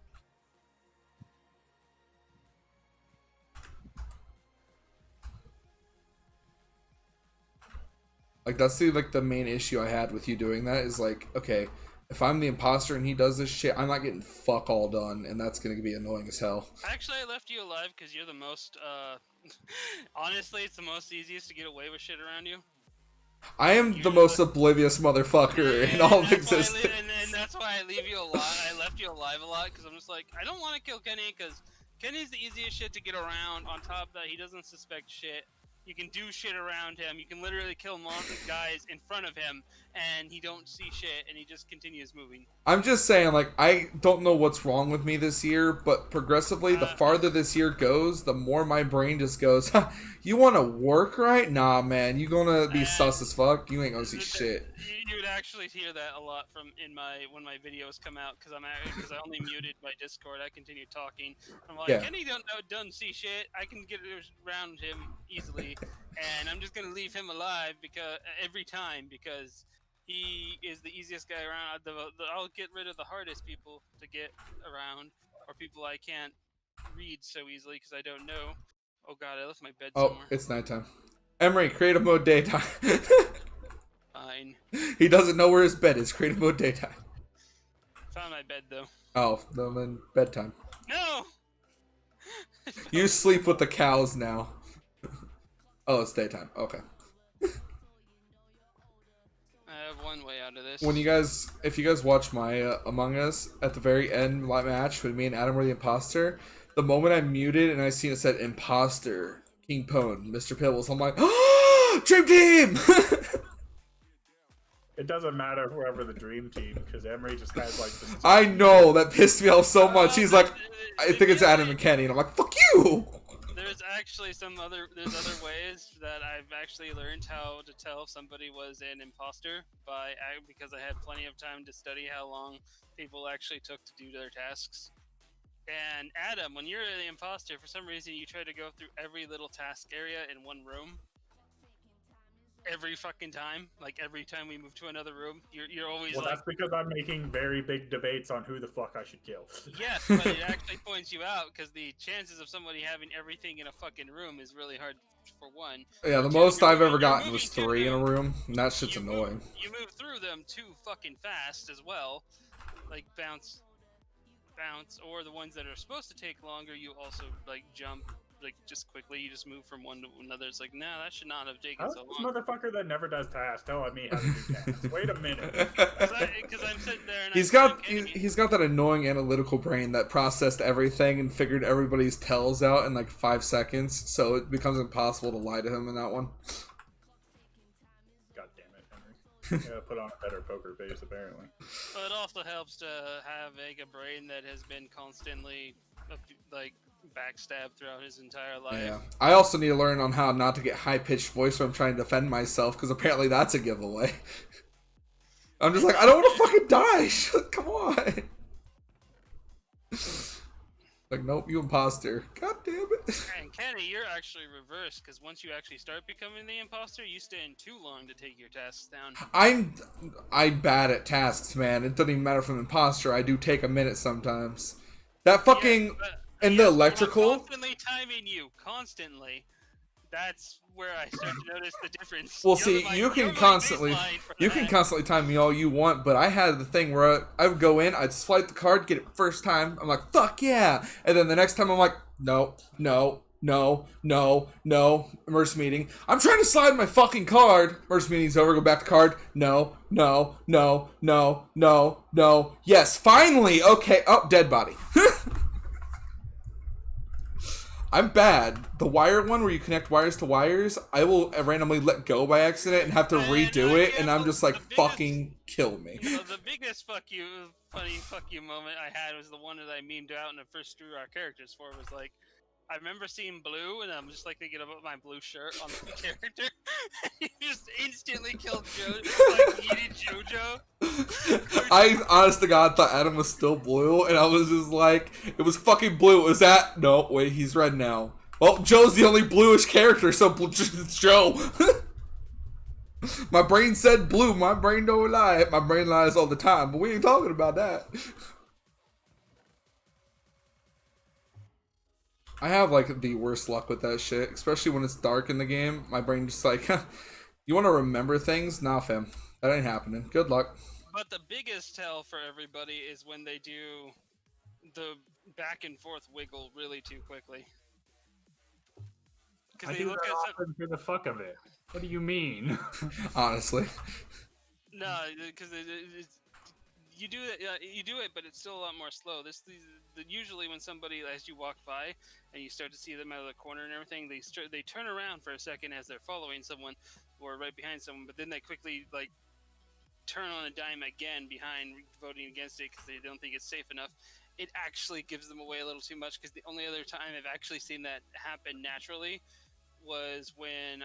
Like that's the main issue I had with you doing that is like, okay, if I'm the imposter and he does this shit, I'm not getting fuck all done, and that's gonna be annoying as hell. Actually, I left you alive because you're the most, honestly, it's the most easiest to get away with shit around you. I am the most oblivious motherfucker in all of existence. And that's why I leave you alive. I left you alive a lot because I'm just like, I don't want to kill Kenny because Kenny's the easiest shit to get around. On top of that, he doesn't suspect shit. You can do shit around him. You can literally kill guys in front of him, and he don't see shit, and he just continues moving. I'm just saying, like, I don't know what's wrong with me this year, but progressively, the farther this year goes, the more my brain just goes, you want to work right? Nah, man, you gonna be sus as fuck? You ain't gonna see shit. You would actually hear that a lot from when my videos come out, because I only muted my Discord. I continue talking. I'm like, Kenny don't see shit. I can get around him easily, and I'm just gonna leave him alive because every time because he is the easiest guy around. I'll get rid of the hardest people to get around, or people I can't read so easily because I don't know. Oh god, I left my bed somewhere. Oh, it's nighttime. Emery, creative mode daytime. Fine. He doesn't know where his bed is. Creative mode daytime. Found my bed though. Oh, no, then bedtime. No! You sleep with the cows now. Oh, it's daytime. Okay. I have one way out of this. If you guys watch my Among Us, at the very end my match when me and Adam were the imposter, the moment I muted and I seen it said imposter, KingPwned, Mr. Pibbles, I'm like, oh, dream team! It doesn't matter whoever the dream team, because Emery just has like this. I know, that pissed me off so much. He's like, I think it's Adam and Kenny, and I'm like, fuck you! There's actually other ways that I've actually learned how to tell if somebody was an imposter because I had plenty of time to study how long people actually took to do their tasks. And Adam, when you're the imposter, for some reason you try to go through every little task area in one room. Every fucking time, like every time we move to another room, you're always that's because I'm making very big debates on who the fuck I should kill. Yes, but it actually points you out because the chances of somebody having everything in a fucking room is really hard for one. Yeah, the most I've ever gotten was 3 in a room, and that shit's annoying. You move through them too fucking fast as well, like bounce, or the ones that are supposed to take longer, you also like jump. Like just quickly, you just move from one to another. It's like, nah, that should not have taken so long. This motherfucker that never does tasks telling me how to do tasks. Wait a minute. Because I'm sitting there and he's got that annoying analytical brain that processed everything and figured everybody's tells out in like 5 seconds, so it becomes impossible to lie to him in that one. God damn it, Henry. You gotta put on a better poker face, apparently. Well, it also helps to have a brain that has been constantly like backstabbed throughout his entire life. Yeah. I also need to learn on how not to get high-pitched voice when I'm trying to defend myself, because apparently that's a giveaway. I'm just like, I don't want to fucking die! Come on! Like, nope, you imposter. God damn it. And Kenny, you're actually reversed, because once you actually start becoming the imposter, you stand too long to take your tasks down. I'm bad at tasks, man. It doesn't even matter if I'm an imposter. I do take a minute sometimes. That fucking... And the electrical... I'm constantly timing you. Constantly. That's where I start to notice the difference. Well, see, you can constantly time me all you want, but I had the thing where I would go in, I'd swipe the card, get it first time, I'm like, fuck yeah! And then the next time I'm like, no, emergency meeting. I'm trying to slide my fucking card. Emergency meeting's over, go back to card. No. Yes, finally! Okay, oh, dead body. I'm bad. The wire one where you connect wires to wires, I will randomly let go by accident and have to redo it, and I'm just like, fucking kill me. The biggest funny fuck you moment I had was the one that I memed out and I first drew our characters for. Was like, I remember seeing blue, and I'm just like thinking about my blue shirt on the character. He just instantly killed Joe, like yeeted JoJo. I, honest to God, thought Adam was still blue, and I was just like, it was fucking blue. Was that? No, wait, he's red now. Well, Joe's the only bluish character, so it's Joe. My brain said blue. My brain don't lie. My brain lies all the time, but we ain't talking about that. I have like the worst luck with that shit, especially when it's dark in the game. My brain just like, you want to remember things? Nah, fam, that ain't happening. Good luck. But the biggest tell for everybody is when they do the back and forth wiggle really too quickly. I do that often for the fuck of it. What do you mean? Honestly. No, because you do it, but it's still a lot more slow. Usually when somebody, as you walk by and you start to see them out of the corner and everything, they turn around for a second as they're following someone or right behind someone, but then they quickly like turn on a dime again behind voting against it because they don't think it's safe enough. It actually gives them away a little too much, because the only other time I've actually seen that happen naturally was when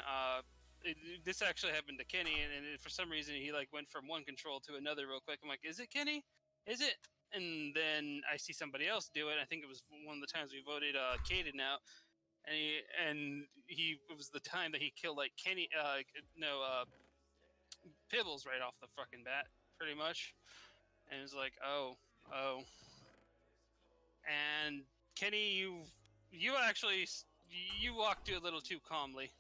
this actually happened to Kenny, and for some reason he like went from one control to another real quick. I'm like, is it Kenny? Is it? And then I see somebody else do it. I think it was one of the times we voted Caden out, and he it was the time that he killed like Kenny Pibbles right off the fucking bat, pretty much. And it was like, oh. And Kenny, you actually you walked a little too calmly.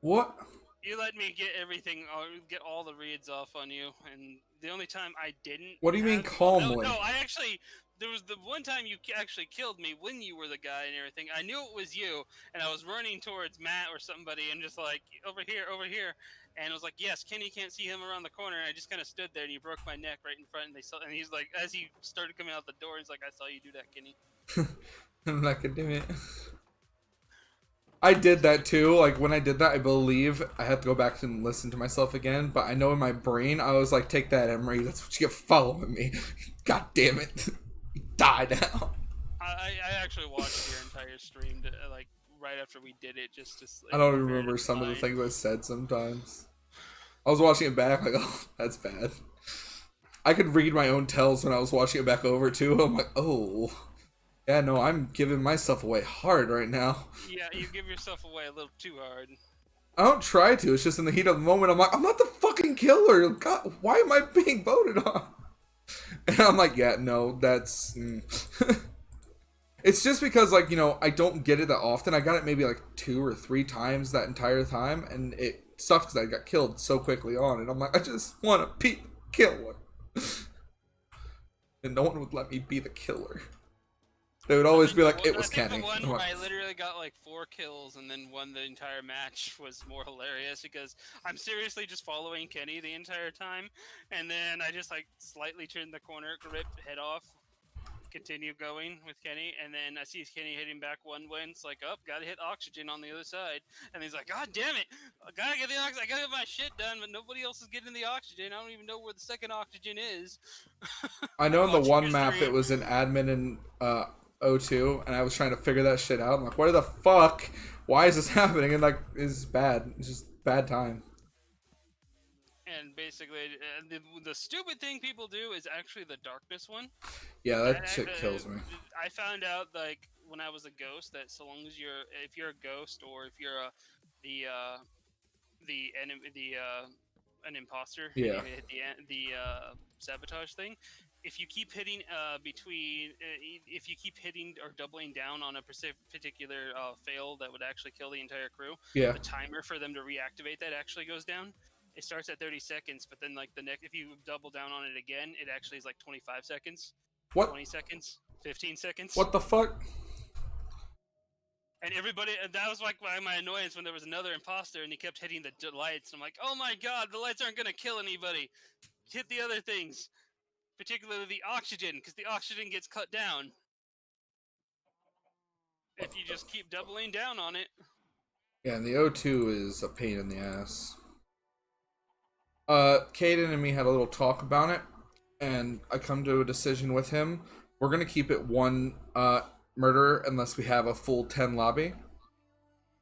What? You let me get all the reads off on you, and the only time I didn't. What do you mean calmly? No, I actually. There was the one time you actually killed me when you were the guy and everything. I knew it was you, and I was running towards Matt or somebody, and just like over here, and I was like, yes, Kenny can't see him around the corner. And I just kind of stood there, and you broke my neck right in front, and and he's like, as he started coming out the door, he's like, I saw you do that, Kenny. I'm not gonna do it. I did that too. Like when I did that, I believe I had to go back and listen to myself again. But I know in my brain, I was like, "Take that, Emery. That's what you get following me. God damn it, die now." I actually watched your entire stream like right after we did it, just to. I don't even remember some of the things I said sometimes. I was watching it back, like, oh, that's bad. I could read my own tells when I was watching it back over too. I'm like, oh. Yeah, no, I'm giving myself away hard right now. Yeah, you give yourself away a little too hard. I don't try to. It's just in the heat of the moment, I'm like, I'm not the fucking killer. God, why am I being voted on? And I'm like, yeah, no, that's... It's just because, like, you know, I don't get it that often. I got it maybe, like, 2 or 3 times that entire time, and it sucks because I got killed so quickly on it. I'm like, I just want to be the killer. And no one would let me be the killer. They would always be like, it was Kenny. The one where I literally got like 4 kills and then won the entire match was more hilarious, because I'm seriously just following Kenny the entire time, and then I just like slightly turned the corner, ripped head off, continue going with Kenny, and then I see Kenny hitting back one way, and it's like, oh, gotta hit oxygen on the other side, and he's like, God damn it, I gotta get the oxygen, I gotta get my shit done, but nobody else is getting the oxygen. I don't even know where the second oxygen is. I know in the one map it was an admin in O2, and I was trying to figure that shit out. I'm like, what the fuck? Why is this happening? And like, it's bad. It's just bad time. And basically, the stupid thing people do is actually the darkness one. Yeah, that shit kills me. I found out like when I was a ghost that so long as if you're a ghost, or if you're an imposter, yeah, you hit the sabotage thing. If you keep hitting if you keep hitting or doubling down on a particular fail that would actually kill the entire crew, yeah, the timer for them to reactivate that actually goes down. It starts at 30 seconds, but then like if you double down on it again, it actually is like 25 seconds. What? 20 seconds, 15 seconds. What the fuck? And everybody, that was like my annoyance when there was another imposter and he kept hitting the lights. And I'm like, oh my god, the lights aren't gonna kill anybody. Hit the other things. Particularly the oxygen, because the oxygen gets cut down if you just keep doubling down on it. Yeah, and the O2 is a pain in the ass. Caden and me had a little talk about it, and I come to a decision with him. We're gonna keep it one murderer unless we have a full 10 lobby.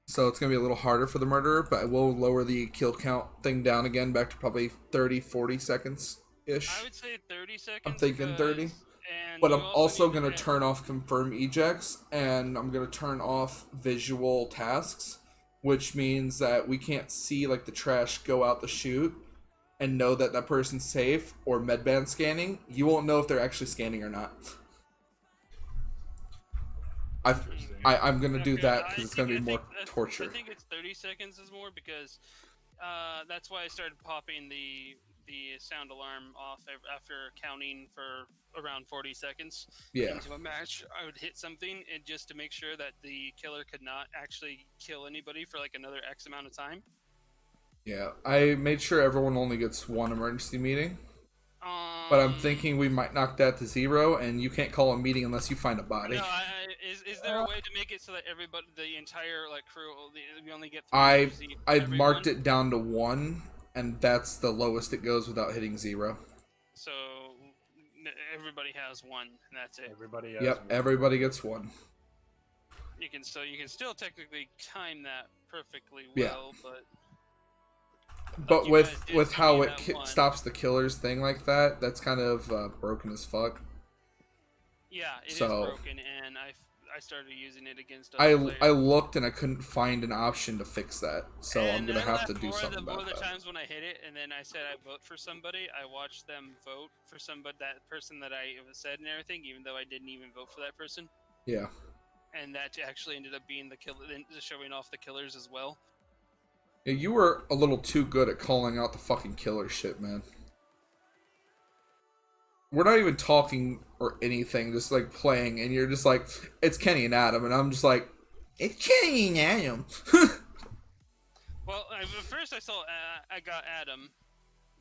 So it's going to be a little harder for the murderer, but I will lower the kill count thing down again back to probably 30, 40 seconds-ish. I would say 30 I'm seconds. thinking 30. And But you I'm also also need going to turn off confirm ejects, and I'm going to turn off visual tasks, which means that we can't see like the trash go out the chute and know that that person's safe, or medband scanning. You won't know if they're actually scanning or not. I'm going to do Okay, that because it's going to be more torture. I think it's 30 seconds is more because that's why I started popping the sound alarm off after counting for around 40 seconds Yeah. into a match. I would hit something and just to make sure that the killer could not actually kill anybody for like another X amount of time. Yeah, I made sure everyone only gets one emergency meeting. But I'm thinking we might knock that to 0, and you can't call a meeting unless you find a body. No, is there a way to make it so that everybody, the entire like crew, we only get 3 emergency? I've marked it down to 1, and that's the lowest it goes without hitting 0. So everybody has 1, and that's it. Everybody has Yep, one. everybody gets 1. You can still technically time that perfectly Yeah. well, but But you guys did with give how me it that one. stops the killer's thing like that, that's kind of broken as fuck. Yeah, it is So- broken, and I started using it against I other players. looked and I couldn't find an option to fix that, so I'm And gonna I have to laughed do more something more about the that. times when I hit it, and then I said I vote for somebody. I watched them vote for somebody, that person that I said and everything, even though I didn't even vote for that person. Yeah. And that actually ended up being the killer, showing off the killers as well. Yeah, you were a little too good at calling out the fucking killer shit, man. We're not even talking or anything, just like playing, and you're just like, it's Kenny and Adam, and I'm just like, it's Kenny and Adam. Well, at first I saw I got Adam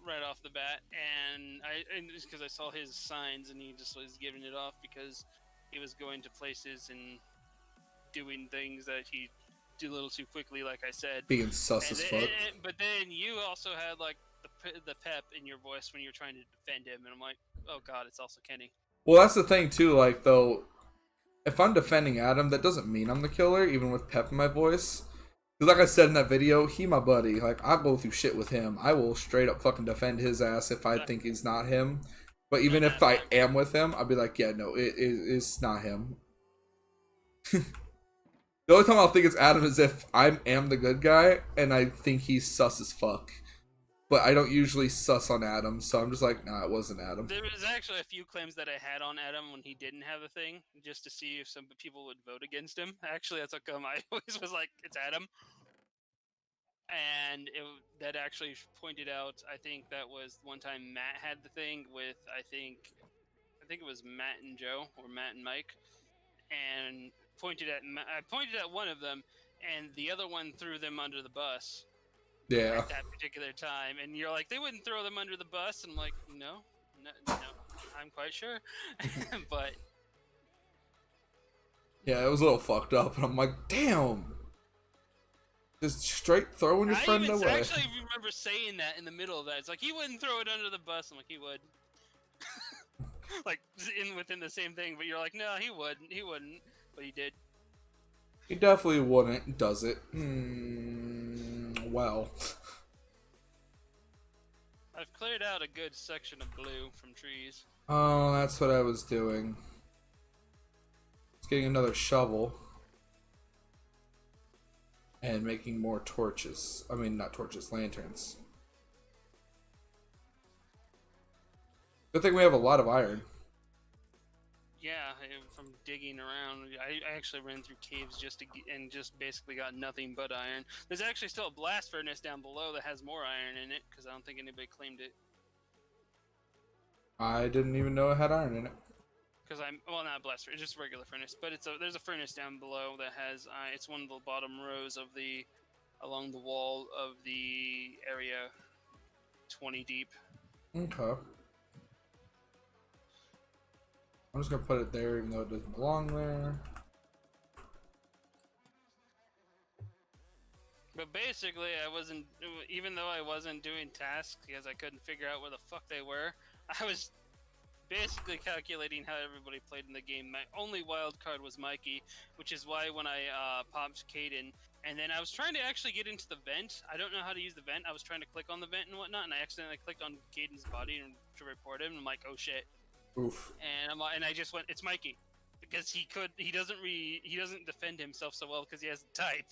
right off the bat, and just because I saw his signs, and he just was giving it off because he was going to places and doing things that he did a little too quickly, like I said. Being sus as fuck. But then you also had like the pep in your voice when you're trying to defend him, and I'm like, oh god, it's also Kenny. Well, that's the thing too. Like, though, if I'm defending Adam, that doesn't mean I'm the killer, even with pep in my voice. Because, like I said in that video, he my buddy. Like, I go through shit with him. I will straight up fucking defend his ass if I think he's not him. But even if I am with him, I'll be like, yeah, no, it's not him. The only time I'll think it's Adam is if I am the good guy and I think he's sus as fuck. But I don't usually sus on Adam, so I'm just like, nah, it wasn't Adam. There was actually a few claims that I had on Adam when he didn't have the thing, just to see if some people would vote against him. Actually, that's how come I always was like, it's Adam. And that actually pointed out, I think that was one time Matt had the thing with, I think it was Matt and Joe, or Matt and Mike, and I pointed at one of them, and the other one threw them under the bus. Yeah. At that particular time, and you're like, they wouldn't throw them under the bus, and I'm like, no, I'm quite sure. But yeah, it was a little fucked up, and I'm like, damn, just straight throwing your friend away. I actually remember saying that in the middle of that. It's like, he wouldn't throw it under the bus. I'm like, he would. Like within the same thing, but you're like, no, he wouldn't, but he did. He definitely wouldn't. Does it? Well. I've cleared out a good section of blue from trees. Oh, that's what I was doing. It's getting another shovel. And making more torches. I mean, not torches, lanterns. Good thing we have a lot of iron. Yeah, from digging around, I actually ran through caves and just basically got nothing but iron. There's actually still a blast furnace down below that has more iron in it, because I don't think anybody claimed it. I didn't even know it had iron in it. Because well, not a blast furnace, just a regular furnace, but there's a furnace down below that has it's one of the bottom rows of along the wall of the area, 20 deep. Okay. I'm just gonna put it there even though it doesn't belong there. But basically, even though I wasn't doing tasks because I couldn't figure out where the fuck they were, I was basically calculating how everybody played in the game. My only wild card was Mikey, which is why when I popped Caden, and then I was trying to actually get into the vent. I don't know how to use the vent. I was trying to click on the vent and whatnot, and I accidentally clicked on Caden's body to report him. I'm like, oh shit. Oof. And I just went, it's Mikey, because he doesn't defend himself so well because he has type.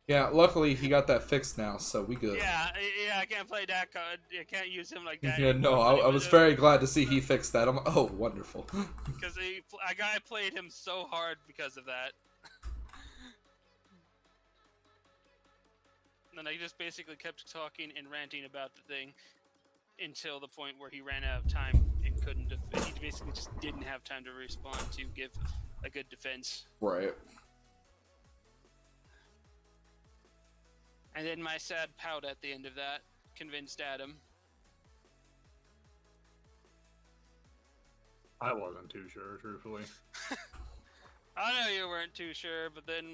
Yeah, luckily he got that fixed now, so we good. Yeah, I can't play that card. I can't use him like that. Yeah, no, I was very glad to see he fixed that. I'm oh, wonderful. Because a guy played him so hard because of that. And I just basically kept talking and ranting about the thing until the point where he ran out of time and couldn't. He basically just didn't have time to respond to give a good defense. Right. And then my sad pout at the end of that convinced Adam. I wasn't too sure, truthfully. I know you weren't too sure, but then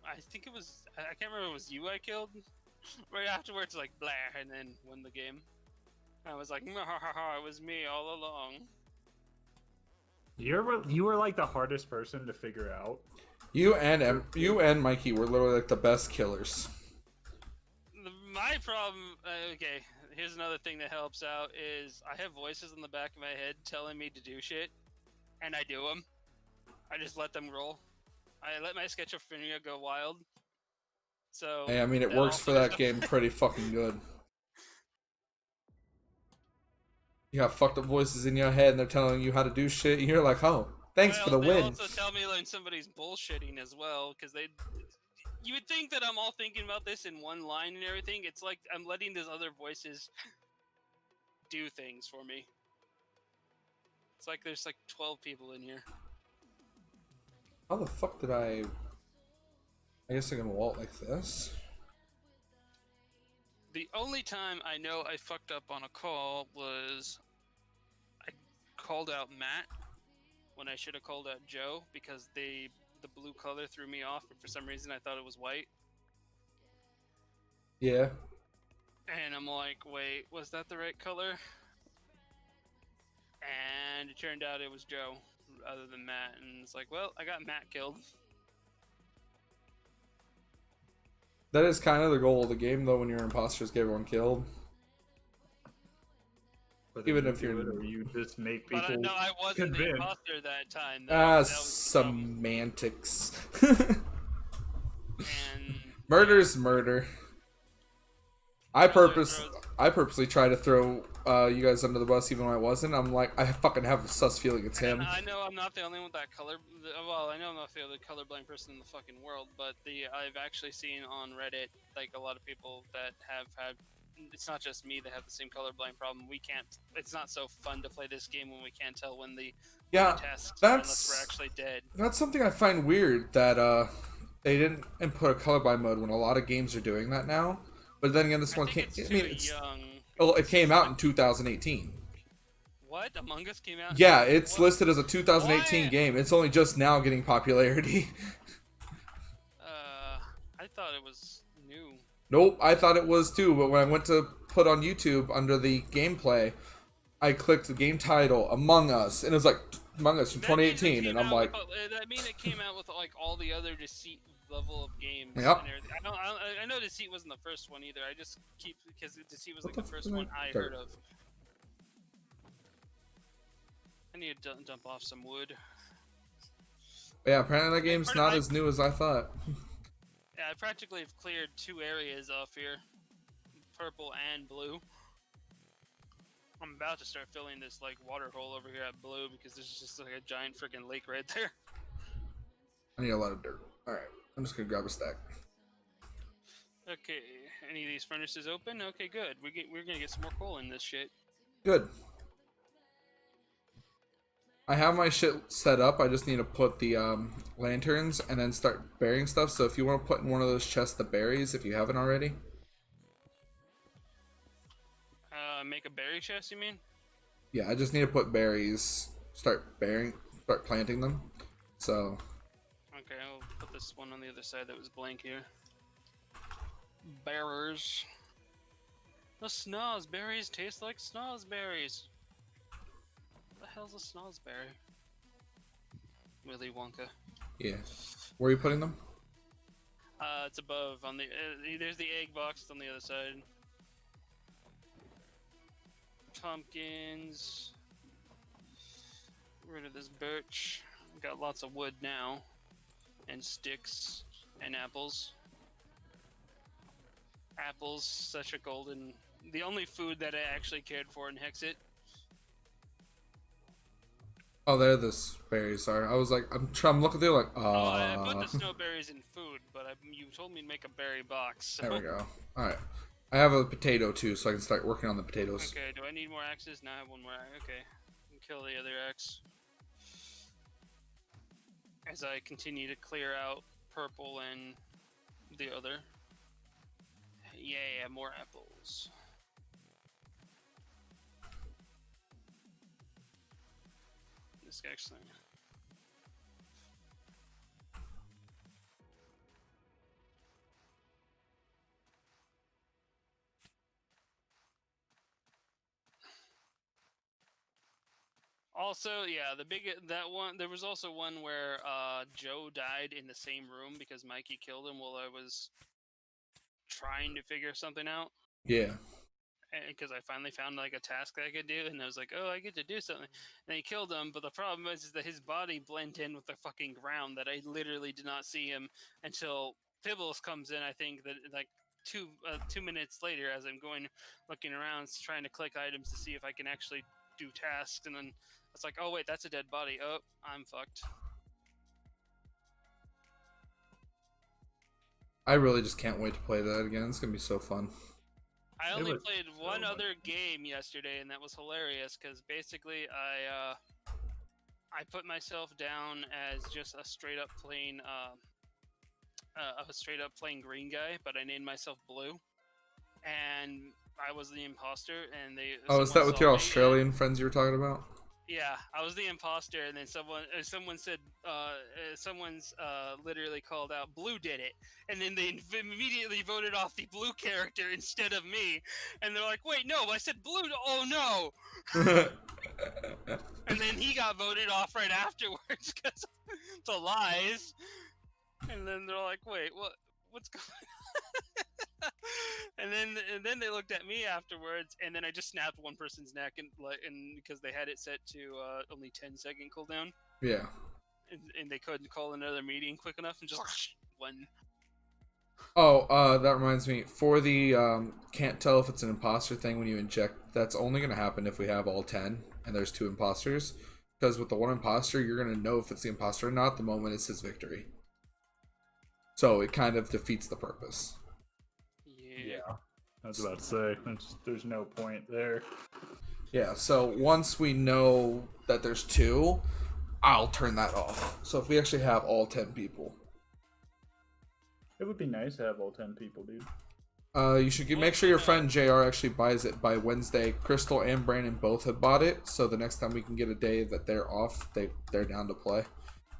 I think it was, I can't remember if it was you I killed. Right afterwards, like, blah, and then won the game. I was like, it was me all along. You were like the hardest person to figure out. You and Mikey were literally like the best killers. My problem, okay, here's another thing that helps out, is I have voices in the back of my head telling me to do shit, and I do them. I just let them roll. I let my schizophrenia go wild. So Hey, I mean, it works for that game pretty fucking good. You got fucked up voices in your head, and they're telling you how to do shit, and you're like, oh, thanks for the win. They also tell me when somebody's bullshitting as well, because you would think that I'm all thinking about this in one line and everything. It's like I'm letting these other voices do things for me. It's like there's like 12 people in here. How the fuck did I guess I can vault like this. The only time I know I fucked up on a call was I called out Matt when I should have called out Joe because the blue color threw me off, and for some reason I thought it was white. Yeah. And I'm like, wait, was that the right color? And it turned out it was Joe, other than Matt. And it's like, well, I got Matt killed. That is kind of the goal of the game, though, when you're imposters, get everyone killed. Whether Even you if you're... do it or you just make people But no, I wasn't convinced. the imposter that time. That was semantics. and Murder's murder. I purposely try to throw you guys under the bus even when I wasn't. I'm like, I fucking have a sus feeling it's him. I know I'm not the only one with that color. Well, I know I'm not the only colorblind person in the fucking world, but I've actually seen on Reddit like a lot of people that have had. It's not just me that have the same colorblind problem. We can't. It's not so fun to play this game when we can't tell when the tasks are unless we're actually dead. That's something I find weird that they didn't input a colorblind mode when a lot of games are doing that now. But then again, this one came. I mean, it came out in 2018. What? Among Us came out? Yeah, it's listed as a 2018 game. It's only just now getting popularity. I thought it was new. Nope, I thought it was too, but when I went to put on YouTube under the gameplay, I clicked the game title, Among Us, and it was like, Among Us from 2018, and I'm like... That means it came out with like all the other Deceit level of games. Yep. I know Deceit wasn't the first one either. I just keep, because Deceit was like the first one I heard of. I need to dump off some wood. Yeah, apparently that game's not as new as I thought. Yeah, I practically have cleared 2 areas off here. Purple and blue. I'm about to start filling this like water hole over here at blue because there's just like a giant freaking lake right there. I need a lot of dirt. Alright, I'm just gonna grab a stack. Okay, any of these furnaces open? Okay, good. We're gonna get some more coal in this shit. Good. I have my shit set up. I just need to put the lanterns and then start burying stuff. So if you want to put in one of those chests the berries, if you haven't already. Make a berry chest, you mean? Yeah, I just need to put berries. Start planting them. So. Okay, I'll put this one on the other side that was blank here. Bearers. The snozberries taste like snozberries. The hell's a snozzberry? Willy Wonka. Yeah. Where are you putting them? It's above on the. There's the egg box. It's on the other side. Pumpkins. Get rid of this birch. Got lots of wood now, and sticks, and apples. Apples, such a golden. The only food that I actually cared for in Hexit. Oh, they're the berries. Sorry, I was like, I'm looking through like, Oh, I put the snowberries in food, but you told me to make a berry box. So. There we go. All right, I have a potato too, so I can start working on the potatoes. Okay, do I need more axes? Now I have one more. Okay, kill the other axe. As I continue to clear out purple and the other. Yeah, more apples. This guy's thing. Also, yeah, that one. There was also one where Joe died in the same room because Mikey killed him while I was trying to figure something out. Yeah. Because I finally found like a task that I could do, and I was like, "Oh, I get to do something." And he killed him, but the problem is that his body blended in with the fucking ground. That I literally did not see him until Pibbles comes in. I think that like 2 minutes later, as I'm looking around, trying to click items to see if I can actually do tasks, and then it's like, "Oh wait, that's a dead body. Oh, I'm fucked." I really just can't wait to play that again. It's gonna be so fun. I only played one other game yesterday, and that was hilarious because basically I put myself down as just a straight up plain green guy, but I named myself Blue, and I was the imposter. And Oh, is that with your Australian friends you were talking about? Yeah, I was the imposter, and then someone said, someone's literally called out, "Blue did it," and then they immediately voted off the Blue character instead of me, and they're like, "Wait, no, I said Blue. Oh no!" And then he got voted off right afterwards because the lies, and then they're like, "Wait, what's going?" and then they looked at me afterwards, and then I just snapped one person's neck, and because they had it set to only 10-second cooldown. Yeah. And they couldn't call another meeting quick enough, and just one. Oh, that reminds me. For the can't tell if it's an imposter thing when you inject, that's only going to happen if we have all 10 and there's 2 imposters. Because with the one imposter, you're going to know if it's the imposter or not the moment it's his victory. So it kind of defeats the purpose. Yeah, I was about to say, there's no point there. Yeah, so once we know that there's 2, I'll turn that off. So if we actually have all 10 people. It would be nice to have all 10 people, dude. You should make sure your friend JR actually buys it by Wednesday. Crystal and Brandon both have bought it, so the next time we can get a day that they're off, they're down to play.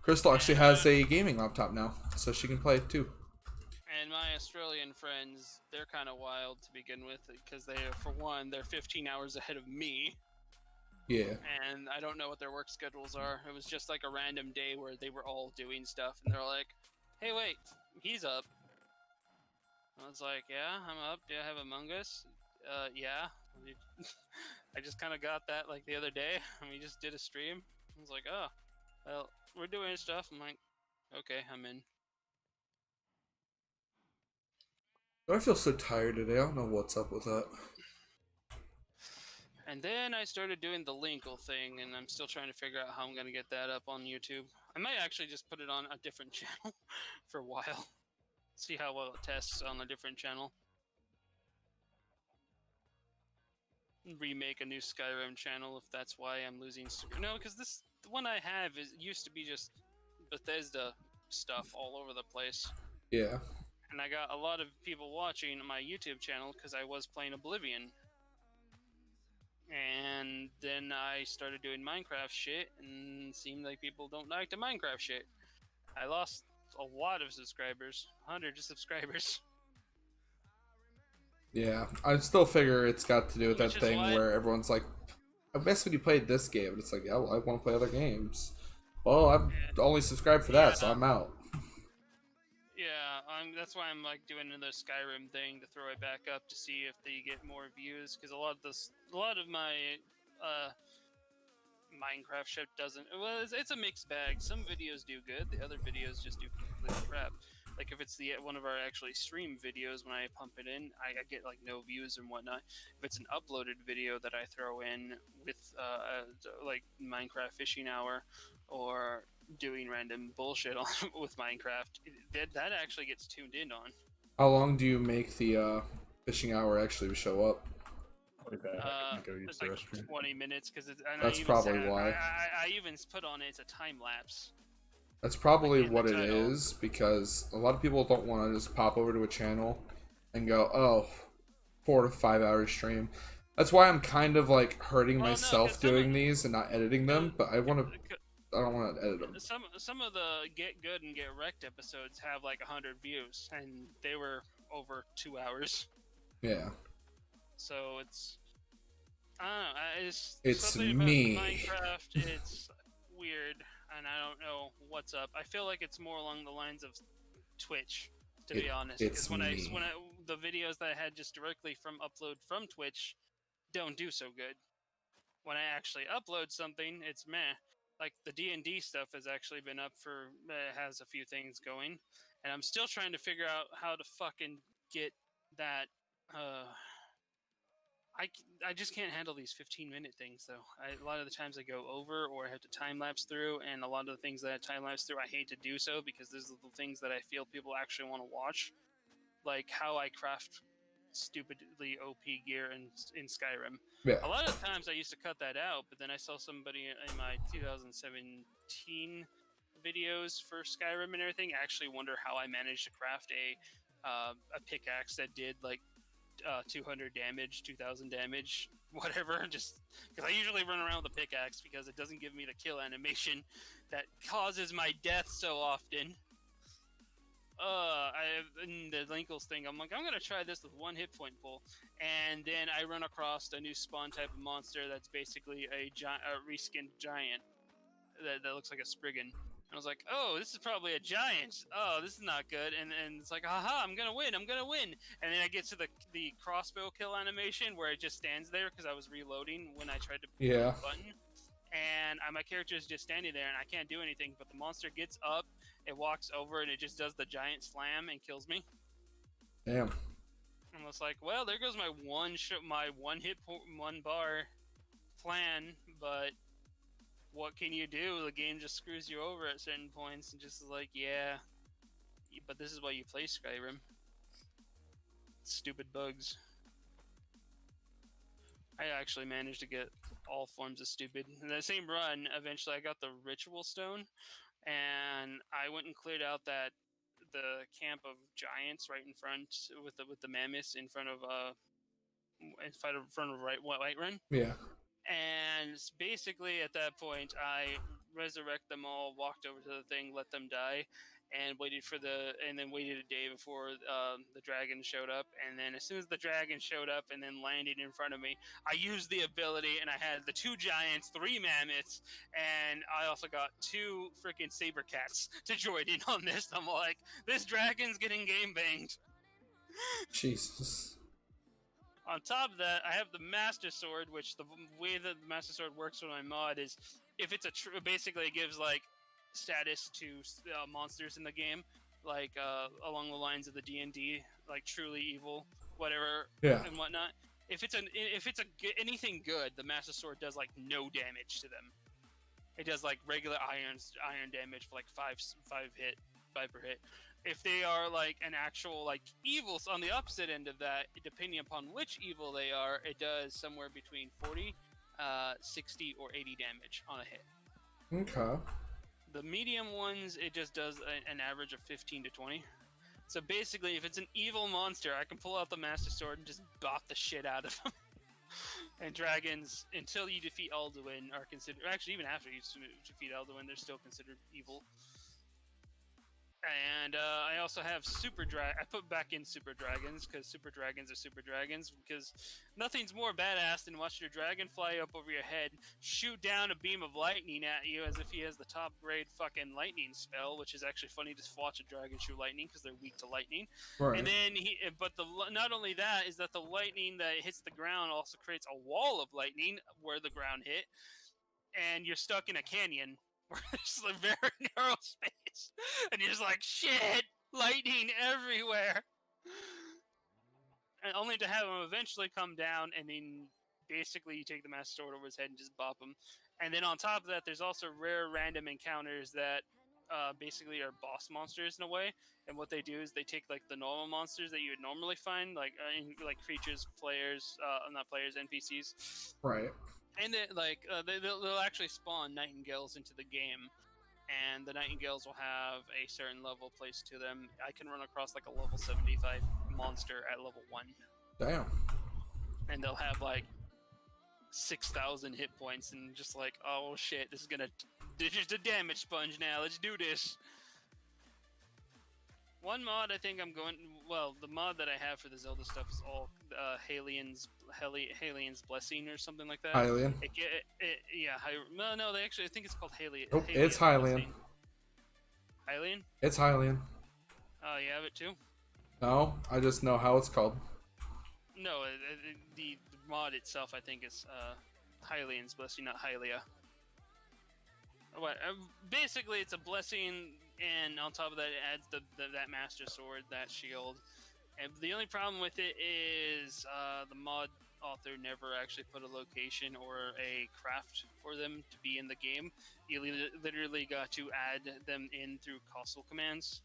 Crystal actually has a gaming laptop now, so she can play it too. And my Australian friends, they're kind of wild to begin with, because they're 15 hours ahead of me. Yeah. And I don't know what their work schedules are. It was just like a random day where they were all doing stuff, and they're like, "Hey, wait, he's up." I was like, "Yeah, I'm up. Do I have Among Us?" Yeah. I just kind of got that like the other day, and we just did a stream. I was like, "Oh, well, we're doing stuff." I'm like, "Okay, I'm in." I feel so tired today. I don't know what's up with that. And then I started doing the Linkle thing, and I'm still trying to figure out how I'm going to get that up on YouTube. I might actually just put it on a different channel for a while. See how well it tests on a different channel. Remake a new Skyrim channel if that's why I'm losing... No, because the one I have used to be just Bethesda stuff all over the place. Yeah. And I got a lot of people watching my YouTube channel because I was playing Oblivion. And then I started doing Minecraft shit, and it seemed like people don't like the Minecraft shit. I lost a lot of subscribers, hundreds of subscribers. Yeah, I still figure it's got to do with that thing where everyone's like I missed when you played this game. And it's like, yeah, well, I want to play other games. Well, I'm Yeah, only subscribed for that, so I'm out. yeah. That's why I'm like doing another Skyrim thing to throw it back up to see if they get more views. Because a lot of my Minecraft shit doesn't. Well, it's a mixed bag. Some videos do good. The other videos just do complete crap. Like if it's one of our actually stream videos, when I pump it in, I get like no views and whatnot. If it's an uploaded video that I throw in with like Minecraft fishing hour or doing random bullshit on with Minecraft, that actually gets tuned in on. How long do you make the fishing hour actually show up? Like that. I can go use It's the like restroom. 20 minutes because That's probably why. I even put on it. It's a time lapse. That's Like probably in the what it title. is, because a lot of people don't want to just pop over to a channel and go, oh, 4 to 5 hour stream. That's why I'm kind of like hurting Well, no, myself doing these and not editing them, but I don't want to edit them. some of the Get Good and Get Wrecked episodes have like 100 views, and they were over 2 hours. Yeah. So it's I don't know. It's something me. about Minecraft. It's weird, and I don't know what's up. I feel like it's more along the lines of Twitch, to be honest. It's Because me. the videos that I had just directly from upload from Twitch don't do so good. When I actually upload something, it's meh. Like the D&D stuff has actually been up for has a few things going, and I'm still trying to figure out how to fucking get that. I just can't handle these 15-minute things though. A lot of the times I go over or I have to time lapse through, and a lot of the things that I time lapse through, I hate to do so because there's the things that I feel people actually want to watch, like how I craft stupidly OP gear in Skyrim. Yeah. A lot of times I used to cut that out, but then I saw somebody in my 2017 videos for Skyrim and everything actually wonder how I managed to craft a pickaxe that did like 200 damage, 2000 damage, whatever. Just because I usually run around with a pickaxe because it doesn't give me the kill animation that causes my death so often. In the Linkles thing, I'm like, I'm gonna try this with 1 hit point pull, and then I run across a new spawn type of monster that's basically a reskinned giant that looks like a Spriggan. I was like, oh, this is probably a giant. Oh, this is not good. And it's like, haha, I'm gonna win. And then I get to the crossbow kill animation where it just stands there because I was reloading when I tried to push the button. And my character is just standing there and I can't do anything. But the monster gets up, it walks over, and it just does the giant slam and kills me. Damn. And I was like, well, there goes my one hit one bar plan, but what can you do? The game just screws you over at certain points and just is like, yeah, but this is why you play Skyrim. Stupid bugs. I actually managed to get all forms of stupid. In the same run, eventually I got the Ritual Stone, and I went and cleared out the camp of giants right in front with the mammoths in front of Whiterun. Yeah. And basically at that point I resurrect them all, walked over to the thing, let them die, and waited a day before the dragon showed up. And then as soon as the dragon showed up and then landed in front of me, I used the ability and I had the 2 giants, 3 mammoths, and I also got 2 freaking saber cats to join in on this. I'm like, this dragon's getting game banged. Jesus. On top of that, I have the Master Sword, which the way that the Master Sword works with my mod is if it's basically it gives like status to monsters in the game, like along the lines of the D&D, like truly evil, whatever, and whatnot. If it's anything good, the Master Sword does like no damage to them. It does like regular iron damage for like 5 per hit. If they are like an actual like evils on the opposite end of that, depending upon which evil they are, it does somewhere between 40, 60, or 80 damage on a hit. Okay. The medium ones, it just does an average of 15 to 20. So basically, if it's an evil monster, I can pull out the Master Sword and just bop the shit out of them. And dragons, until you defeat Alduin, are considered... Actually, even after you defeat Alduin, they're still considered evil. And I also have Super Drag. I put back in Super Dragons because Super Dragons are Super Dragons. Because nothing's more badass than watch your dragon fly up over your head, shoot down a beam of lightning at you as if he has the top grade fucking lightning spell, which is actually funny to watch a dragon shoot lightning because they're weak to lightning. Right. And then not only that is that the lightning that hits the ground also creates a wall of lightning where the ground hit, and you're stuck in a canyon. There's a very narrow space, and you're just like, shit, lightning everywhere. And only to have him eventually come down, and then basically you take the Master Sword over his head and just bop him. And then on top of that, there's also rare random encounters that basically are boss monsters in a way. And what they do is they take like the normal monsters that you would normally find, like creatures, players, not players, NPCs. Right. And they'll actually spawn nightingales into the game, and the nightingales will have a certain level placed to them. I can run across like a level 75 monster at level 1. Damn. And they'll have like 6,000 hit points, and just like, oh shit, this is the damage sponge now, let's do this. One mod I think I'm going... Well, the mod that I have for the Zelda stuff is all Halien's Blessing or something like that. Hylian. No, they actually... I think it's called Halien. Nope, it's Hylian. Hylian? It's Hylian. Oh, you have it too? No, I just know how it's called. No, the mod itself I think is Hylien's Blessing, not Hylia. What? Basically, it's a blessing, and on top of that, it adds that Master Sword, that shield. And the only problem with it is the mod author never actually put a location or a craft for them to be in the game. You literally got to add them in through console commands.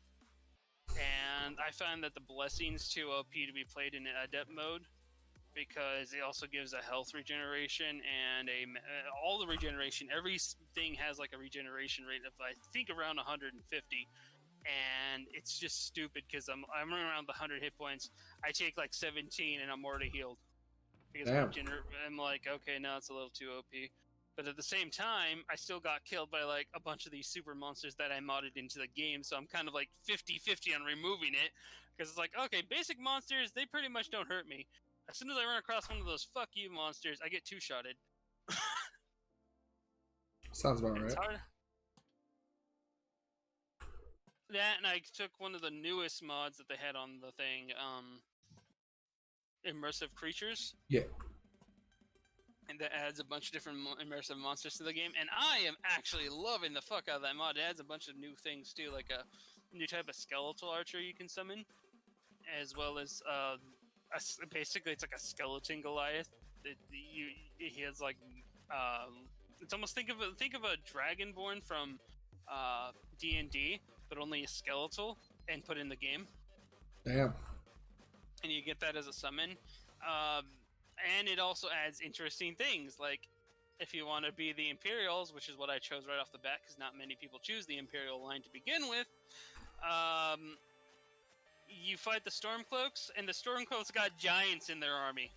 And I found that the blessing's too OP to be played in adept mode, because it also gives a health regeneration and all the regeneration. Everything has like a regeneration rate of I think around 150, and it's just stupid because I'm running around the 100 hit points. I take like 17 and I'm already healed because I'm like, okay, now it's a little too OP. But at the same time, I still got killed by like a bunch of these super monsters that I modded into the game, so I'm kind of like 50-50 on removing it, because it's like, okay, basic monsters, they pretty much don't hurt me. As soon as I run across one of those fuck you monsters, I get two-shotted. Sounds about It's right. hard. That, and I took one of the newest mods that they had on the thing, Immersive Creatures. Yeah. And that adds a bunch of different immersive monsters to the game, and I am actually loving the fuck out of that mod. It adds a bunch of new things too, like a new type of skeletal archer you can summon, as well as basically it's like a skeleton Goliath. He has like it's almost think of a dragonborn from D&D, but only a skeletal, and put in the game. Damn. And you get that as a summon. And it also adds interesting things, like if you want to be the Imperials, which is what I chose right off the bat, because not many people choose the Imperial line to begin with. You fight the Stormcloaks, and the Stormcloaks got giants in their army.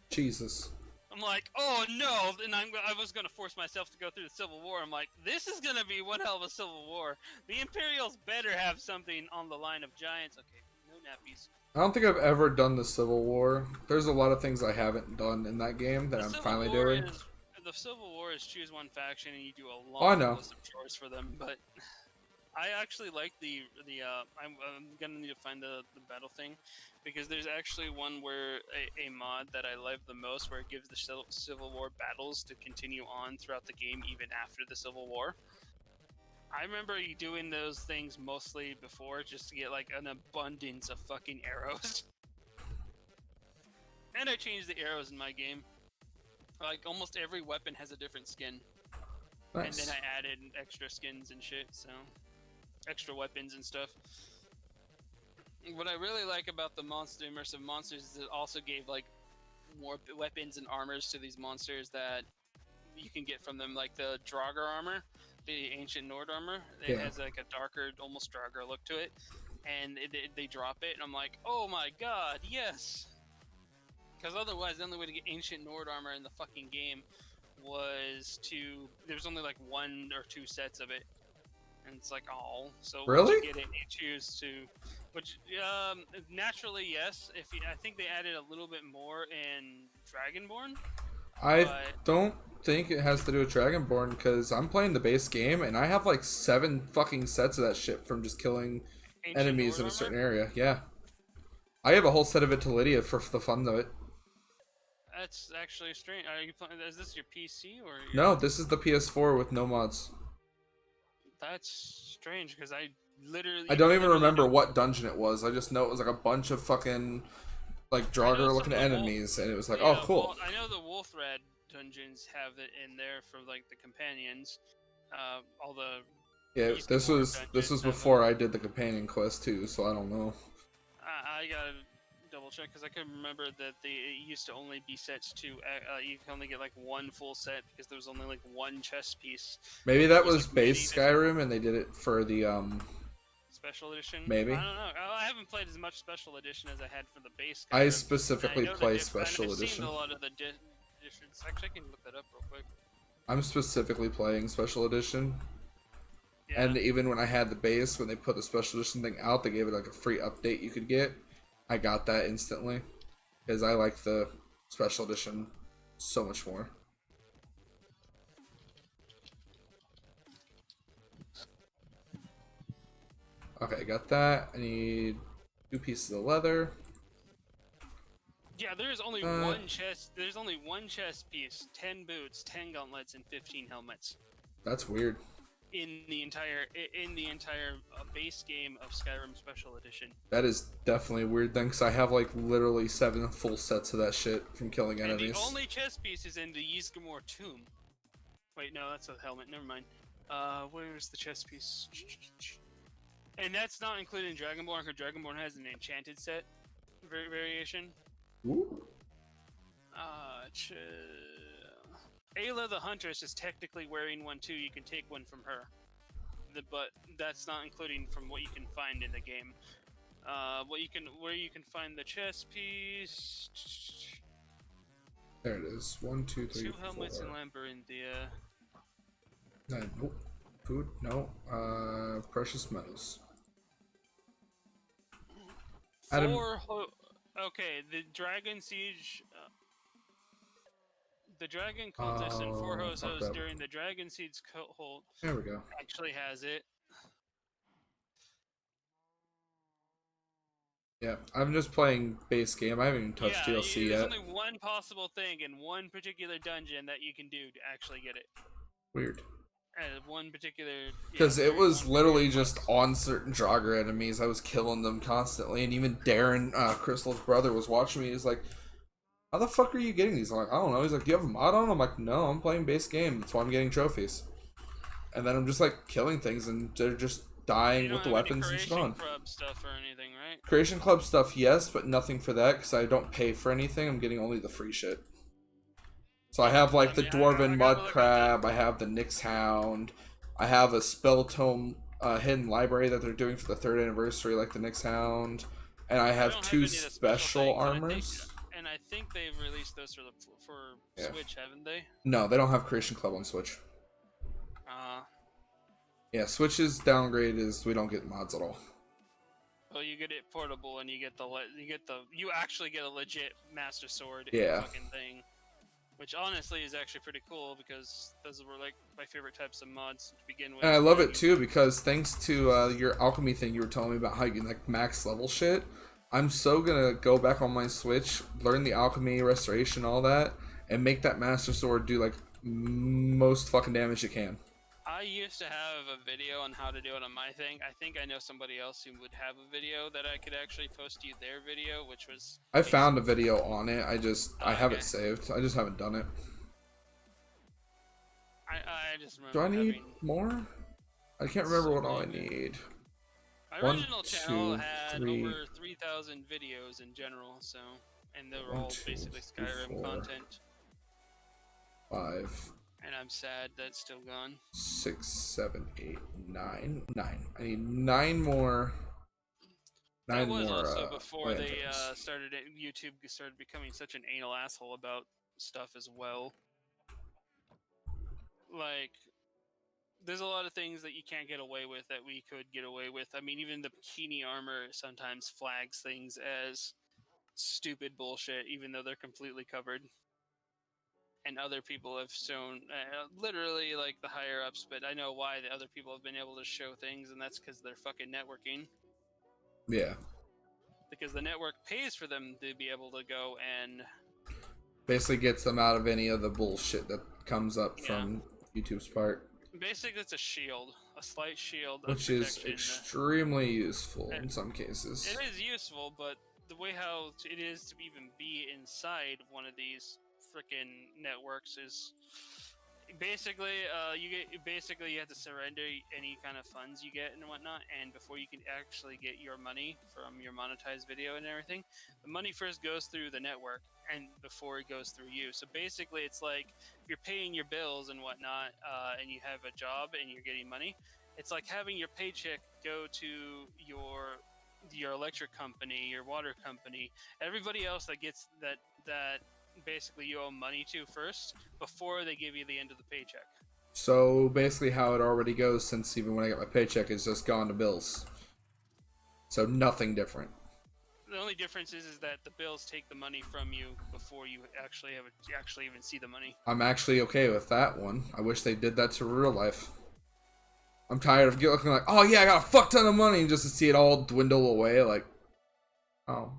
Jesus. I'm like, oh no! And I was going to force myself to go through the Civil War. I'm like, this is going to be one hell of a Civil War. The Imperials better have something on the line of giants. Okay, no nappies. I don't think I've ever done the Civil War. There's a lot of things I haven't done in that game that I'm finally doing. The Civil War is choose one faction and you do a I long know. list of chores for them, but I actually like I'm gonna need to find the battle thing, because there's actually one where a mod that I love the most, where it gives the Civil War battles to continue on throughout the game even after the Civil War. I remember doing those things mostly before, just to get like an abundance of fucking arrows. And I changed the arrows in my game. Like almost every weapon has a different skin. Nice. And then I added extra skins and shit, so extra weapons and stuff. What I really like about the immersive monsters is it also gave like more weapons and armors to these monsters that you can get from them, like the Draugr armor. The ancient Nord armor, it has like a darker, almost Draugr look to it, and they drop it, and I'm like, oh my god, yes! Because otherwise, the only way to get ancient Nord armor in the fucking game was there was only like 1 or 2 sets of it, And it's like, oh, so once Really? you get it, you choose to, which naturally yes. If you, I think they added a little bit more in Dragonborn, I but don't think it has to do with Dragonborn because I'm playing the base game and I have like 7 fucking sets of that shit from just killing Ancient enemies Horde in a armor. certain area. Yeah. I have a whole set of it to Lydia for the fun of it. That's actually strange. Are you playing? Is this your PC or your? No, this is the PS4 with no mods. That's strange because I literally. I you don't even literally remember don't- what dungeon it was. I just know it was like a bunch of fucking like I know Draugr some looking of the enemies, and it was like, yeah, oh, cool. Well, I know the Wolf Red dungeons have it in there for like the companions. All the Yeah, East this Moor was dungeons have before I did the companion quest too, so I don't know. I gotta double check because I can remember that it used to only be sets to you can only get like one full set because there was only like one chess piece. Maybe There that was like, many base different Skyrim, and they did it for the special edition. Maybe. I don't know. I haven't played as much special edition as I had for the base. I Skyrim, specifically and I know play the special and I've edition. seen a lot of the editions. Actually, I can look that up real quick. I'm specifically playing special edition. Yeah. And even when I had the base, when they put the special edition thing out, they gave it like a free update you could get. I got that instantly because I like the special edition so much more. Okay, got that. I need 2 pieces of leather. Yeah, there's only one chest. There's only one chest piece, 10 boots, 10 gauntlets, and 15 helmets. That's weird. In the entire base game of Skyrim Special Edition. That is definitely a weird thing because I have like literally 7 full sets of that shit from killing enemies. And the only chest piece is in the Ysgramor tomb. Wait, no, that's a helmet. Never mind. Where's the chest piece? And that's not included in Dragonborn because Dragonborn has an enchanted set variation. Ooh. Ayla the Huntress is technically wearing one too. You can take one from her, but that's not including from what you can find in the game. Where you can find the chest piece. There it is. 1, 2, 3, 2 4. helmets in Labyrinthia. Nope. Food? No. Precious metals. Adam. 4. Okay, the Dragon Siege. The Dragon Cultist and 4 Hozos during the Dragon Siege hold. There we go. Actually has it. Yeah, I'm just playing base game. I haven't even touched DLC there's yet. only one possible thing in one particular dungeon that you can do to actually get it. Weird. One particular. Because it was literally just on certain Draugr enemies. I was killing them constantly, and even Darren, Crystal's brother, was watching me. He's like, "How the fuck are you getting these?" I'm like, "I don't know." He's like, "Do you have a mod on?" I'm like, "No, I'm playing base game. That's why I'm getting trophies." And then I'm just like killing things, and they're just dying with the weapons and shit on. Creation Club stuff or anything, right? Creation Club stuff, yes, but nothing for that because I don't pay for anything. I'm getting only the free shit. So I have like the Dwarven Mud Crab, I have the Nyx Hound, I have a Spell Tome hidden library that they're doing for the 3rd anniversary, like the Nyx Hound, and I have 2 special armors. And I think they've released those for Switch, haven't they? No, they don't have Creation Club on Switch. Yeah, Switch's downgrade is we don't get mods at all. Well, you get it portable, and you actually get a legit Master Sword fucking thing. Which honestly is actually pretty cool because those were like my favorite types of mods to begin with. And I love it too because thanks to your alchemy thing you were telling me about how you can like max level shit, I'm so gonna go back on my Switch, learn the alchemy, restoration, all that, and make that Master Sword do like most fucking damage it can. I used to have a video on how to do it on my thing. I think I know somebody else who would have a video that I could actually post you their video, which was... I found a video on it. I have it saved. I just haven't done it. I just remember Do I need more? I can't remember what all I need. My original channel had over 3,000 videos in general, so... And they were all basically Skyrim content. 5. And I'm sad that's still gone. 6, 7, 8, 9. 9. I need 9 more. 9 that was more. Also before they lanterns. YouTube started becoming such an anal asshole about stuff as well. Like there's a lot of things that you can't get away with that we could get away with. I mean, even the bikini armor sometimes flags things as stupid bullshit, even though they're completely covered. And other people have shown, literally like the higher ups, but I know why the other people have been able to show things, and that's because they're fucking networking. Yeah. Because the network pays for them to be able to go and Basically gets them out of any of the bullshit that comes up from YouTube's part. basically it's a shield, a slight shield of Which is protection. extremely useful in some cases. It is useful, but the way how it is to even be inside one of these freaking networks is basically you have to surrender any kind of funds you get and whatnot, and before you can actually get your money from your monetized video and everything, the money first goes through the network and before it goes through you. So basically it's like if you're paying your bills and whatnot, and you have a job and you're getting money, it's like having your paycheck go to your electric company, your water company, everybody else that gets that basically you owe money to first before they give you the end of the paycheck. So basically how it already goes, since even when I get my paycheck, is just gone to bills. So nothing different. The only difference is that the bills take the money from you before you actually even see the money. I'm actually okay with that one. I wish they did that to real life. I'm tired of looking like, oh yeah, I got a fuck ton of money, and just to see it all dwindle away. Like, oh,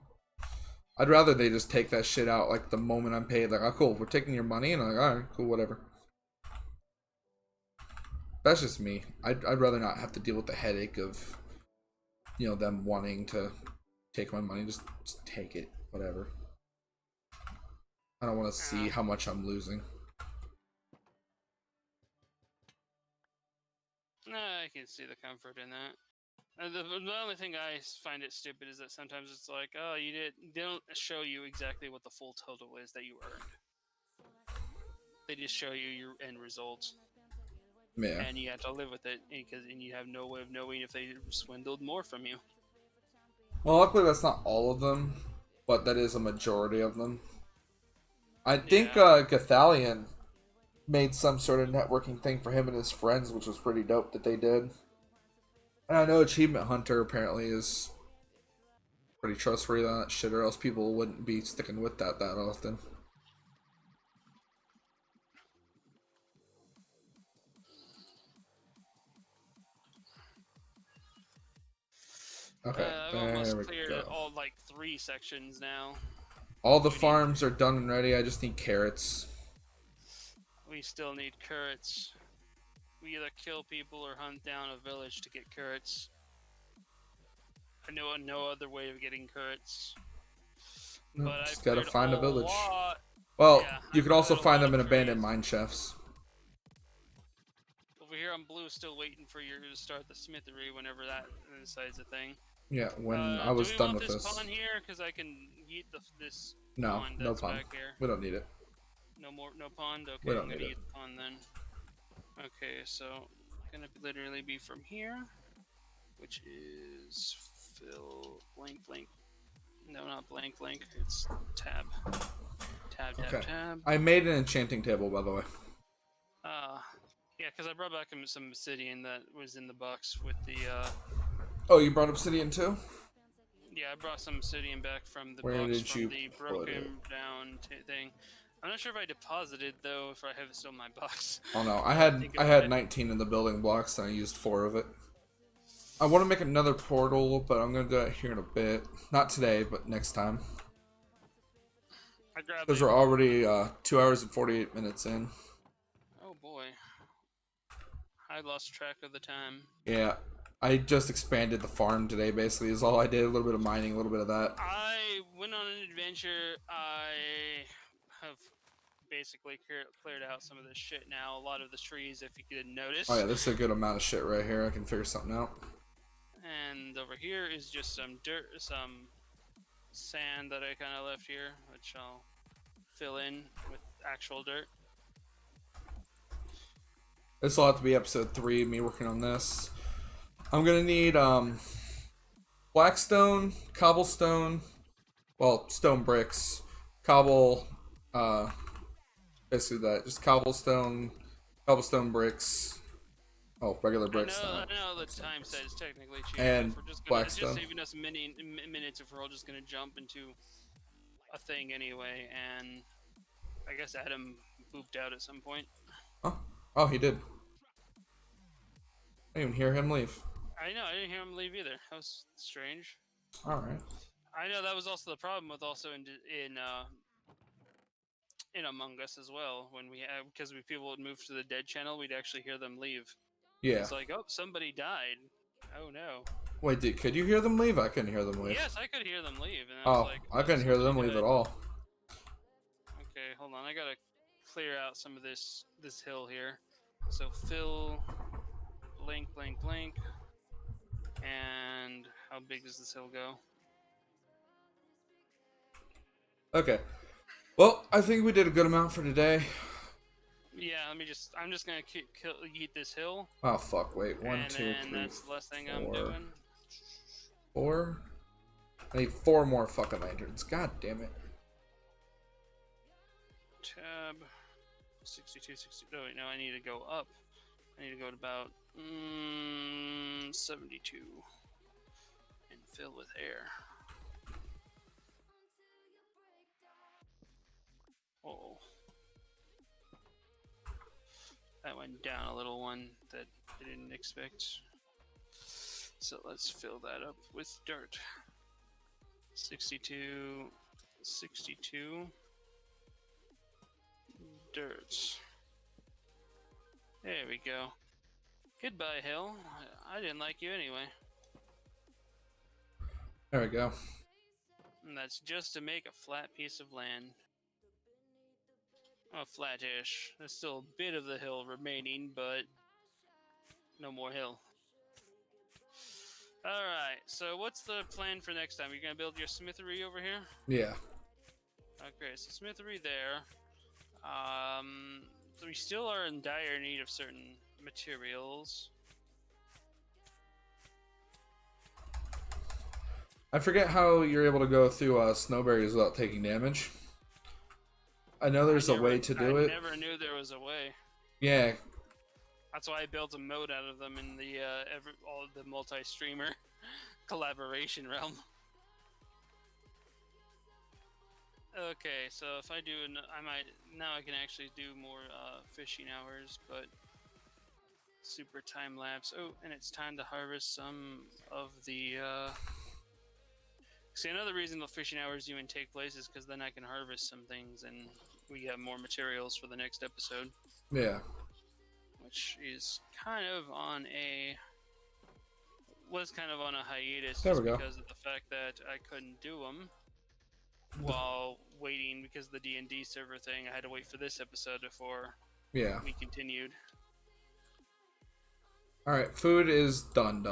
I'd rather they just take that shit out like the moment I'm paid. Like, oh cool, we're taking your money, and I'm like, alright, cool, whatever. That's just me. I'd rather not have to deal with the headache of, you know, them wanting to take my money. Just take it, whatever. I don't want to see how much I'm losing. I can see the comfort in that. The only thing I find it stupid is that sometimes it's like, oh, they don't show you exactly what the full total is that you earned. They just show you your end result. Yeah. And you have to live with it, and you have no way of knowing if they swindled more from you. Well, luckily that's not all of them, but that is a majority of them. I think Gathalion made some sort of networking thing for him and his friends, which was pretty dope that they did. And I know Achievement Hunter apparently is pretty trustworthy on that shit, or else people wouldn't be sticking with that often. Okay, I've there almost we cleared go. all like 3 sections now. All the farms are done and ready. I just need carrots. We still need carrots. We either kill people or hunt down a village to get carrots. I know no other way of getting carrots. Nope, But just I've gotta cleared find a a village. lot. Well, Yeah, you could also cleared a find lot them in of abandoned trees. mine shafts. Over here I'm blue, still waiting for you to start the smithery whenever that decides a thing. Yeah, when I was done with this. Do we want this pond here? Because I can eat this No, pond no that's pond. back here. We don't need it. No pond? Okay, We don't I'm gonna need it. eat the pond then. Okay, so gonna literally be from here, which is fill blank blank. No, not blank blank. It's tab. Okay. Tab. I made an enchanting table, by the way. Yeah, because I brought back some obsidian that was in the box with the. Oh, you brought obsidian too? Yeah, I brought some obsidian back from the Where box did from you the put broken it? down thing. I'm not sure if I deposited though, if I have it still in my box. Oh no, I had 19 in the building blocks and I used 4 of it. I want to make another portal, but I'm gonna do it here in a bit. Not today, but next time. I grabbed. Because we're already 2 hours and 48 minutes in. Oh boy, I lost track of the time. Yeah, I just expanded the farm today. Basically, is all I did. A little bit of mining, a little bit of that. I went on an adventure. I have basically cleared out some of this shit now. A lot of the trees, if you didn't notice. Oh yeah, this is a good amount of shit right here. I can figure something out. And over here is just some dirt, some sand that I kind of left here, which I'll fill in with actual dirt. This will have to be episode 3 of me working on this. I'm gonna need blackstone, cobblestone, well, stone bricks, cobble, basically that, just cobblestone bricks, Oh, regular I bricks. know, Not. I know the That's not time set is technically cheap. And If we're just gonna, it's just Blackstone. saving us minutes if we're all just gonna jump into a thing anyway. And I guess Adam booped out at some point. Oh, oh, he did. I didn't even hear him leave. I know, I didn't hear him leave either. That was strange. All right. I know that was also the problem with also in Among Us as well. When we had, because people would move to the dead channel, we'd actually hear them leave. Yeah. It's like, oh, somebody died. Oh no. Wait, could you hear them leave? I couldn't hear them leave. Yes, I could hear them leave, and I was Oh, like, I couldn't hear them leave at all. Okay, hold on. I gotta clear out some of this hill here. So fill, blank, blank, blank, and how big does this hill go? Okay. Well, I think we did a good amount for today. Yeah, I'm just gonna eat this hill. Oh fuck! Wait, one, and two, then three, that's the last thing I'm four. doing. 4. I need 4 more fucking lanterns. God damn it. Tab 62, 60. Oh wait, no, I need to go up. I need to go to about 72 and fill with air. Oh, that went down a little one that I didn't expect. So let's fill that up with dirt. 62, 62. Dirt. There we go. Goodbye, hill. I didn't like you anyway. There we go. And that's just to make a flat piece of land. Oh, flattish. There's still a bit of the hill remaining, but no more hill. Alright, so what's the plan for next time? You're gonna build your smithery over here? Yeah. Okay, so smithery there. We still are in dire need of certain materials. I forget how you're able to go through snowberries without taking damage. I know there's a way to do it. I never knew there was a way. Yeah. That's why I built a mode out of them in the all of the multi-streamer collaboration realm. Okay, so if I do, I can actually do more fishing hours, but super time lapse. Oh, and it's time to harvest some of the. See, another reason the fishing hours even take place is because then I can harvest some things and we have more materials for the next episode. Yeah. Which is kind of on a hiatus There just we go. because of the fact that I couldn't do them while waiting because of the D&D server thing. I had to wait for this episode before Yeah. we continued. Alright, food is done.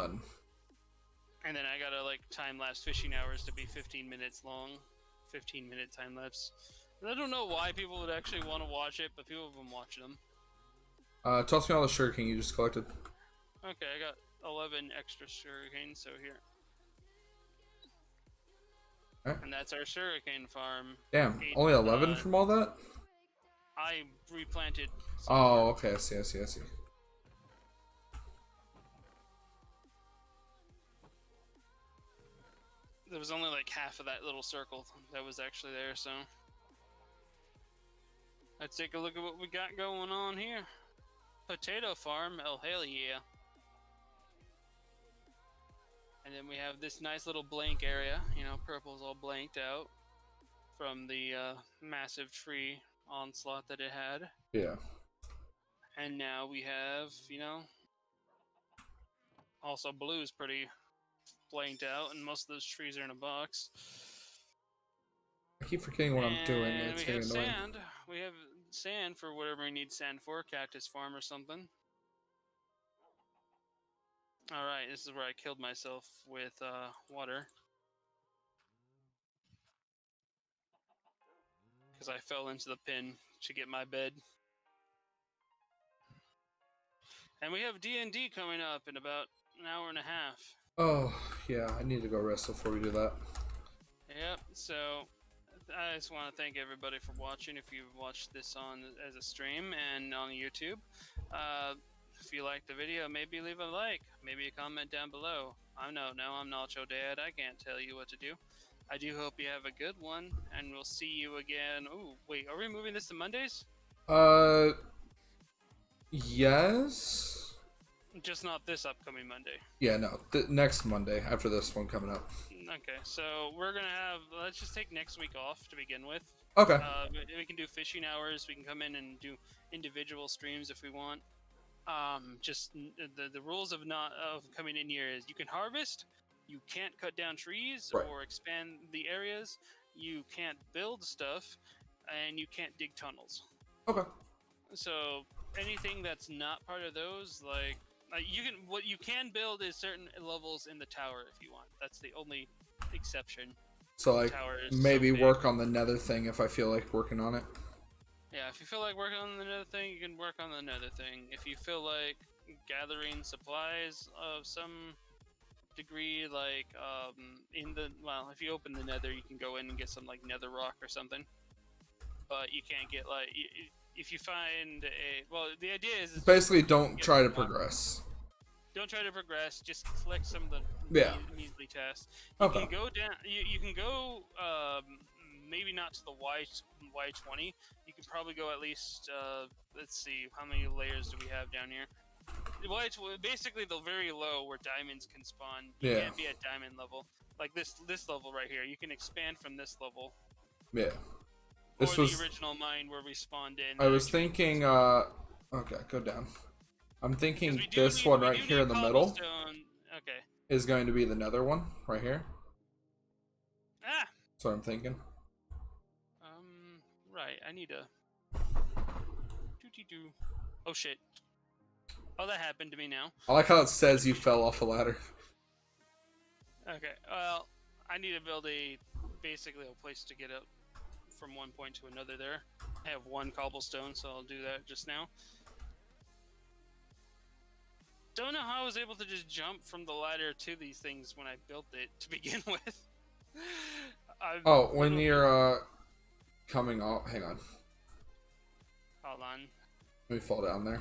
And then I gotta time-lapse fishing hours to be 15 minutes long. 15-minute time-lapse. And I don't know why people would actually want to watch it, but people have been watching them. Toss me all the sugarcane you just collected. Okay, I got 11 extra sugarcane, so here. Alright. And that's our sugarcane farm. Damn, only 11 from all that? I replanted. Oh, okay, I see. There was only half of that little circle that was actually there, so. Let's take a look at what we got going on here. Potato farm, oh hell yeah. And then we have this nice little blank area, purple's all blanked out from the massive tree onslaught that it had. Yeah. And now we have, also blue's pretty blanked out, and most of those trees are in a box. I keep forgetting what I'm doing. And It's we have getting annoying. sand. We have sand for whatever we need sand for, cactus farm or something. Alright, this is where I killed myself with water. Because I fell into the pin to get my bed. And we have D&D coming up in about an hour and a half. Oh, yeah, I need to go rest before we do that. Yep, so I just want to thank everybody for watching if you've watched this on as a stream and on YouTube. If you like the video, maybe leave a like, maybe a comment down below. I know, no, I'm not your dad. I can't tell you what to do. I do hope you have a good one, and we'll see you again. Oh, wait, are we moving this to Mondays? Yes. Just not this upcoming Monday. Yeah, no. Next Monday after this one coming up. Okay, so we're gonna have. Let's just take next week off to begin with. Okay. We can do fishing hours. We can come in and do individual streams if we want. Just the rules of not of coming in here is you can harvest, you can't cut down trees Right. or expand the areas, you can't build stuff, and you can't dig tunnels. Okay. So anything that's not part of those, like you can, what you can build is certain levels in the tower if you want. That's the only exception. So like Tower is maybe so big. work on the Nether thing if I feel like working on it. Yeah, if you feel like working on another thing, you can work on another thing. If you feel like gathering supplies of some degree, like if you open the Nether, you can go in and get some like Nether rock or something. But you can't get like if you find the idea is Basically, don't try to progress. Don't try to progress. Just collect some of the measly tasks. You can go down. You can go. Maybe not to the Y20. You can probably go at least. Let's see, how many layers do we have down here? Basically, the very low where diamonds can spawn. You can't be at diamond level. Like this level right here. You can expand from this level. Yeah. This was the original mine where we spawned in. I was thinking. Okay, go down. I'm thinking this one right here in the middle. Okay. Is going to be the Nether one right here. Ah. That's what I'm thinking. Right. I need a. Oh shit. Oh, that happened to me now. I like how it says you fell off a ladder. Okay. Well, I need to build basically a place to get up from one point to another. There. I have one cobblestone, so I'll do that just now. Don't know how I was able to just jump from the ladder to these things when I built it to begin with. When you're coming off, hang on. Hold on. Let me fall down there.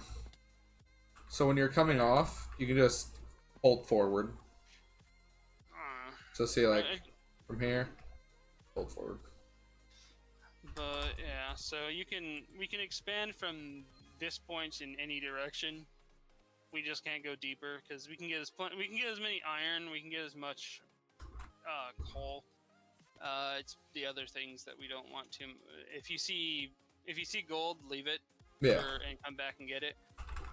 So when you're coming off, you can just hold forward. So see, like from here, hold forward. But yeah, so we can expand from this point in any direction. We just can't go deeper because we can get as many iron, we can get as much coal. It's the other things that we don't want to. If you see gold, leave it. Yeah. And come back and get it.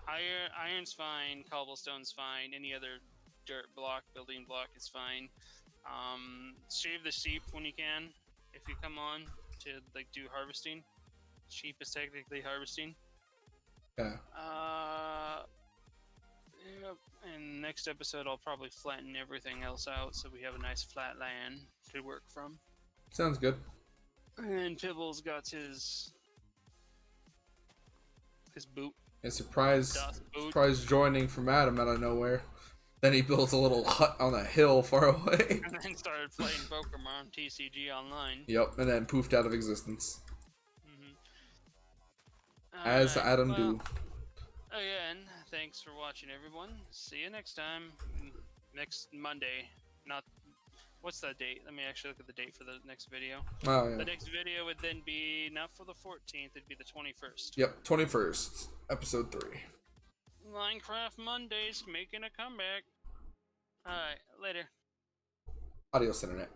Iron's fine. Cobblestone's fine. Any other dirt block, building block is fine. Shave the sheep when you can. If you come on to like do harvesting, sheep is technically harvesting. Yeah. Yep. And next episode, I'll probably flatten everything else out so we have a nice flat land to work from. Sounds good. And Pibble's got his boot. A surprise joining from Adam out of nowhere. Then he builds a little hut on a hill far away. And then started playing PokemonTCG online. Yep, and then poofed out of existence. Mm-hmm. As Adam do. Again, thanks for watching, everyone. See you next time. Next Monday. What's that date? Let me actually look at the date for the next video. Oh, yeah. The next video would then be, not for the 14th, it'd be the 21st. Yep, 21st, episode 3. Minecraft Mondays making a comeback. Alright, later. Adios, Internet.